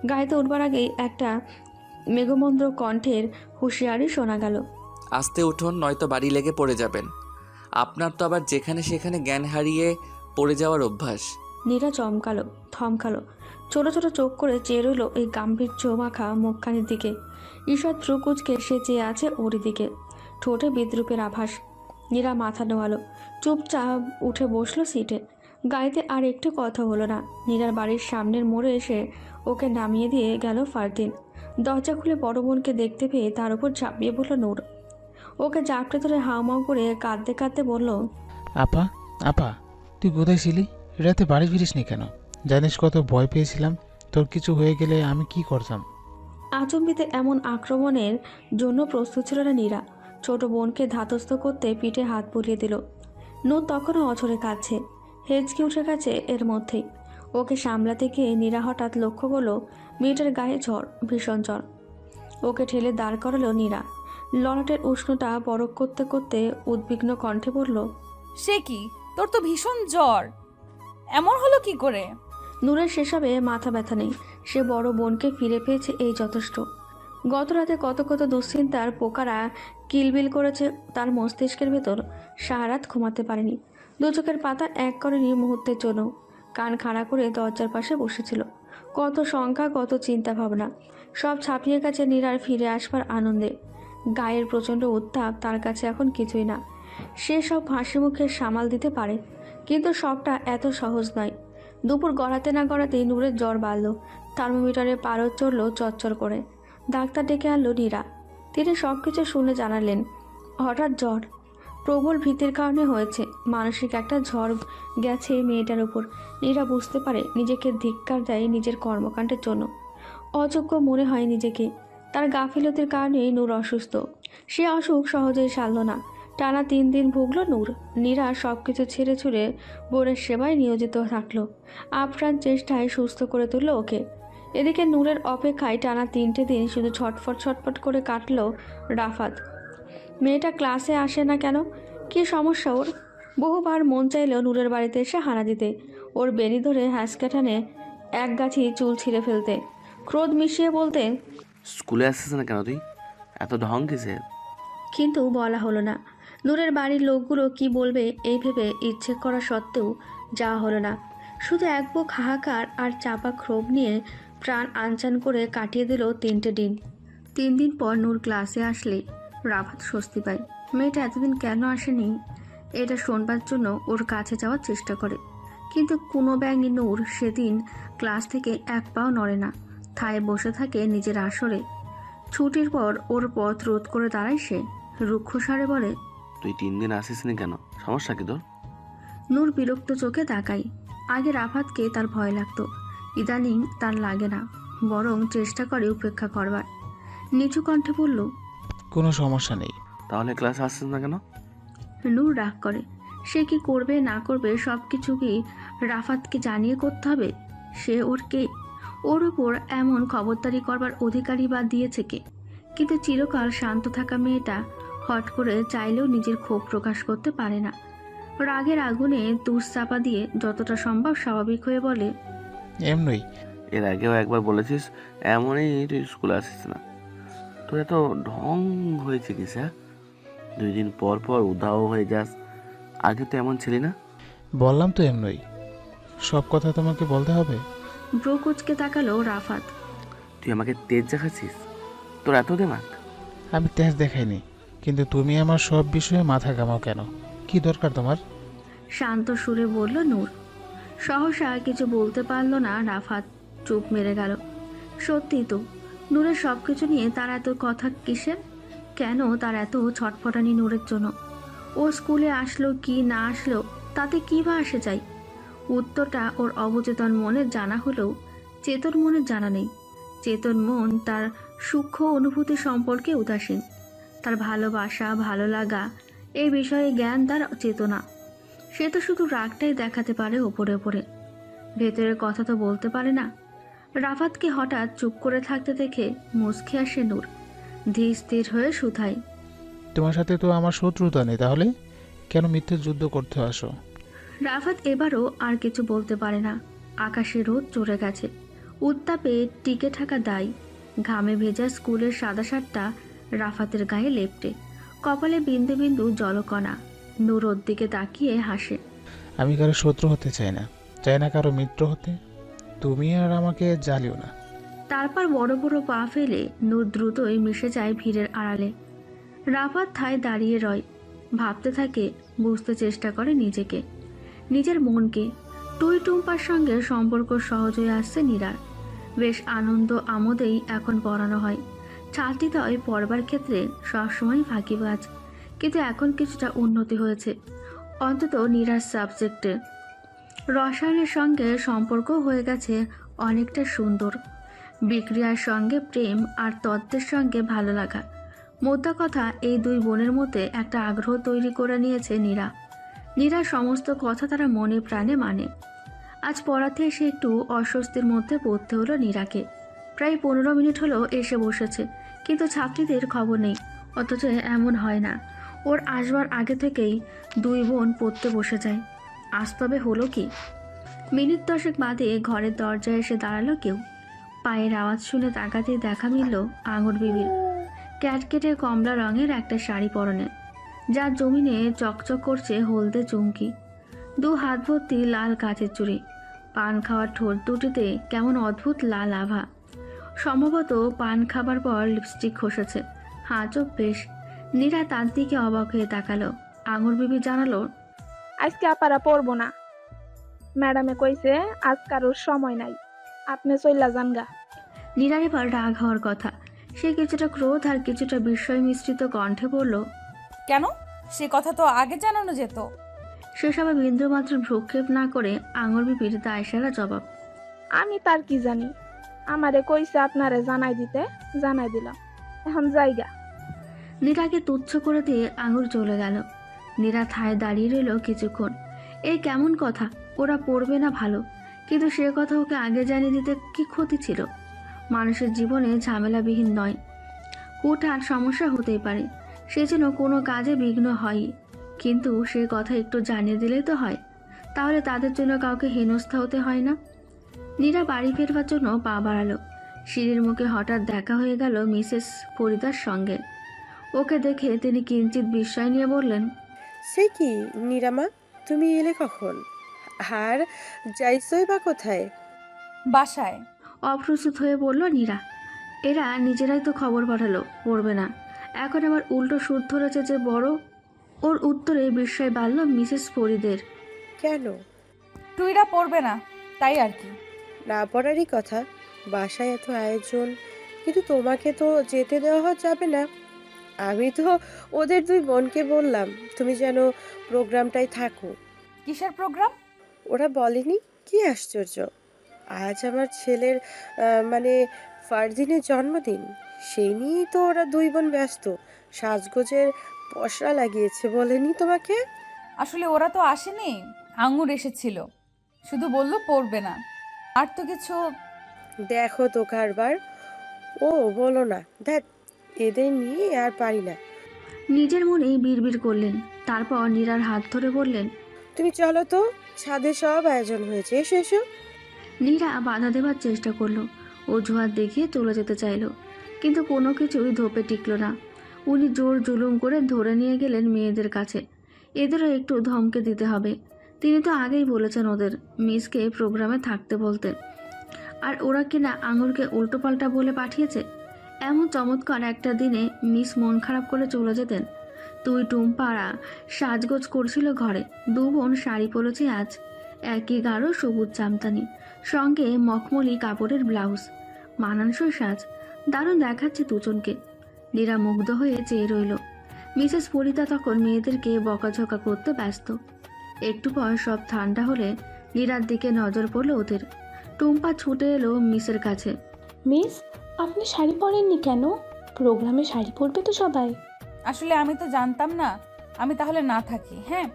S2: গাড়িতে উঠবার আগেই একটা মেঘমন্দ্র কণ্ঠের হুঁশিয়ারি শোনা গেল।
S12: আস্তে উঠুন, নয়তো বাড়ি লেগে পড়ে যাবেন। আপনার তো আবার যেখানে সেখানে জ্ঞান হারিয়ে পড়ে যাওয়ার অভ্যাস।
S2: নীরা থমকালো। ছোট ছোট চোখ করে চেয়ে রইল এই গাম্ভীর্য মাখা মুখখানির দিকে। ঈষৎ ভ্রুকুচকে সে চেয়ে আছে ওর দিকে, ঠোঁটে বিদ্রুপের আভাস। নীরা মাথা নোয়ালো, চুপচাপ উঠে বসলো সিটে। গাড়িতে আর একটু কথা হলো না। নীরার বাড়ির সামনের মোড়ে এসে ওকে নামিয়ে দিয়ে গেল ফারদিন। দরজা খুলে বড় বোনকে দেখতে পেয়ে তার উপর ঝাঁপিয়ে পড়ল নূর। ওকে জাপটে ধরে হাউমাউ করে কাঁদতে কাঁদতে বলল,
S1: আপা তুই কোথায় ছিলি? রাতে বাড়ি ফিরিসনি কেন? জানিস কত ভয় পেয়েছিলাম, তোর কিছু হয়ে গেলে আমি কি করতাম।
S2: আচম্বিতে এমন আক্রমণের জন্য প্রস্তুত ছিল না নীরা। ছোট বোনকে ধাতস্থ করতে পিঠে হাত বুলিয়ে দিল। নূর তখনও অঝরে কাঁদছে, হেঁচকি উঠে গেছে এর মধ্যেই। ওকে সামলাতে গিয়ে নীরা হঠাৎ লক্ষ্য করলো মেয়েটার গায়ে জ্বর, ভীষণ জ্বর। ওকে ঠেলে দাঁড় করালো নীরা। ললাটের উষ্ণতা পরখ করতে করতে উদ্বিগ্ন কণ্ঠে বলল,
S3: সে কি, তোর তো ভীষণ জ্বর, এমন হলো কি করে?
S2: নূরের সেসবে মাথা ব্যথা নেই। সে বড় বোনকে ফিরে পেয়েছে, এই যথেষ্ট। গত রাতে কত কত দুশ্চিন্তার পোকারা কিলবিল করেছে তার মস্তিষ্কের ভেতর। সারারাত ঘুমাতে পারেনি, দু চোখের পাতা এক করেনি মুহূর্তের জন্য। কান খাড়া করে দরজার পাশে বসেছিল। কত সংখ্যা, কত চিন্তা ভাবনা, সব ছাপিয়ে গেছে নীরার ফিরে আসবার আনন্দে। গায়ের প্রচণ্ড উত্তাপ তার কাছে এখন কিছুই না। সে সব হাসি মুখে সামাল দিতে পারে, কিন্তু সবটা এত সহজ নয়। দুপুর গড়াতে না গড়াতেই নূরের জ্বর বাড়ল। থার্মোমিটারে পারদ চড়ল চচ্চর করে। ডাক্তার ডেকে আনলো নীরা। তিনি সব কিছু শুনে জানালেন, হঠাৎ জ্বর, প্রবল ভীতির কারণে হয়েছে। মানসিক একটা ঝড় গেছে মেয়েটার উপর। নীরা বুঝতে পারে নিজেকে ধিক্কার দেয় নিজের কর্মকাণ্ডের জন্য। অযোগ্য মনে হয় নিজেকে। তার গাফিলতির কারণেই নূর অসুস্থ। সে অসুখ সহজেই সারল না। টানা 3 দিন ভুগল নূর। নীরা সব কিছু ছেড়ে ছুড়ে বোনের সেবায় নিয়োজিত থাকলো। আপ্রাণ চেষ্টায় সুস্থ করে তুলল ওকে। এদিকে নূরের অপেক্ষায় টানা 3টে দিন শুধু ছটফট ছটফট করে কাটল রাফাত। মেয়েটা ক্লাসে আসে না কেন? কী সমস্যা ওর? বহুবার মন চাইল নূরের বাড়িতে এসে হানা দিতে, ওর বেনি ধরে হ্যাঁসকাঠানে এক গাছি চুল ছিঁড়ে ফেলতে, ক্রোধ মিশিয়ে বলতে,
S11: স্কুলে আসছিস না কেন তুই? এত ঢং কিসের?
S2: কিন্তু বলা হলো না। নূরের বাড়ির লোকগুলো কি বলবে এই ভেবে ইচ্ছে করা সত্ত্বেও যাওয়া হলো না। শুধু এক বুক হাহাকার আর চাপা ক্ষোভ নিয়ে প্রাণ আনচান করে কাটিয়ে দিল 3টে দিন। 3 দিন পর নূর ক্লাসে আসলে রাফাত স্বস্তি পায়। মেয়েটা এতদিন কেন আসেনি এটা শোনবার জন্য ওর কাছে যাওয়ার চেষ্টা করে, কিন্তু কোনো ব্যাঙে নূর সেদিন ক্লাস থেকে এক পাও নড়ে না। থায়ে বসে থাকে নিজের আসরে। ছুটির পর ওর পথ রোধ করে দাঁড়ায় সে। রুক্ষ স্বরে বলে,
S11: তুই 3 দিন আসিস নি কেন? সমস্যা কি তোর?
S2: নূর বিরক্ত চোখে তাকাই। আগে রাফাতকে তার ভয় লাগতো, ইদানিং তার লাগে না, বরং চেষ্টা করে উপেক্ষা করবার। নিচু কণ্ঠে বলল,
S1: কোনো সমস্যা নেই।
S11: তাহলে ক্লাসে আসছিস না কেন?
S2: নূর রাগ করে। সে কি করবে না করবে সব কিছু কি রাফাতকে জানিয়ে করতে হবে? সে ওর কে? ওর ওপর এমন খবরদারি করবার অধিকারী বা দিয়েছে কে? কিন্তু চিরকাল শান্ত থাকা মেয়েটা হট করে চাইলেও নিজের ক্ষোভ প্রকাশ করতে পারে না। রাগের আগুনে তুষ চাপা দিয়ে যতটা সম্ভব স্বাভাবিক হয়ে বলে,
S1: এমনই।
S11: এর আগেও একবার বলেছিস এমনই তুই স্কুলে আসিস না। তোর এত ঢং হয়েছে কি স্যার? 2 দিন পর পর উধাও হয়ে যাস। আগে তো এমন ছিলি না।
S1: বললাম তো এমনই। সব কথা তোমাকে বলতে হবে?
S2: ব্রো কুচকে তাকালো রাফাত।
S11: তুই আমাকে তেজ দেখাচ্ছিস? তোর এত দেমাক?
S1: আমি তেজ দেখাইনি, কিন্তু তুমি আমার সব বিষয়ে মাথা ঘামাও কেন? কি দরকার তোমার?
S2: শান্ত সুরে বলল নূর। সহসা কিছু বলতে পারল না রাফাত, চুপ মেরে গেল। সত্যি তো, নূরের সব কিছু নিয়ে তার এত কথা কিসের? কেন তার এত ছটফটানি নূরের জন্য? ও স্কুলে আসলো কি না আসলো তাতে কী বা আসে যায়? উত্তরটা ওর অবচেতন মনের জানা হলেও চেতন মনের জানা নেই। চেতন মন তার সূক্ষ্ম অনুভূতি সম্পর্কে উদাসীন। তার ভালোবাসা, ভালো লাগা এই বিষয়ে জ্ঞান তার চেতনা। সে তো শুধু রাগটাই দেখাতে পারে ওপরে ওপরে, ভেতরের কথা তো বলতে পারে না। রাফাতকে হঠাৎ চুপ করে থাকতে দেখে মুচকি আসে নূর। ধীর স্থির হয়ে শুধায়,
S1: তোমার সাথে তো আমার শত্রুতা নেই, তাহলে কেন মিথ্যে যুদ্ধ করতে আসো?
S2: রাফাত এবারও আর কিছু বলতে পারে না। আকাশে রোদ চড়ে গেছে, উত্তাপে টিকে থাকা দায়। ঘামে ভেজা স্কুলের সাদা শার্টটা রাফাতের গায়ে লেপ্টে, কপালে বিন্দু বিন্দু জলকণা। নূর ওর দিকে তাকিয়ে হাসে।
S1: আমি কারো শত্রু হতে চাই না, চাই না কারো মিত্র হতে। তুমি আর আমাকে জ্বালিও না।
S2: তারপর বড় বড় পা ফেলে নূর দ্রুতই মিশে যায় ভিড়ের আড়ালে। রাফাত ঠায় দাঁড়িয়ে রয়, ভাবতে থাকে, বুঝতে চেষ্টা করে নিজেকে, নিজের মনকে। টুই টুম্পার সঙ্গে সম্পর্ক সহজ হয়ে আসছে নীরার। বেশ আনন্দ আমোদেই এখন পড়ানো হয়। ছাত্রীদ্বয় পড়বার ক্ষেত্রে সবসময় ফাঁকিবাজ, কিন্তু এখন কিছুটা উন্নতি হয়েছে, অন্তত নীরার সাবজেক্টে। রসায়নের সঙ্গে সম্পর্ক হয়ে গেছে অনেকটা সুন্দর। বিক্রিয়ার সঙ্গে প্রেম আর তত্ত্বের সঙ্গে ভালো লাগা। মোদ্দা কথা, এই 2 বোনের মধ্যে একটা আগ্রহ তৈরি করে নিয়েছে নীরা। নীরার সমস্ত কথা তারা মনে প্রাণে মানে। আজ পড়াতে এসে একটু অস্বস্তির মধ্যে পড়তে হলো নীরাকে। প্রায় 15 মিনিট হলো এসে বসেছে, কিন্তু ছাত্রীদের খবর নেই। অথচ এমন হয় না, ওর আসবার আগে থেকেই 2 বোন পড়তে বসে যায়। আজ তবে হলো কি? মিনিট 10 বাদে ঘরের দরজায় এসে দাঁড়ালো কেউ। পায়ের আওয়াজ শুনে তাকাতেই দেখা মিলল আঙুর বিবির। ক্যাটকেটে কমলা রঙের একটা শাড়ি পরনে, যার জমিনে চকচক করছে হলদে চুমকি। 2 হাত ভর্তি লাল কাচের চুড়ি, পান খাওয়ার ঠোঁট দুটিতে কেমন অদ্ভুত লাল আভা। সম্ভবত পান খাবার পর লিপস্টিক ঘষেছে। চোখ বেশ। নীরা তার দিকে অবাক হয়ে তাকালো। আঙুর বিবি জানালো,
S5: আজকে আপারা পড়বো না, ম্যাডামে কইছে আজ কারোর সময় নাই, আপনি চইলা যান গা।
S2: নীরার এবার রাগ হওয়ার কথা। সে কিছুটা ক্রোধ আর কিছুটা বিস্ময় মিশ্রিত কণ্ঠে বলল,
S3: কেন? সে কথা তো আগে জানানো যেত।
S2: সেসবে বিন্দুমাত্র ভ্রুক্ষেপ না করে আঙুর বিবির দায়সারা জবাব,
S5: আমি তার কি জানি, আমারে কইছে আপনারে জানাই দিতে, জানাই দিলাম, এখন জায়গা।
S2: নীরাকে তুচ্ছ করে দিয়ে আঙুর চলে গেল। নীরা ঠায় দাঁড়িয়ে রইল কিছুক্ষণ। এই কেমন কথা, ওরা পড়বে না ভালো, কিন্তু সে কথা ওকে আগে জানিয়ে দিতে কি ক্ষতি ছিল? মানুষের জীবনে ঝামেলাবিহীন নয়, হুটহাট সমস্যা হতেই পারে, সেজন্য কোনো কাজে বিঘ্ন হয়, কিন্তু সে কথা একটু জানিয়ে দিলেই তো হয়। তাহলে তাদের জন্য কাউকে হেনস্থা হতে হয় না। নীরা বাড়ি ফেরবার জন্য পা বাড়ালো। সিঁড়ির মুখে হঠাৎ দেখা হয়ে গেল মিসেস ফরিদার সঙ্গে। ওকে দেখে তিনি কিঞ্চিত বিস্ময় নিয়ে বললেন,
S6: সে কি নীরামা, তুমি এলে কখন? আর যাইছই বা কোথায়?
S3: বাসায়।
S2: অপ্রস্তুত হয়ে বলল নীরা। এরা নিজেরাই তো খবর পাঠালো পড়বে না, এখন আবার উল্টো সুর ধরেছে যে বড়। ওর উত্তরে বিস্ময় বাড়ল মিসেস ফরিদের।
S6: কেন?
S3: টুইরা পড়বে না, তাই আর কি।
S6: না পড়ারই কথা, বাসায় এত আয়োজন, কিন্তু তোমাকে তো যেতে দেওয়া যাবে না। আমি তো ওদের 2 বোনকে বললাম তুমি যেন প্রোগ্রামটাই থাকো।
S3: কিসের প্রোগ্রাম?
S6: ওরা বলেনি? কি আশ্চর্য, আজ আমার ছেলের মানে ফারদিনের জন্মদিন, সেই নিয়েই তো ওরা 2 বোন ব্যস্ত। সাজগোজের পসরা লাগিয়েছে, বলেনি তোমাকে?
S3: আসলে ওরা তো আসেনি, আঙুর এসেছিল, শুধু বলল পড়বে না, আর তো কিছু।
S6: দেখো তো কারবার, ও বলো না, দেখ এদের নিয়ে আর পারি না।
S2: নিজের মনেই বিড়বিড় করলেন, তারপর নীরার হাত ধরে বললেন,
S6: তুমি চলো তো, ছাদে সব আয়োজন হয়েছে, এসো এসো।
S2: নীরা বাধা দেবার চেষ্টা করলো, অজুহাত দেখিয়ে চলে যেতে চাইল, কিন্তু কোনো কিছুই ধোপে টিকল না। উনি জোর জুলুম করে ধরে নিয়ে গেলেন মেয়েদের কাছে। এদেরও একটু ধমকে দিতে হবে। তিনি তো আগেই বলেছেন ওদের মিসকে প্রোগ্রামে থাকতে বলতে, আর ওরা কিনা আঙুরকে উল্টোপাল্টা বলে পাঠিয়েছে। এমন চমৎকার একটা দিনে মিস মন খারাপ করে চলে যেতেন। তুই টুম্পাড়া সাজগোজ করছিল ঘরে, 2 বোন শাড়ি পরেছে আজ, একই গাঢ় সবুজ জামদানি, সঙ্গে মখমলি কাপড়ের ব্লাউজ, মানানসই সাজ, দারুণ দেখাচ্ছে দুজনকে। নীরা মুগ্ধ হয়ে চেয়ে রইল। মিসেস ফরিদা তখন মেয়েদেরকে বকাঝকা করতে ব্যস্ত। একটু পর সব ঠান্ডা হলে নীরার দিকে নজর পড়ল ওদের। টুম্পা ছুটে এলো মিসের কাছে।
S7: মিস, আপনি শাড়ি পরেননি কেন? প্রোগ্রামে শাড়ি পরবে তো সবাই।
S3: আসলে আমি তো জানতাম না, আমি তাহলে না থাকি, হ্যাঁ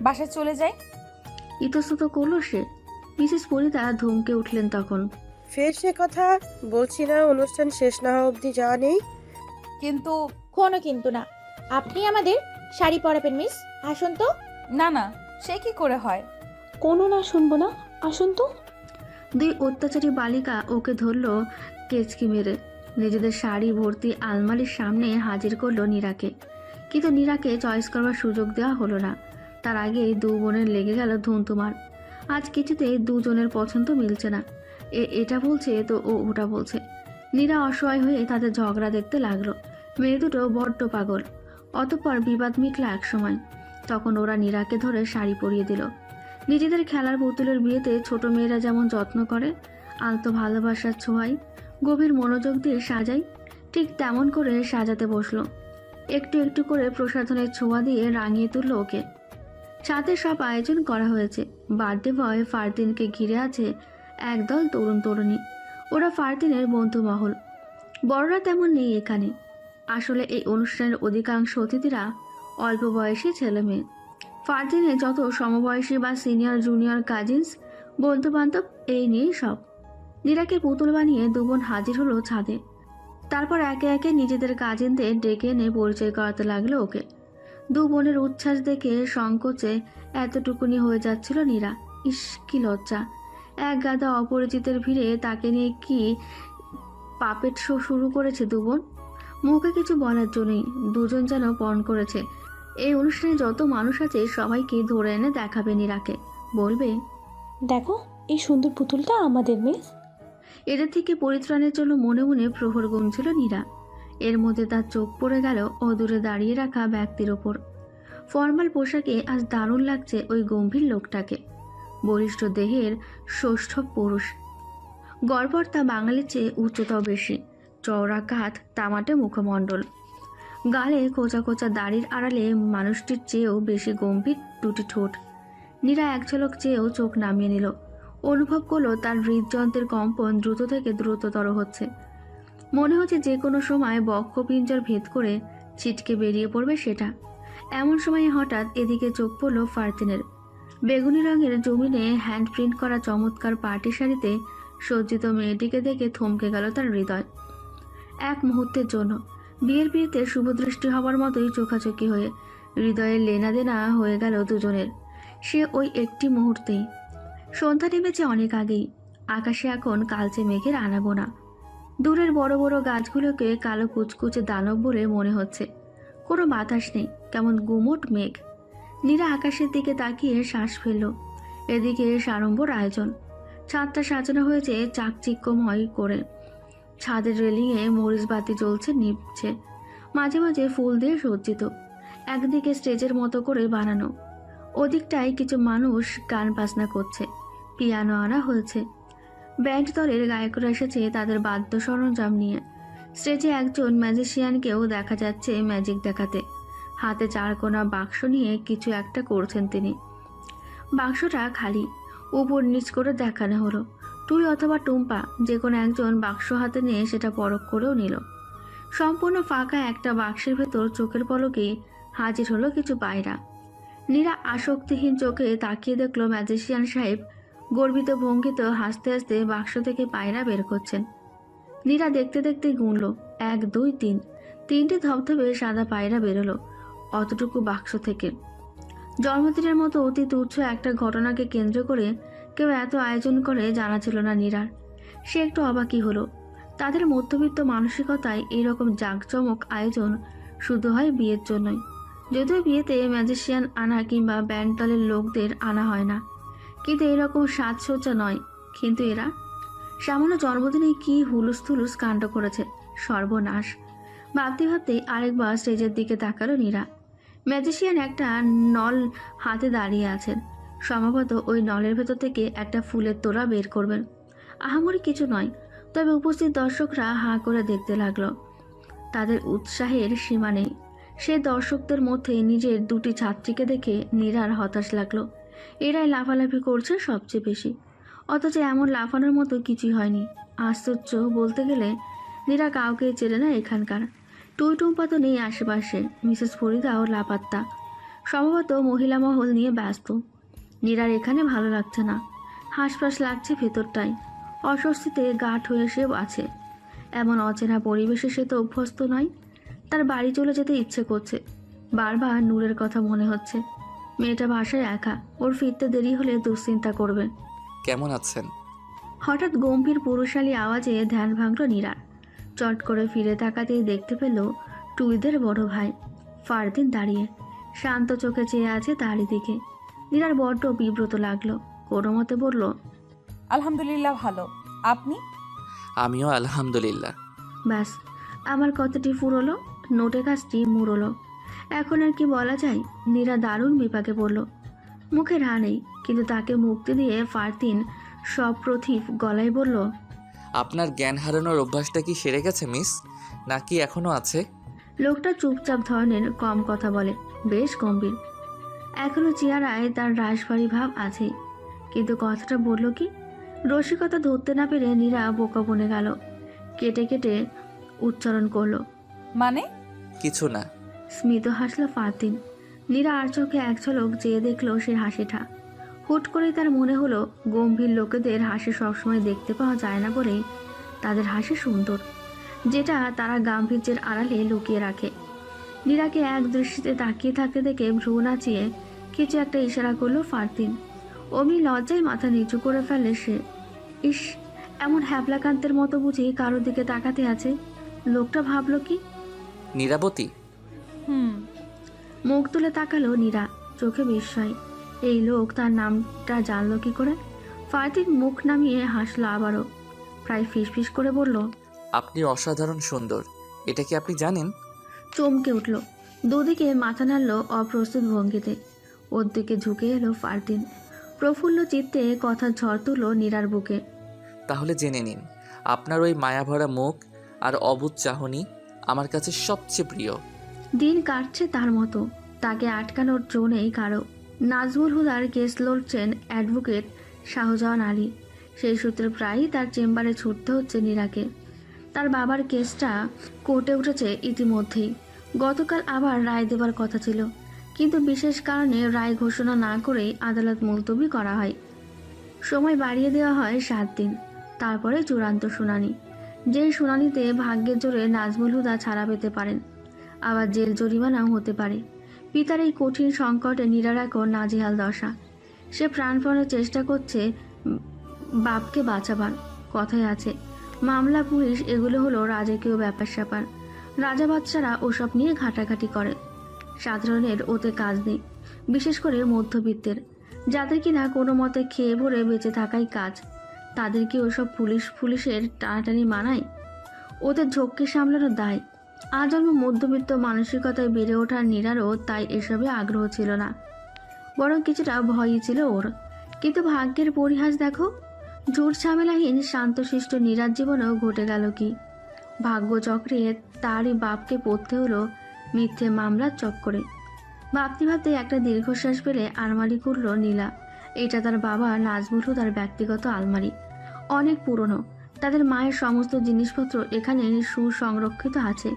S3: বাসায় চলে যাই।
S2: ইতস্তত করল সে। মিসেস ফরিদা ধমকে উঠলেন তখন।
S6: ফের সে কথা বলছি না, অনুষ্ঠান শেষ না হওয়া অবধি যাওয়া নেই।
S3: কিন্তু
S8: কোনো কিন্তু না, আপনি আমাদের শাড়ি পরাবেন মিস, আসুন তো।
S3: না না, সে কি করে হয়?
S7: কোনো না শুনবো না, আসুন তো।
S2: 2 অত্যাচারী বালিকা ওকে ধরল কেচকি মেরে। নিজেদের শাড়ি ভর্তি আলমারির সামনে হাজির করলো নীরাকে, কিন্তু নীরাকে চয়েস করবার সুযোগ দেওয়া হলো না। তার আগে 2 বোনের লেগে গেল ধুমতুমার। আজ কিছুতেই 2 জনের পছন্দ মিলছে না। এটা বলছে তো ও ওটা বলছে। নীরা অসহায় হয়ে তাদের ঝগড়া দেখতে লাগলো। মেয়ে দুটো বড্ড পাগল। অতঃপর বিবাদ মিটল এক সময়। তখন ওরা নীরাকে ধরে শাড়ি পরিয়ে দিল। নিজেদের খেলার পুতুলের বিয়েতে ছোট মেয়েরা যেমন যত্ন করে, আলতো ভালোবাসার ছোঁয়ায় গভীর মনোযোগ দিয়ে সাজায়, ঠিক তেমন করে সাজাতে বসলো। একটু একটু করে প্রসাধনের ছোঁয়া দিয়ে রাঙিয়ে তুলল ওকে। ছাদে সব আয়োজন করা হয়েছে। বার্থডে বয় ফারদিনকে ঘিরে আছে একদল তরুণ তরুণী। ওরা ফারদিনের বন্ধু মহল। বড়রা তেমন নেই এখানে। আসলে এই অনুষ্ঠানের অধিকাংশ অতিথিরা অল্প বয়সী ছেলে মেয়ে। ফারদিনে যত সমবয়সী বা সিনিয়র জুনিয়র কাজিনস বন্ধু বান্ধব, এই নিয়েই সব। নীরাকে পুতুল বানিয়ে 2 বোন হাজির হলো ছাদে। তারপর একে একে নিজেদের কাজিনদের ডেকে এনে পরিচয় করাতে লাগলো ওকে। 2 বোনের উচ্ছ্বাস দেখে সংকোচে এতটুকুনি হয়ে যাচ্ছিল নীরা। ইস কি লজ্জা! এক গাদা অপরিচিতের ভিড়ে তাকে নিয়ে কি পাপেট শো শুরু করেছে দুবোন। মুখে কিছু বলার জন্যই দুজন যেন পণ করেছে। এই অনুষ্ঠানে যত মানুষ আছে সবাইকে ধরে এনে দেখাবে নীরাকে, বলবে,
S7: দেখো এই সুন্দর পুতুলটা আমাদের মিস।
S2: এদের থেকে পরিত্রাণের জন্য মনে মনে প্রহর গুনছিল নীরা। এর মধ্যে তার চোখ পড়ে গেল অদূরে দাঁড়িয়ে রাখা ব্যক্তির ওপর। ফর্মাল পোশাকে আজ দারুণ লাগছে ওই গম্ভীর লোকটাকে। বলিষ্ঠ দেহের ষষ্ঠ পুরুষ, গড়পড়তা বাঙালির চেয়ে উচ্চতাও বেশি, চওড়া কাঁধ, তামাটে মুখমণ্ডল, গালে খোঁচা খোঁচা দাড়ির আড়ালে মানুষটির চেয়েও বেশি গম্ভীর দুটি ঠোঁট। নীরা এক ঝলক চেয়েও চোখ নামিয়ে নিল। অনুভব করলো তার হৃদযন্ত্রের কম্পন দ্রুত থেকে দ্রুততর হচ্ছে। মনে হচ্ছে যে কোনো সময় বক্ষপিঞ্জর ভেদ করে ছিটকে বেরিয়ে পড়বে সেটা। এমন সময় হঠাৎ এদিকে চোখ পড়ল ফারদিনের। বেগুনি রঙের জমিনে হ্যান্ড প্রিন্ট করা চমৎকার পার্টি শাড়িতে সজ্জিত মেয়েটিকে দেখে থমকে গেল তার হৃদয়। এক মুহূর্তের জন্য বিয়েতে শুভদৃষ্টি হবার মতোই চোখাচোখি হয়ে হৃদয়ের লেনাদেনা হয়ে গেল দুজনের। সে ওই একটি মুহূর্তেই। সন্ধ্যা নেমেছে অনেক আগেই। আকাশে এখন কালচে মেঘের আনাগোনা। দূরের বড় বড় গাছগুলোকে কালো কুচকুচে দানব বলে মনে হচ্ছে। কোনো বাতাস নেই, কেমন গুমোট মেঘ। নীরা আকাশের দিকে তাকিয়ে শ্বাস ফেলল। এদিকে সাড়ম্বর আয়োজন। ছাদটা সাজানো হয়েছে চাকচিক্যময় করে। ছাদের রেলিংয়ে মরিচ বাতি জ্বলছে নিভছে, মাঝে মাঝে ফুল দিয়ে সজ্জিত। একদিকে স্টেজের মতো করে বানানো, ওদিকটায় কিছু মানুষ গান বাজনা করছে। পিয়ানো আনা হয়েছে, ব্যান্ড দলের গায়করা এসেছে তাদের বাদ্য সরঞ্জাম নিয়ে। স্টেজে একজন ম্যাজিশিয়ানকেও দেখা যাচ্ছে ম্যাজিক দেখাতে। হাতে চারকোনা বাক্স নিয়ে কিছু একটা করছেন তিনি। বাক্সটা খালি, উপর নিচ করে দেখানো হলো। তুই অথবা টুম্পা যে কোনো একজন বাক্স হাতে নিয়ে সেটা পরখ করেও নিল। সম্পূর্ণ ফাঁকা একটা বাক্সের ভেতর চোখের পলকে হাজির হলো কিছু পায়রা। নীরা আসক্তিহীন চোখে তাকিয়ে দেখলো ম্যাজিশিয়ান সাহেব গর্বিত ভঙ্গিতে হাসতে হাসতে বাক্স থেকে পায়রা বের করছেন। নীরা দেখতে দেখতে গুনল, 1 2 3, 3টে ধবধবে সাদা পায়রা বেরোলো অতটুকু বাক্স থেকে। জন্মদিনের মতো অতি তুচ্ছ একটা ঘটনাকে কেন্দ্র করে কেউ এত আয়োজন করে জানা ছিল না নীরার। সে একটু অবাকই হলো। তাদের মধ্যবিত্ত মানসিকতায় এইরকম জাঁকজমক আয়োজন শুধু হয় বিয়ের জন্যই। যদিও বিয়েতে ম্যাজিশিয়ান আনা কিংবা ব্যান্ড দলের লোকদের আনা হয় না, কিন্তু এরকম সাজসজ্জা নয়। কিন্তু এরা সামান্য জন্মদিনে কি হুলুস থুলুস কাণ্ড করেছে, সর্বনাশ! ভাবতে ভাবতেই আরেকবার স্টেজের দিকে তাকালো নীরা। ম্যাজিশিয়ান একটা নল হাতে দাঁড়িয়ে আছেন। সম্ভবত ওই নলের ভেতর থেকে একটা ফুলের তোড়া বের করবেন। আহামরি কিছু নয়, তবে উপস্থিত দর্শকরা হাঁ করে দেখতে লাগলো। তাদের উৎসাহের সীমা নেই। সে দর্শকদের মধ্যে নিজের দুটি ছাত্রীকে দেখে নীরার হতাশ লাগলো। এরাই লাফালাফি করছে সবচেয়ে বেশি, অথচ এমন লাফানোর মতো কিছুই হয়নি। আশ্চর্য, বলতে গেলে নীরা কাউকে চেনে না এখানকার। টুই টুম্পা তো নেই আশেপাশে, মিসেস ফরিদাও লাপাত্তা। সম্ভবত মহিলা মহল নিয়ে ব্যস্ত। নীরার এখানে ভালো লাগছে না, হাঁসফাঁস লাগছে ভেতরটায়। অস্বস্তিতে গাঢ় হয়ে সে আছে। এমন অচেনা পরিবেশে সে তো অভ্যস্ত নয়। তার বাড়ি চলে যেতে ইচ্ছে করছে। বারবার নূরের কথা মনে হচ্ছে। মেয়েটা বাসায় একা, ওর ফিরতে দেরি হলে দুশ্চিন্তা করবে।
S12: কেমন আছেন?
S2: হঠাৎ গম্ভীর পুরুষালী আওয়াজে ধ্যান ভাঙল নীরার। চট করে ফিরে তাকাতেই দেখতে পেল টুইদের বড় ভাই ফারদিন দাঁড়িয়ে শান্ত চোখে চেয়ে আছে তারই দিকে। নীরার বড্ড বিব্রত লাগলো। কোনো মতে বলল,
S3: আলহামদুলিল্লাহ ভালো, আপনি?
S12: আমিও আলহামদুলিল্লাহ।
S2: ব্যাস, আমার কথাটি ফুরলো, নোটে কাজটি মুড়লো। এখন আর কি বলা যায়? নীরা দারুণ বিপাকে পড়ল। মুখে রা নেই, কিন্তু তাকে মুক্তি দিয়ে ফারদিন সপ্রতিভ গলায় বলল,
S12: আপনার জ্ঞান হারানোর অভ্যাসটা কি সেরে গেছে মিস, নাকি এখনো আছে?
S2: লোকটা চুপচাপ ধরনের, কম কথা বলে, বেশ গম্ভীর। এখনো চেহারায় তার রাশভারী ভাব আছে, কিন্তু কথাটা বলল কি? রসিকতা ধরতে না পেরে নীরা বোকা বনে গেল। কেটে কেটে উচ্চারণ করলো,
S3: মানে?
S12: কিছু না।
S2: স্মিত হাসল ফারদিন। নীরা আর চোখে এক ঝলক চেয়ে দেখলো সে হাসিটা। হুট করেই তার মনে হলো গম্ভীর লোকেদের হাসি সবসময় দেখতে পাওয়া যায় না বলেই তাদের হাসি সুন্দর, যেটা তারা গাম্ভীর্যের আড়ালে লুকিয়ে রাখে। নীরাকে এক দৃষ্টিতে তাকিয়ে থাকতে দেখে ভ্রু নাচিয়ে কিছু একটা ইশারা করলো ফারদিন। অমনি লজ্জায় মাথা নিচু করে ফেলে সে। ইস, এমন হ্যাবলাকান্তের মতো বুঝি কারোর দিকে তাকাতে আছে। লোকটা ভাবলো কি?
S12: নীরাবতী।
S3: হুম।
S2: মুখ তুলে তাকালো নীরা, চোখে বিস্ময়। এই লোক তার নামটা জানলো কি করে? ফারদিন মুখ নামিয়ে হাসলো আবারও, প্রায় ফিসফিস করে বলল,
S12: আপনি অসাধারণ সুন্দর, এটা কি আপনি জানেন?
S2: চমকে উঠল, দুদিকে মাথা নাড়ল অপ্রস্তুত ভঙ্গিতে। ওর দিকে ঝুঁকে এলো ফারদিন, প্রফুল্ল চিত্তে কথার ঝড় তুলল নীরার বুকে।
S12: তাহলে জেনে নিন, আপনার ওই মায়াভরা মুখ আর অবুঝ চাহনি আমার কাছে সবচেয়ে প্রিয়।
S2: দিন কাটছে তার মতো, তাকে আটকানোর জো নেই কারো। নাজমুল হুদার কেস লড়ছেন অ্যাডভোকেট শাহজাহান আলী। সেই সূত্রে প্রায়ই তার চেম্বারে ছুটতে হচ্ছে নীরাকে। তার বাবার কেসটা কোর্টে উঠেছে ইতিমধ্যেই। গতকাল আবার রায় দেবার কথা ছিল, কিন্তু বিশেষ কারণে রায় ঘোষণা না করেই আদালত মুলতবি করা হয়। সময় বাড়িয়ে দেওয়া হয় 7 দিন, তারপরে চূড়ান্ত শুনানি। যেই শুনানিতে ভাগ্যের জোরে নাজমুল হুদা ছাড়া পেতে পারেন, আবার জেল জরিমানাও হতে পারে। পিতার এই কঠিন সংকটে নীরার এখন নাজেহাল দশা। সে প্রাণপণে চেষ্টা করছে বাপকে বাঁচাবার। কথায় আছে, মামলা পুলিশ এগুলো হলো রাজকীয় ব্যাপার স্যাপার। রাজা বাচ্চারা ওসব নিয়ে ঘাটাঘাটি করে, সাধারণের ওতে কাজ নেই। বিশেষ করে মধ্যবিত্তের, যাদের কিনা কোনো মতে খেয়ে ভরে বেঁচে থাকাই কাজ, তাদের কি ওসব পুলিশের টানাটানি মানায়? ওদের ঝক্কি সামলানোর দায়। আজন্ম মধ্যবিত্ত মানসিকতায় বেড়ে ওঠার নীরারও তাই এসবে আগ্রহ ছিল না, বরং কিছুটা ভয়ই ছিল ওর। কিন্তু ভাগ্যের পরিহাস দেখো, ঝুট ঝামেলাহীন শান্তশিষ্ট নীরার জীবনেও ঘটে গেল কি? ভাগ্যচক্রে তারই বাপকে পড়তে হলো মিথ্যে মামলার চক্করে। ভাবতে ভাবতে একটা দীর্ঘশ্বাস ফেলে আলমারি করল নীলা। এটা তার বাবা নাজমুল হুদার ব্যক্তিগত আলমারি, অনেক পুরনো। তাদের মায়ের সমস্ত জিনিসপত্র এখানে সুসংরক্ষিত আছে।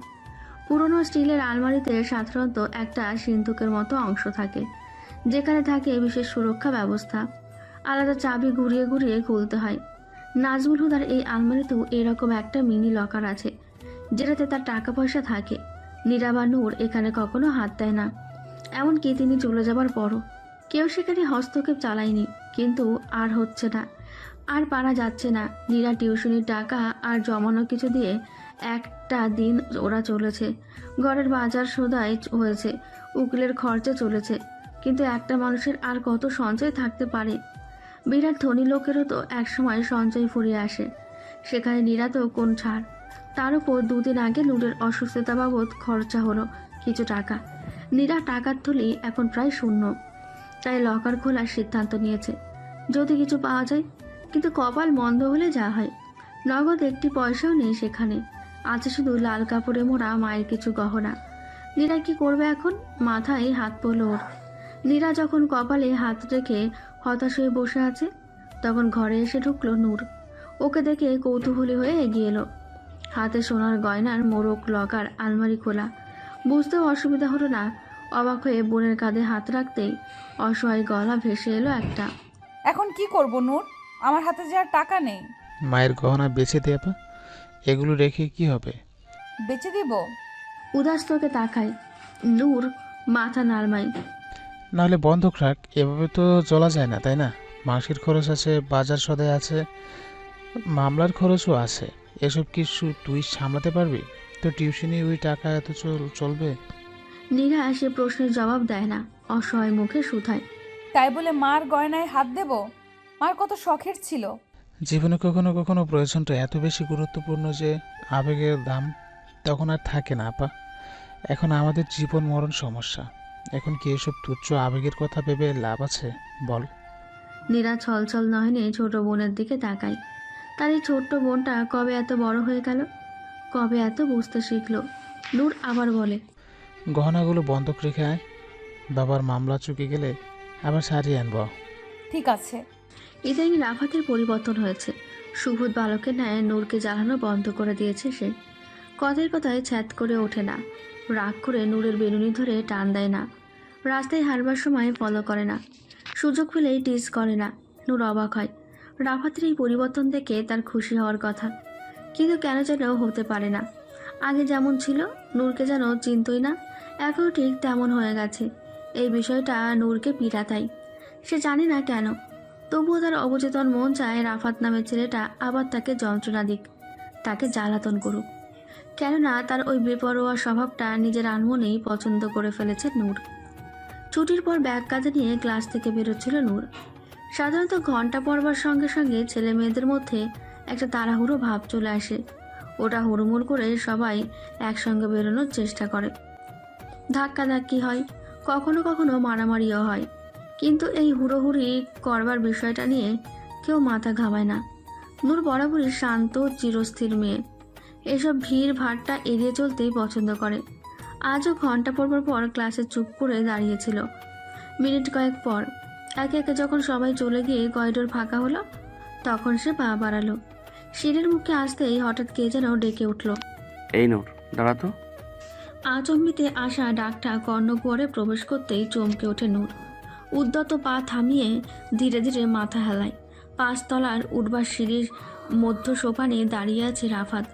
S2: পুরনো স্টিলের আলমারিতে সাধারণত একটা সিন্ধুকের মতো অংশ থাকে, যেখানে থাকে বিশেষ সুরক্ষা ব্যবস্থা। আলাদা চাবি ঘুরিয়ে ঘুরিয়ে খুলতে হয়। নাজমুল হুদার এই আলমারিতেও এরকম একটা মিনি লকার আছে, যেটাতে তার টাকা পয়সা থাকে। নীরা বা নূর এখানে কখনো হাত দেয় না, এমনকি তিনি চলে যাবার পরও কেউ সেখানে হস্তক্ষেপ চালায়নি। কিন্তু আর হচ্ছে না, আর পারা যাচ্ছে না। নীরা টিউশনির টাকা আর জমানো কিছু দিয়ে একটা দিন ওরা চলেছে। ঘরের বাজার সদাই হয়েছে, উকিলের খরচে চলেছে। কিন্তু একটা মানুষের আর কত সঞ্চয় থাকতে পারে? বিরাট ধনী লোকেরও তো একসময় সঞ্চয় ফুরিয়ে আসে, সেখানে নীরা তো কোন ছাড়। তার উপর 2 দিন আগে নূরের অসুস্থতা বাবদ খরচা হলো কিছু টাকা। নীরা টাকার থলি এখন প্রায় শূন্য, তাই লকার খোলার সিদ্ধান্ত নিয়েছে, যদি কিছু পাওয়া যায়। কিন্তু কপাল মন্দ হলে যা হয়, নগদ একটি পয়সাও নেই সেখানে। আছে শুধু লাল কাপড়ে মোড়া মায়ের কিছু গহনা। নীরা কি করবে এখন? মাথায় হাত পড়ল ওর। নীরা যখন কপালে হাত রেখে হতাশ হয়ে বসে আছে, তখন ঘরে এসে ঢুকলো নূর। ওকে দেখে কৌতূহলী হয়ে এগিয়ে এলো। হাতে সোনার গয়নার মোড়ক, লকার, আলমারি খোলা। বুঝতেও অসুবিধা হলো না। অবাক হয়ে বোনের কাঁধে হাত রাখতেই অসহায় গলা ভেসে এলো একটা,
S3: এখন কি করব নূর? আমার হাতে যে আর টাকা নেই।
S1: মায়ের গহনা বেচে দে আপা, এগুলো রেখে কি হবে?
S3: বেচে দিব?
S2: উদাস তোকে তাকায়। নূর মাথা নাড়মায়।
S1: নাহলে বন্ধক রাখ, এভাবে তো চলা যায় না, তাই না? মাসির খরচ আছে, বাজার সদাই আছে, মামলার খরচও আছে। এসব কিছু তুই সামলাতে পারবি? তো টিউশনি ওই টাকা এত চলবে?
S2: নীরা সে প্রশ্নের জবাব দেয় না, অসহায় মুখে শুধায়।
S3: তাই বলে মার গয়নায় হাত দেব? মার কত শখের ছিল।
S1: জীবনে কখনো কখনো প্রয়োজনটা এত বেশি গুরুত্বপূর্ণ যে আবেগের দাম তখন আর থাকে না আপা। এখন আমাদের জীবন মরণ সমস্যা, এখন কি এসব তুচ্ছ আবেগের কথা ভেবে লাভ আছে বল?
S2: নীরা ছলছল নয়নে ছোট বোনের দিকে তাকায়। তার এই ছোট্ট বোনটা কবে এত বড় হয়ে গেল, কবে এত বুঝতে শিখলো? নূর আবার বলে,
S1: গহনাগুলো বন্ধক রেখে আয়, বাবার মামলা চুকে গেলে আবার সারিয়ে আনবো।
S3: ঠিক আছে।
S2: ইদানিং রাফাতের পরিবর্তন হয়েছে। সুবোধ বালকের ন্যায় নূরকে জ্বালানো বন্ধ করে দিয়েছে সে। কথায় কথায় ছ্যাদ করে ওঠে না, রাগ করে নূরের বেনুনি ধরে টান দেয় না, রাস্তায় হারবার সময় ফলো করে না, সুযোগ পেলেই টিজ করে না। নূর অবাক হয়। রাফাতের এই পরিবর্তন দেখে তার খুশি হওয়ার কথা, কিন্তু কেন যেন হতে পারে না। আগে যেমন ছিল, নূরকে যেন চিনতই না, এখনও ঠিক তেমন হয়ে গেছে। এই বিষয়টা নূরকে পীড়াতাই। সে জানে না কেন। তবুও তার অবচেতন মন চায় রাফাত নামের ছেলেটা আবার তাকে যন্ত্রণা দিক, তাকে জ্বালাতন করুক। কেননা তার ওই বেপরোয়া স্বভাবটা নিজের আনমনেই পছন্দ করে ফেলেছে নূর। ছুটির পর ব্যাগ কাঁধে নিয়ে ক্লাস থেকে বেরোচ্ছিল নূর। সাধারণত ঘন্টা পড়বার সঙ্গে সঙ্গে ছেলে মেয়েদের মধ্যে একটা তাড়াহুড়ো ভাব চলে আসে। ওটা হুড়মুড় করে সবাই একসঙ্গে বেরোনোর চেষ্টা করে, ধাক্কাধাক্কি হয়, কখনো কখনো মারামারিও হয়। কিন্তু এই হুড়োহুড়ি করবার বিষয়টা নিয়ে কেউ মাথা ঘামায় না। নূর বরাবরই শান্ত চিরস্থির মেয়ে, এসব ভিড় ভাড়টা এড়িয়ে চলতেই পছন্দ করে। আজও ঘন্টা পড়বার পর ক্লাসে চুপ করে দাঁড়িয়েছিল। মিনিট কয়েক পর একে একে যখন সবাই চলে গিয়ে করিডোর ফাঁকা হলো, তখন সে পা বাড়ালো। সিঁড়ির মুখে আসতেই হঠাৎ কে যেন ডেকে উঠল।
S11: এই নূর, দাঁড়া তো।
S2: আচম্বিতে আসা ডাকটা কর্ণকুয়ারে প্রবেশ করতেই চমকে ওঠে নূর। উদ্যত পা থামিয়ে ধীরে ধীরে মাথা হেলায়। 5 তলার উঠবার সিঁড়ির মধ্য সোপানে দাঁড়িয়ে আছে রাফাত,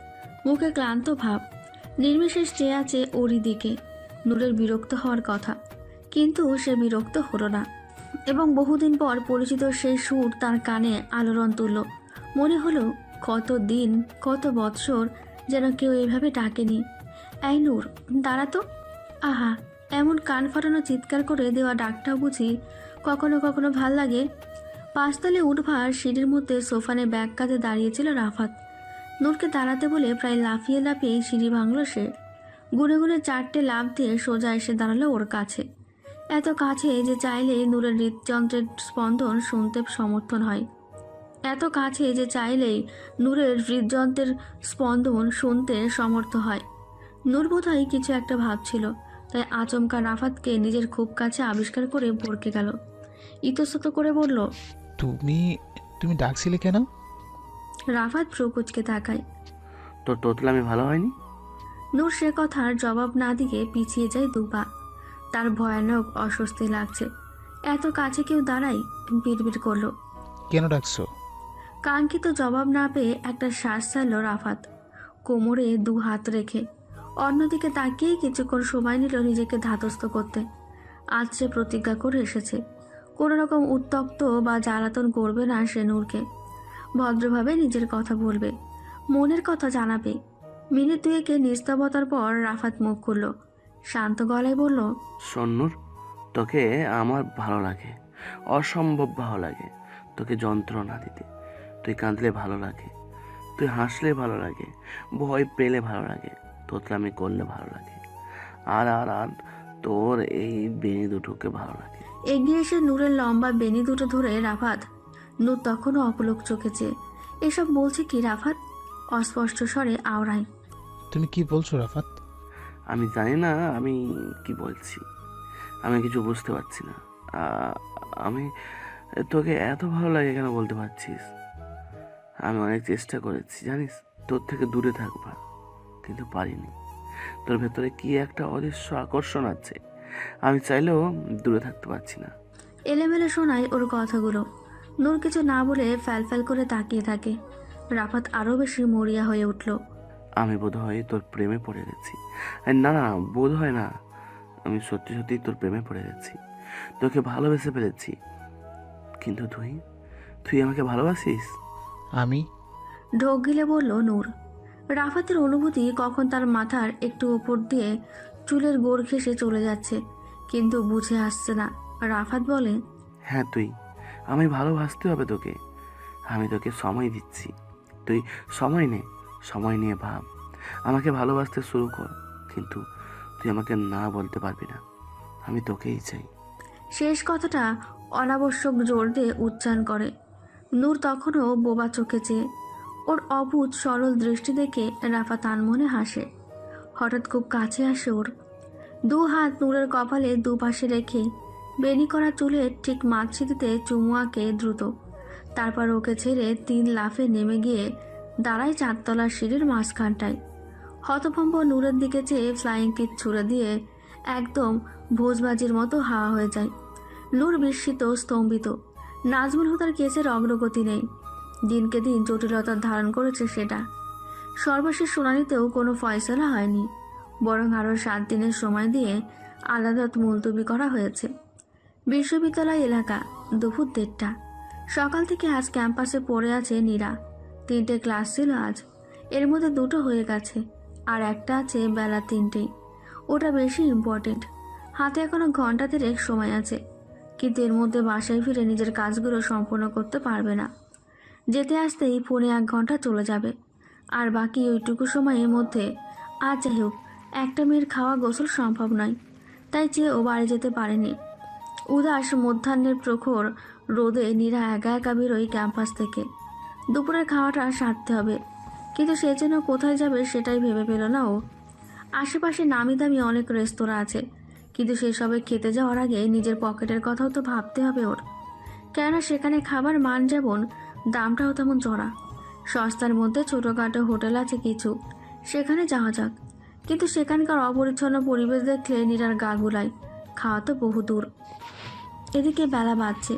S2: মুখে ক্লান্ত ভাব, নির্বিশেষ চেয়ে আছে ওরই দিকে। নূরের বিরক্ত হওয়ার কথা, কিন্তু সে বিরক্ত হলো না। এবং বহুদিন পর পরিচিত সেই সুর তার কানে আলোড়ন তুলল। মনে হলো কত দিন, কত বৎসর যেন কেউ এইভাবে ডাকেনি। এই নূর, দাঁড়া তো। আহা, এমন কান ফাটানো চিৎকার করে দেওয়া ডাকটাও বুঝি কখনো কখনো ভাল লাগে। 5 তলে উঠবার সিঁড়ির মধ্যে সোফানে ব্যাগ কাঁধে দাঁড়িয়েছিল রাফাত। নূরকে দাঁড়াতে বলে প্রায় লাফিয়ে লাফিয়ে সিঁড়ি ভাঙল সে। গুনে গুনে 4টে লাফ দিয়ে সোজা এসে দাঁড়ালো ওর কাছে। এত কাছে যে চাইলে নূরের হৃদযন্ত্রের স্পন্দন শুনতে সমর্থন হয়, এত কাছে যে চাইলেই নূরের হৃদযন্ত্রের স্পন্দন শুনতে সমর্থ হয়। নূর বোধহয় কিছু একটা ভাবছিল, তাই আচমকা রাফাতকে নিজের খুব কাছে আবিষ্কার করে ভরকে গেল। ইতস্তত করে বলল,
S1: তুমি তুমি ডাকছিলে কেন?
S2: রাফাত প্রকুচকে তাকায়।
S11: তোর তোতলামি ভালো হয়নি?
S2: নূর সে কথার জবাব না দিয়ে পিছিয়ে যায় 2 পা। তার ভয়ানক অস্বস্তি লাগছে। এত কাছে কেউ দাঁড়ায়, বিড়বিড় করলো।
S1: কেন ডাকছো?
S2: কাঙ্ক্ষিত জবাব না পেয়ে একটা শ্বাস ছাড়ল রাফাত, কোমরে 2 হাত রেখে। অন্যদিকে তাকিয়েই কিছুক্ষণ সময় নিল নিজেকে ধাতস্থ করতে। আজ সে প্রতিজ্ঞা করে এসেছে, কোনো রকম উত্তপ্ত বা জ্বালাতন করবে না সে নূরকে। ভদ্রভাবে নিজের কথা বলবে, মনের কথা জানাবে। মিনিট 2 নিস্তব্ধতার পর রাফাত মুখ খুলল, শান্ত গলায় বলল,
S11: শোন নূর, তোকে আমার ভালো লাগে, অসম্ভব ভালো লাগে তোকে যন্ত্রণা দিতে। তুই কাঁদলে ভালো লাগে, তুই হাসলে ভালো লাগে, ভয় পেলে ভালো লাগে, তোতলামি করলে ভালো লাগে, আর আর আর তোর এই বেনি দুটোকে ভালো লাগে।
S2: এগিয়ে এসে নূরের লম্বা বেনি দুটো ধরে রাফাত। নূর তখনও অপলক চোখে চেয়ে। এসব বলছে কি রাফাত? অস্পষ্ট স্বরে আওড়ায়।
S1: তুমি কি বলছো রাফাত?
S11: আমি জানি না আমি কি বলছি, আমি কিছু বুঝতে পারছি না। আমি তোকে এত ভালো লাগে কেন বলতে পারছিস? আমি অনেক চেষ্টা করেছি জানিস, তোর থেকে দূরে থাকবার, কিন্তু পারিনি। তোর ভেতরে কি একটা অদৃশ্য আকর্ষণ আছে, আমি চাইলেও দূরে থাকতে পারছি না।
S2: এলেমেলে শোনায় ওর কথাগুলো। নূর কিছু না বলে ফ্যাল করে তাকিয়ে থাকে। রাফাত আরো বেশি মরিয়া হয়ে উঠল।
S11: আমি বোধহয় তোর প্রেমে পড়ে গেছি। না না, বোধ হয় না, আমি সত্যি সত্যি তোর প্রেমে পড়ে গেছি, তোকে ভালোবেসে ফেলেছি। কিন্তু তুই তুই আমাকে ভালোবাসিস?
S1: আমি
S2: ঢোক গিলে বলল নূর। রাফাতের অনুভূতি কখন তার মাথার একটু ওপর দিয়ে চুলের গোড় ঘেঁষে চলে যাচ্ছে, কিন্তু বুঝে আসছে না। রাফাত বলে,
S11: হ্যাঁ তুই, আমি ভালোবাসতে হবে তোকে। আমি তোকে সময় দিচ্ছি, তুই সময় নে, সময় নিয়ে ভাব, আমাকে ভালোবাসতে শুরু কর। কিন্তু তুই আমাকে না বলতে পারবি না, আমি তোকেই চাই।
S2: শেষ কথাটা অনাবশ্যক জোর দিয়ে উচ্চারণ করে। নূর তখনও বোবা চোখে চেয়ে। ওর অভূত সরল দৃষ্টি দেখে রাফাত আনমনে হাসে। হঠাৎ খুব কাছে আসে ওর। 2 হাত নূরের কপালে দুপাশে রেখে বেনি করা চুলের ঠিক মাঝছিদিতে চুমু আঁকে দ্রুত। তারপর ওকে ছেড়ে 3 লাফে নেমে গিয়ে দাঁড়ায় 4 তলার সিঁড়ির মাঝখানটায়। হতভম্ব নূরের দিকে চেয়ে ফ্লাইং কিক ছুড়ে দিয়ে একদম ভোজবাজির মতো হাওয়া হয়ে যায়। নূর বিস্মিত, স্তম্ভিত। নাজমুল হুদার কেসের অগ্রগতি নেই, দিনকে দিন জটিলতার ধারণ করেছে সেটা। সর্বশেষ শুনানিতেও কোনো ফয়সালা হয়নি, বরং আরও 7 দিনের সময় দিয়ে আদালত মুলতবি করা হয়েছে। বিশ্ববিদ্যালয় এলাকা, দুপুর 1:30। সকাল থেকে আজ ক্যাম্পাসে পড়ে আছে নীরা। 3টে ক্লাস ছিল আজ, এর মধ্যে 2টো হয়ে গেছে, আর একটা আছে বেলা 3টেই। ওটা বেশি ইম্পর্টেন্ট। হাতে এখনো ঘন্টা 3 সময় আছে, কিন্তু এর মধ্যে বাসায় ফিরে নিজের কাজগুলো সম্পূর্ণ করতে পারবে না। যেতে আসতেই 1.5 ঘন্টা চলে যাবে, আর বাকি ওইটুকু সময়ের মধ্যে আজ যাই হোক একটা মেয়ের খাওয়া গোসল সম্ভব নয়, তাই চেয়েও বাড়ি যেতে পারেনি। উদাস মধ্যাহ্নের প্রখর রোদে নীরা একা একা বেরোয় ক্যাম্পাস থেকে। দুপুরের খাওয়াটা সারতে হবে, কিন্তু সে যেন কোথায় যাবে সেটাই ভেবে পেল না ও। আশেপাশে নামি দামি অনেক রেস্তোরাঁ আছে, কিন্তু সেসবে খেতে যাওয়ার আগে নিজের পকেটের কথাও তো ভাবতে হবে ওর। কেননা সেখানে খাবার মান যেমন, দামটাও তেমন চড়া। সস্তার মধ্যে ছোটোখাটো হোটেল আছে কিছু, সেখানে যাওয়া যাক, কিন্তু সেখানকার অপরিচ্ছন্ন পরিবেশ দেখলে নীরার গা গুলায়। খাওয়া তো বহু দূর। এদিকে বেলা বাজছে,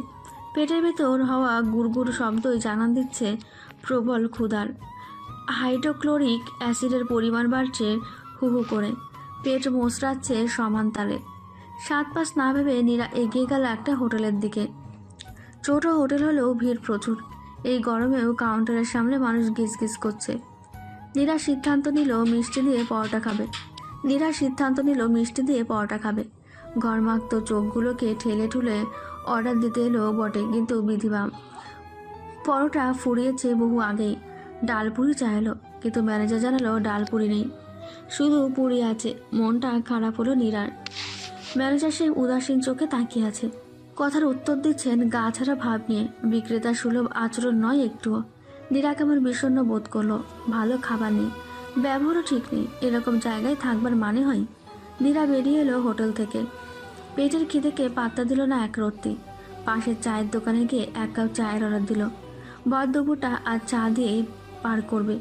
S2: পেটের ভেতর হওয়া গুড়গুড় শব্দই জানান দিচ্ছে প্রবল ক্ষুধার। হাইড্রোক্লোরিক অ্যাসিডের পরিমাণ বাড়ছে হু হু করে, পেট মোচড়াচ্ছে সমান তালে। 7 না ভেবে নীরা এগিয়ে গেল একটা হোটেলের দিকে। ছোট হোটেল হলেও ভিড় প্রচুর, এই গরমেও কাউন্টারের সামনে মানুষ গিজগিজ করছে। নীরা সিদ্ধান্ত নিল মিষ্টি দিয়ে পরোটা খাবে। ঘরমাক্ত চোখগুলোকে ঠেলে ঠুলে অর্ডার দিতে এলো বটে, কিন্তু বিধিবাম। পরোটা ফুরিয়েছে বহু আগেই। ডালপুরি চাইলো, কিন্তু ম্যানেজার জানালো ডালপুরি নেই, শুধু পুরি আছে। মনটা খারাপ হলো নীরার। ম্যানেজার সে উদাসীন চোখে তাকিয়ে আছে, কথার উত্তর দিচ্ছেন গা ছাড়া ভাব নিয়ে। বিক্রেতা সুলভ আচরণ নয় একটুও। নীরা কেমন বিষণ্ণ বোধ করলো। ভালো খাবার নেই, ব্যবহারও ঠিক নেই, এরকম জায়গায় থাকবার মানে হয়? নীরা বেরিয়ে এলো হোটেল থেকে। পেটের খিদেকে পাত্তা দিল না এক রত্তি। পাশের চায়ের দোকানে গিয়ে 1 কাপ চায়ের অর্ডার দিল। ভর দুপুরটা আর চা দিয়েই পার করবে।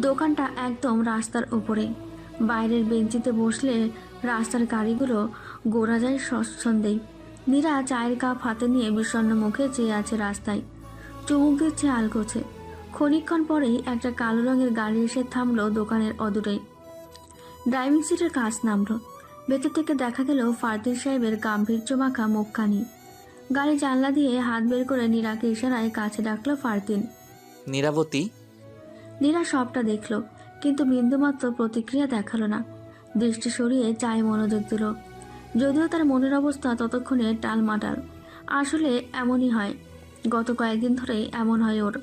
S2: দোকানটা একদম রাস্তার উপরে। বাইরের বেঞ্চিতে বসলে রাস্তার গাড়িগুলো গোড়া যায় স্বচ্ছন্দেই। নীরা চায়ের কাপ হাতে নিয়ে বিষণ্ণ মুখে চেয়ে আছে রাস্তায়, চুমুক দিচ্ছে আলগোছে। ক্ষণিকক্ষণ পরেই একটা কালো রঙের গাড়ি এসে থামলো দোকানের অদূরেই। ড্রাইভিং সিটের কাজ নামলো। ভেতর থেকে দেখা গেল ফারদিন সাহেবের গাম্ভীর্য মাখা মুখখানি। গাড়ি জানলা দিয়ে হাত বের করে নীরাকে ইশারায় কাছে ডাকলো ফারদিন।
S12: নীরাবতী।
S2: নীরা সবটা দেখলো, কিন্তু বিন্দুমাত্র প্রতিক্রিয়া দেখালো না। দৃষ্টি সরিয়ে চায়ে মনোযোগ দিল। যদিও তার মনের অবস্থা ততক্ষণে টালমাটাল। আসলে এমনই হয়, গত কয়েকদিন ধরেই এমন হয় ওর।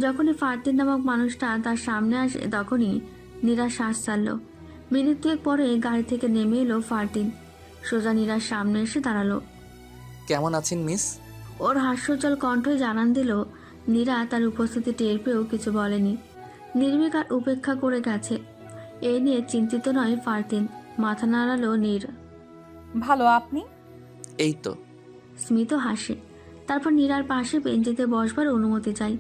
S2: যখনই ফারদিন নামক মানুষটা তার সামনে আসে তখনই নীরা শ্বাস ছাড়ল। মিনিট 2 পরে গাড়ি থেকে নেমে এলো ফারদিন। সোজা নীরার সামনে এসে দাঁড়ালো।
S12: কেমন আছেন মিস?
S2: ওর হাস্যজ্জ্বল কণ্ঠই জানান দিল নীরা তার উপস্থিতি টের পেয়েও কিছু বলেনি। নির্বিকার উপেক্ষা করে গেছে, এ নিয়ে চিন্তিত নয় ফারদিন। মাথা নাড়ালো নীর।
S3: ভালো, আপনি?
S12: এই তো।
S2: স্মিত হাসে, তারপর নীরার পাশে বেঞ্চিতে বসবার অনুমতি চাই।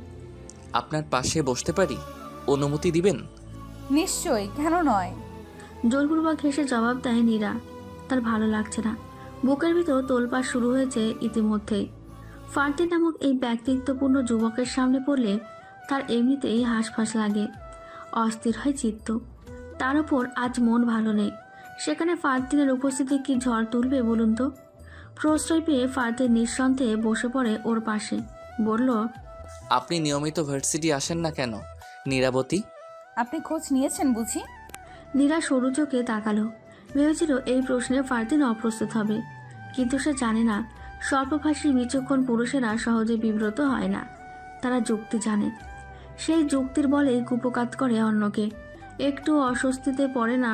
S12: আপনার পাশে বসতে পারি? অনুমতি দিবেন?
S3: নিশ্চয়ই, কেন নয়।
S2: জোরপূর্বক হেসে জবাব দেয় নীরা। তার ভালো লাগছে না, বুকের ভিতর তোলপাড় শুরু হয়েছে ইতিমধ্যেই। ফারদিন নামক এই ব্যক্তিত্বপূর্ণ যুবকের সামনে পড়লে তার এমনিতেই হাঁসফাঁস লাগে, অস্থির হয় চিত্ত। তার উপর আজ মন ভালো নেই, সেখানে ফারদিনের উপস্থিতি কি ঝড় তুলবে বলুন তো? প্রশ্রয় পেয়ে ফারদিন নিঃসন্দেহে বসে পড়ে ওর পাশে। বলল,
S12: আপনি নিয়মিত ভার্সিটি আসেন না কেন নীরাবতী?
S3: আপনি খোঁজ নিয়েছেন বুঝি?
S2: নীরা সরু চোখে তাকালো। ভেবেছিল এই প্রশ্নে ফারদিন অপ্রস্তুত হবে, কিন্তু সে জানে না স্বল্পভাষী বিচক্ষণ পুরুষেরা সহজে বিব্রত হয় না। তারা যুক্তি জানে, সেই যুক্তির বলে কুপকাত করে অন্যকে। একটু অস্বস্তিতে পড়ে না,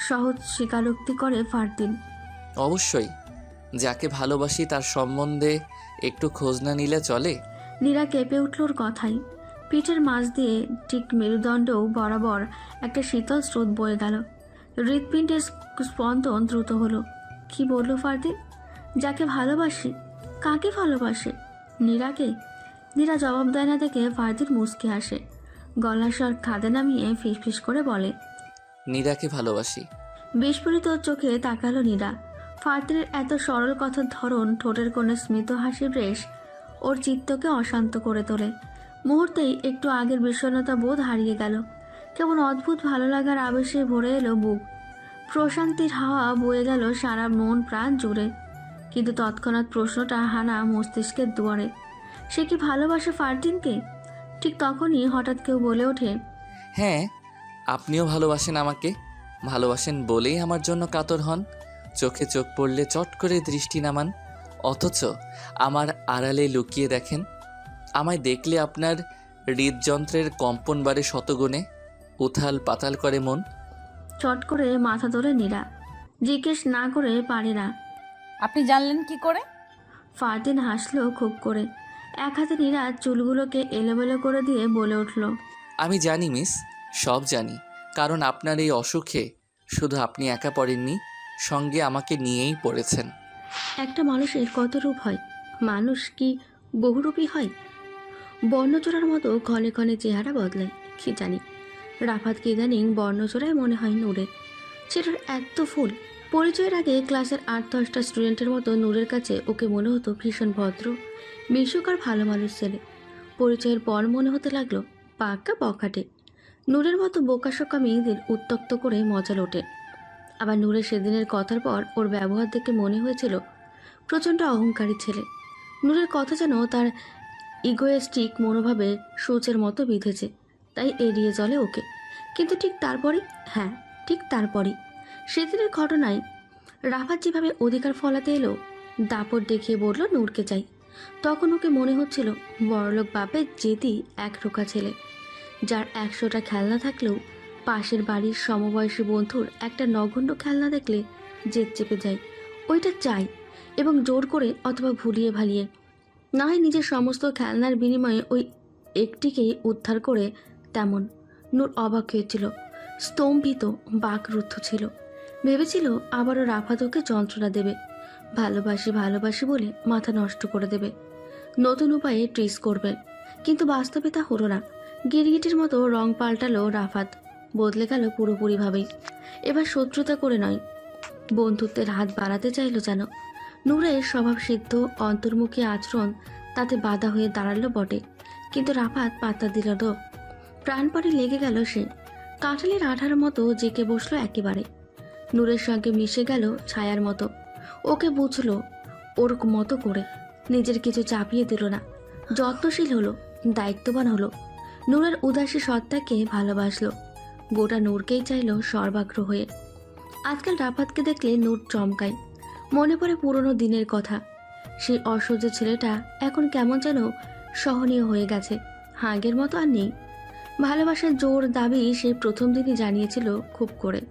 S2: সহজ স্বীকারোক্তি করে ফারদিন।
S12: অবশ্যই, যাকে ভালোবাসি তার সম্বন্ধে একটু খোঁজ না নিলে চলে?
S2: নীরা কেঁপে উঠল ওর কথাই। পিঠের মাঝ দিয়ে ঠিক মেরুদণ্ডও বরাবর একটা শীতল স্রোত বয়ে গেল। হৃৎপিণ্ডের স্পন্দন দ্রুত হলো। কি বলল ফারদিন? যাকে ভালোবাসি? কাকে ভালোবাসে? নীরাকে? নীরা জবাব দেয় না দেখে ফারদিন মুচকি হাসে। গলার স্বর খাদে নামিয়ে ফিসফিস করে বলে,
S12: নীরাকে ভালোবাসি।
S2: বিস্ফোরিত চোখে তাকালো নীরা। ফারদিনের এত সরল কথার ধরন, ঠোঁটের কোণে স্মিত হাসির রেশ ওর চিত্তকে অশান্ত করে তোলে। মুহূর্তেই একটু আগের বিষণ্ণতা বোধ হারিয়ে গেল। কেমন অদ্ভুত ভালো লাগার আবেশে ভরে এলো বুক। প্রশান্তির হাওয়া বয়ে গেল সারা মন প্রাণ জুড়ে। কিন্তু তৎক্ষণাৎ প্রশ্নটা হানা মস্তিষ্কের দুয়ারে। সে কি ভালোবাসে ফারদিনকে? ঠিক তখনই হঠাৎ কেউ বলে ওঠে,
S12: হ্যাঁ, আপনিও ভালোবাসেন আমাকে। ভালোবাসেন বলেই আমার জন্য কাতর হন। চোখে চোখ পড়লে চট করে দৃষ্টি নামান, অথচ আমার আড়ালে লুকিয়ে দেখেন। আমায় দেখলে আপনার হৃদযন্ত্রের কম্পন বাড়ে শতগুণে, উথাল পাতাল করে মন।
S2: চট করে মাথা তোলে নীরা। জিজ্ঞেস না করে পারে না।
S3: আপনি জানলেন কি করে?
S2: ফারদিন হাসলো খুব করে। এক হাতে নীরা চুলগুলোকে এলোমেলো করে দিয়ে বলে উঠল,
S12: আমি জানি মিস, সব জানি। কারণ আপনার এই অসুখে শুধু আপনি একা পড়েননি, সঙ্গে আমাকে নিয়েই পড়েছেন।
S2: একটা মানুষের কত রূপ হয়? মানুষ কি বহুরূপী হয়? বর্ণচোরার মতো ক্ষণে ক্ষণে চেহারা বদলায়, কি জানি। রাফাতকে ইদানিং বর্ণচোরায় মনে হয় নূরের। ছেলের এত ফুল। পরিচয়ের আগে ক্লাসের 8-10টা স্টুডেন্টের মতো নূরের কাছে ওকে মনে হতো ভীষণ ভদ্র, মিশুক আর ভালো মানুষ ছেলে। পরিচয়ের পর মনে হতে লাগলো পাক্কা বখাটে। নূরের মতো বোকাশোকা মেয়েদের উত্তক্ত করে মজা লোটে। আবার নূরের সেদিনের কথার পর ওর ব্যবহার দেখে মনে হয়েছিল প্রচণ্ড অহংকারী ছেলে। নূরের কথা যেন তার ইগোয়েস্টিক মনোভাবে সূচের মতো বিঁধেছে, তাই এড়িয়ে চলে ওকে। কিন্তু ঠিক তারপরই সেদিনের ঘটনায় রাফাত যেভাবে অধিকার ফলাতে এলো, দাপট দেখিয়ে বলল নূরকে চাই, তখন ওকে মনে হচ্ছিল বড়লোক বাপের জেদি একরোখা ছেলে, যার 100টা খেলনা থাকলেও পাশের বাড়ির সমবয়সী বন্ধুর একটা নগণ্য খেলনা দেখলে জেদ চেপে যায়। ওইটা চাই, এবং জোর করে অথবা ভুলিয়ে ভালিয়ে, না হয় নিজের সমস্ত খেলনার বিনিময়ে ওই একটিকেই উদ্ধার করে। তেমন নূর অবাক হয়েছিল, স্তম্ভিত, বাকরুদ্ধ ছিল। ভেবেছিল আবারও রাফাত ওকে যন্ত্রণা দেবে, ভালোবাসি বলে মাথা নষ্ট করে দেবে, নতুন উপায়ে ট্রিস করবে। কিন্তু বাস্তবে তা হলো না। গিরগিটির মতো রং পাল্টালো রাফাত, বদলে গেল পুরোপুরিভাবেই। এবার শত্রুতা করে নয়, বন্ধুত্বের হাত বাড়াতে চাইল যেন। নূরের স্বভাবসিদ্ধ অন্তর্মুখী আচরণ তাতে বাধা হয়ে দাঁড়ালো বটে, কিন্তু রাফাত পাত্তা দিল না। প্রাণপণে লেগে গেল সে, কাঁঠালের আঠার মতো জেকে বসলো একেবারে। নূরের সঙ্গে মিশে গেল ছায়ার মতো। ওকে বুঝলো ওর মতো করে, নিজের কিছু চাপিয়ে দিল না। যত্নশীল হলো, দায়িত্ববান হলো। নূরের উদাসী সত্তাকে ভালোবাসলো, গোটা নূরকেই চাইল সর্বাগ্র হয়ে। আজকাল রাফাতকে দেখলে নূর চমকায়, মনে পড়ে পুরনো দিনের কথা। সেই অসহ্য ছেলেটা এখন কেমন যেন সহনীয় হয়ে গেছে, আগের মতো আর নেই। ভালোবাসার জোর দাবি সে প্রথম দিনই জানিয়েছিল খুব করে,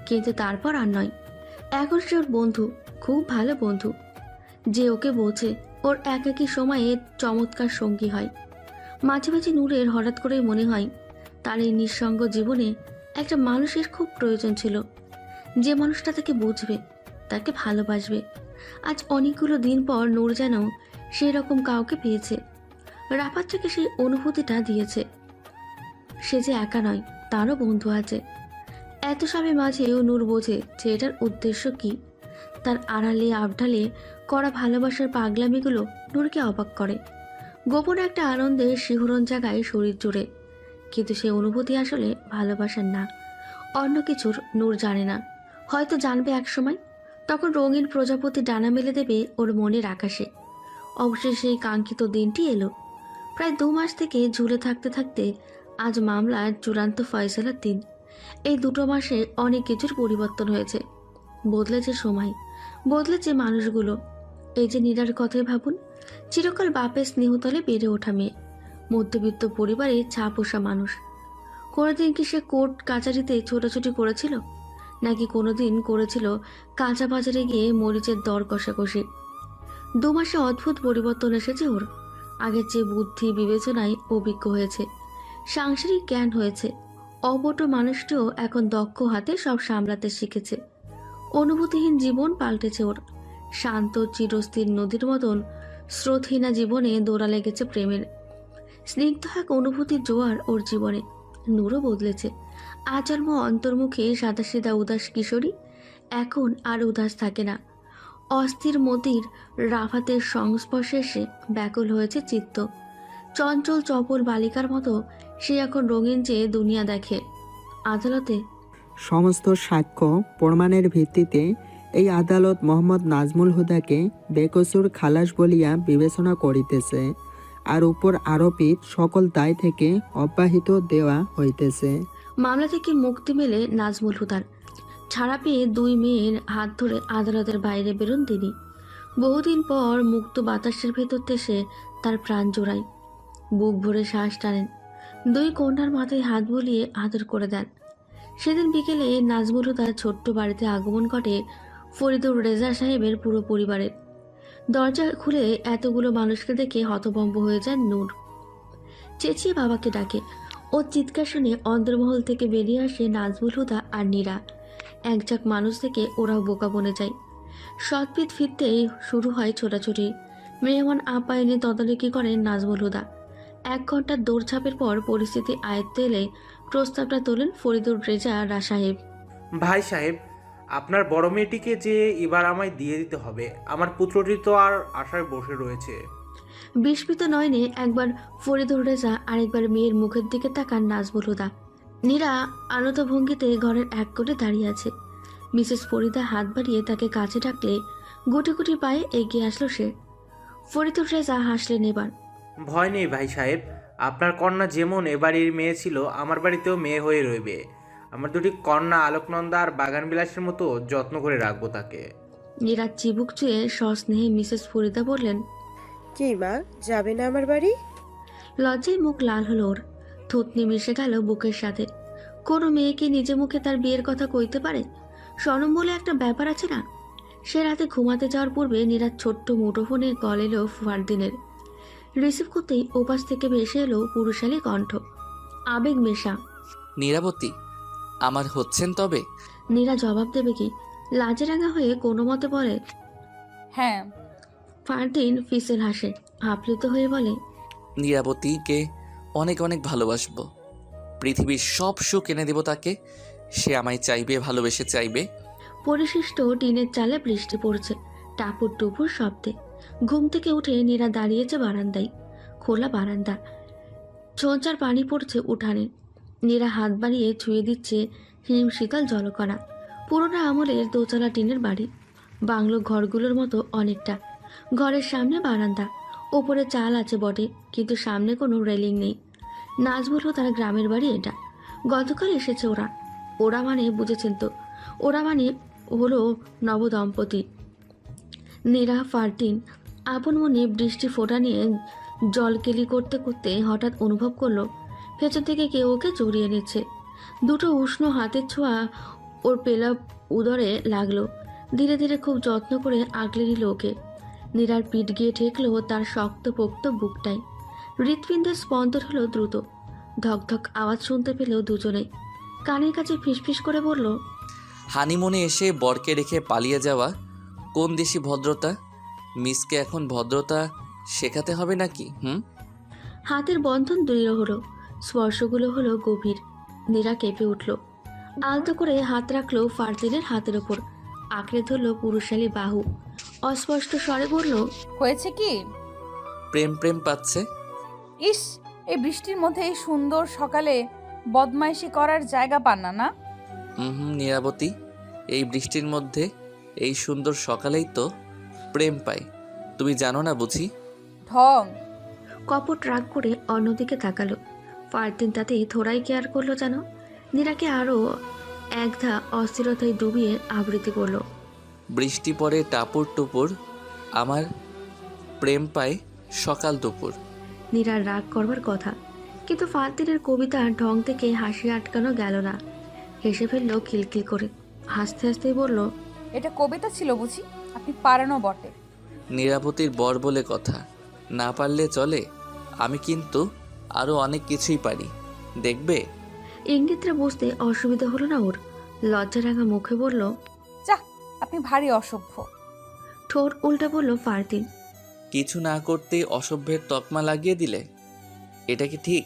S2: কিন্তু তারপর আর নয়। এখন সে ওর বন্ধু, খুব ভালো বন্ধু, যে ওকে বোঝে, ওর একাকী সময়ে চমৎকার সঙ্গী হয়। মাঝে মাঝে নূরের হঠাৎ করেই মনে হয় তার এই নিঃসঙ্গ জীবনে একটা মানুষের খুব প্রয়োজন ছিল, যে মানুষটা তাকে বুঝবে, তাকে ভালোবাসবে। আজ অনেকগুলো দিন পর নূর যেন সেই রকম কাউকে পেয়েছে। রাফাত থেকে সেই অনুভূতিটা দিয়েছে। সে যে একা নয়, তারও বন্ধু আছে। এত সবের মাঝেও নূর বোঝে যে এটার উদ্দেশ্য কি। তার আড়ালে আবডালে করা ভালোবাসার পাগলামিগুলো নূরকে অবাক করে। গোপনে একটা আনন্দের শিহরণ জাগায় শরীর জুড়ে, কিন্তু সেই অনুভূতি আসলে ভালোবাসার না, অন্য কিছুর। নূর জানে না, হয়তো জানবে একসময়। তখন রঙিন প্রজাপতি ডানা মেলে দেবে ওর মনের আকাশে। অবশেষে সেই কাঙ্ক্ষিত দিনটি এলো। প্রায় 2 মাস থেকে ঝুলে থাকতে থাকতে আজ মামলার চূড়ান্ত ফয়সালার দিন। এই 2 মাসে অনেক কিছুর পরিবর্তন হয়েছে। বদলেছে সময়, বদলেছে মানুষগুলো। এই যে নীরার কথাই ভাবুন, চিরকাল বাপের স্নেহতলে বেড়ে ওঠা মেয়ে, মধ্যবিত্ত পরিবারে ছাপোষা মানুষ। কোনোদিন কি সে কোর্ট কাচারিতে ছোটাছুটি করেছিল, নাকি কোনোদিন করেছিল কাঁচা বাজারে গিয়ে মরিচের দর কষাকষি? 2 মাসে অদ্ভুত পরিবর্তন এসেছে ওর। আগের চেয়ে বুদ্ধি বিবেচনায় অভিজ্ঞ হয়েছে, সাংসারিক জ্ঞান হয়েছে। অবট মানুষটিও এখন দক্ষ হাতে সব সামলাতে শিখেছে। অনুভূতিহীন জীবন পাল্টেছে ওর। শান্ত চিরস্থির নদীর মতন স্রোতহীনা জীবনে দৌড়া লেগেছে প্রেমের। স্নিগ্ধ এক অনুভূতির জোয়ার ওর জীবনে। নূরও বদলেছে। আজন্ম অন্তর্মুখী সাদাসিধা উদাস কিশোরী এখন আর উদাস থাকে না। অস্থির মতির রাফাতের সংস্পর্শে এসে ব্যাকুল হয়েছে চিত্ত। চঞ্চল চপল বালিকার মতো সে এখন রঙিন চেয়ে দুনিয়া দেখে। আদালতে
S15: সমস্ত সাক্ষ্য প্রমাণের ভিত্তিতে এই আদালত মোহাম্মদ নাজমুল হুদাকে বেকসুর খালাস বলিয়া বিবেচনা করিতেছে। আর উপর আরোপিত সকল দায় থেকে অব্যাহত দেওয়া হইতেছে।
S2: মামলা থেকে মুক্তি মেলে নাজমুল হুদার। ছাড়া পেয়ে 2 মেয়ের হাত ধরে আদালতের বাইরে বেরোন তিনি। বহুদিন পর মুক্ত বাতাসের ভেতর থেকে তার প্রাণ জোড়ায়। বুক ভরে শ্বাস টানেন। 2 কন্যার মাথায় হাত বুলিয়ে আদর করে দেন। সেদিন বিকেলে নাজমুল হুদার ছোট্ট বাড়িতে আগমন ঘটে ফরিদুর রেজা সাহেবের পুরো পরিবারের। দরজা খুলে এতগুলো মানুষকে দেখে হতভম্ব হয়ে যায় নূর। চেঁচিয়ে বাবাকে ডাকে। ওর চিৎকার শুনে অন্দরমহল থেকে বেরিয়ে আসে নাজমুল হুদা আর নীরা। একঝাঁক মানুষ থেকে ওরাও বোকা বনে যায়। সৎপিত ফিরতেই শুরু হয় ছোটাছুটি। মেহমান আপ্যায়নে তদারকি করেন নাজমুল হুদা। 1 ঘন্টার দৌড়ঝাঁপের পর পরিস্থিতি আয়ত্তে এলে প্রস্তাবটা তোলেন ফরিদুর রেজা সাহেব।
S14: ভাই সাহেব, আপনার বড় মেয়েটিকে যে এবার আমায় দিয়ে দিতে হবে। আমার পুত্রটি তো আর আশায় বসে রয়েছে।
S2: বিস্মিত নয়নে একবার ফরিদুর রেজা আরেকবার মেয়ের মুখের দিকে তাকান নাজমুল হুদা। নীরা আনত ভঙ্গিতে ঘরের এক কোণে দাঁড়িয়ে আছে। মিসেস ফরিদা হাত বাড়িয়ে তাকে কাছে ডাকলে গুটি গুটি পায়ে এগিয়ে আসলো সে। ফরিদুর রেজা হাসলেন এবার।
S14: ভয় নেই ভাই সাহেব, আপনার কন্যা যেমন এ বাড়ির মেয়ে ছিল, আমার বাড়িতেও মেয়ে হয়ে রইবে। আমার 2টি কন্যা আলোকনন্দা আর বাগানবিলাসের মতো যত্ন করে রাখবো তাকে।
S2: নীরা চিবুক চুয়ে সস্নেহে মিসেস ফরিদা বললেন,
S6: কি মা, যাবে না আমার বাড়ি?
S2: লজ্জায় মুখ লাল হলো ওর। থুতনি মিশে গেল বুকের সাথে। কোনো মেয়ে কি নিজে মুখে তার বিয়ের কথা কইতে পারে? সনম বলে একটা ব্যাপার আছে না? সে রাতে ঘুমাতে যাওয়ার পূর্বে নীরার ছোট্ট মুঠোফোনে কল এলো ফারদিনের। রিসিভ করতেই ওপাশ থেকে ভেসে এলো পুরুষালী কণ্ঠ, আবেগ মেশা।
S12: নীরাবতী, আমার হচ্ছেন তবে?
S2: নীরা জবাব দেবে কি? লাজে রাঙা হয়ে কোনো মতে বলে,
S3: হ্যাঁ।
S2: ফারদিন ফিসেল হাসে, আপ্লুত হয়ে বলে,
S12: নীরাবতীকে অনেক অনেক ভালোবাসবো। পৃথিবীর সব সুখ এনে দেব তাকে। সে আমায় চাইবে, ভালোবেসে চাইবে।
S2: পরিশিষ্ট টিনের চালে বৃষ্টি পড়ছে টাপুর টুপুর শব্দে। ঘুম থেকে উঠে নীরা দাঁড়িয়েছে বারান্দায়। খোলা বারান্দা, ছোঁচার পানি পড়ছে উঠানে। নীরা হাত বাড়িয়ে ছুঁয়ে দিচ্ছে হিম শীতল জলকণা। পুরোনো আমলের দোতলা টিনের বাড়ি, বাংলো ঘরগুলোর মতো অনেকটা। ঘরের সামনে বারান্দা, ওপরে চাল আছে বটে, কিন্তু সামনে কোনো রেলিং নেই। নাজমুল তার গ্রামের বাড়ি এটা। গতকাল এসেছে ওরা। ওরা মানে বুঝেছেন তো, ওরা মানে হলো নবদম্পতি। নীরা ফারদিন আপন মনে বৃষ্টি ফোঁটা নিয়ে জলকেলি করতে করতে হঠাৎ অনুভব করলো ভেতর থেকে কেউ ওকে জড়িয়ে নিচ্ছে। 2টো উষ্ণ হাতের ছোঁয়া ওর পেলা উদরে লাগলো। ধীরে ধীরে খুব যত্ন করে আগলে নিল ওকে। নীরার পিঠ গিয়ে ঠেকলো তার শক্ত পোক্ত বুকটায়। হৃৎপিণ্ডের স্পন্দন হলো দ্রুত। ধকধক আওয়াজ শুনতে পেল দুজনে। কানের কাছে ফিসফিস করে বলল,
S12: হানিমুনে এসে বরকে রেখে পালিয়ে যাওয়া কোন দেশি ভদ্রতা? মিসকে এখন ভদ্রতা শেখাতে হবে নাকি?
S2: হাতের বন্ধন দৃঢ় হলো, স্পর্শগুলো হলো গভীর। নীরা কেঁপে উঠল, আলতো করে হাত রাখলো ফারদিনের হাতের ওপর, আঁকড়ে ধরল পুরুষালী বাহু। অস্পষ্ট স্বরে বলল,
S3: হয়েছে কি?
S12: প্রেম প্রেম পাচ্ছে।
S3: ইস, এই বৃষ্টির মধ্যে এই সুন্দর সকালে বদমাইশি করার জায়গা পান না না?
S12: নীরাবতী, এই বৃষ্টির মধ্যে এই সুন্দর সকালেই তো প্রেম পাই। তুমি জানো না বুঝি?
S3: ঢং।
S2: কপট রাগ করে অন্যদিকে তাকালো। ফারদিন তাতেই থোড়াই কেয়ার করলো যেন। নীরাকে আরও একধা অস্থিরতায় ডুবিয়ে আবৃত্তি করলো,
S12: বৃষ্টি পড়ে টাপুর টুপুর, আমার প্রেম পায় সকাল দুপুর।
S2: নীরার রাগ করবার কথা, কিন্তু ফারদিনের কবিতার ঢং থেকে হাসি আটকানো গেল না। হেসে ফেললো খিলখিল করে। হাসতে হাসতেই বলল,
S3: এটা কবিতা ছিল বুঝি? আপনি পারেনও বটে।
S12: নীরাবতীর বর বলে কথা, না পারলে চলে। আমি কিন্তু আরও অনেক কিছুই পারি, দেখবে।
S2: ইঙ্গিতটা বুঝতে অসুবিধা হলো না ওর। লজ্জা রাঙা মুখে বলল,
S3: যাহ, আপনি ভারী অসভ্য।
S2: ঠোঁট উল্টা বলল ফারদিন।
S12: কিছু না করতেই অসভ্যের তকমা লাগিয়ে দিলে, এটা কি ঠিক?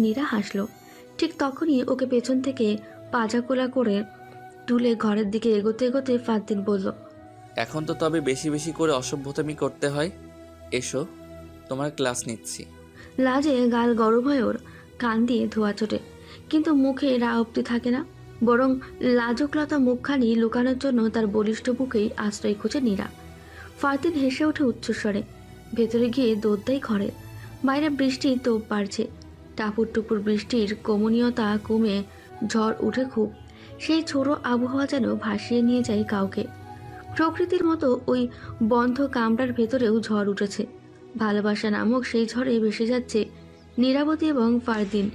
S2: নীরা হাসলো। ঠিক তখনই ওকে পেছন থেকে পাজাকোলা করে তুলে ঘরের দিকে এগোতে এগোতে ফারদিন বলল,
S12: এখন তো তবে বেশি বেশি করে অসভ্যতামি করতে হয়। এসো, তোমার ক্লাস নিচ্ছি।
S2: লাজে গাল গরম হয় ওর, কান দিয়ে ধোয়া ছোটে, কিন্তু মুখে রা অব্দি থাকে না। বরং লাজুকলতা মুখখানি লুকানোর জন্য তার বলিষ্ঠ বুকেই আশ্রয় খুঁজে নীরা। ফারদিন হেসে ওঠে উচ্চস্বরে। ভেতরে গিয়ে দৌড় দেয় ঘরে। বাইরে বৃষ্টির তোপ বাড়ছে। টাপুর টুপুর বৃষ্টির কমনীয়তা কমে ঝড় উঠে খুব। সেই ছোট আবহাওয়া যেন ভাসিয়ে নিয়ে যায় কাউকে। প্রকৃতির মতো ওই বন্ধ কামরার ভেতরেও ঝড় উঠেছে। ভালোবাসা নামক সেই ঝড়ে ভেসে যাচ্ছে নীরাবতী এবং ফারদিন।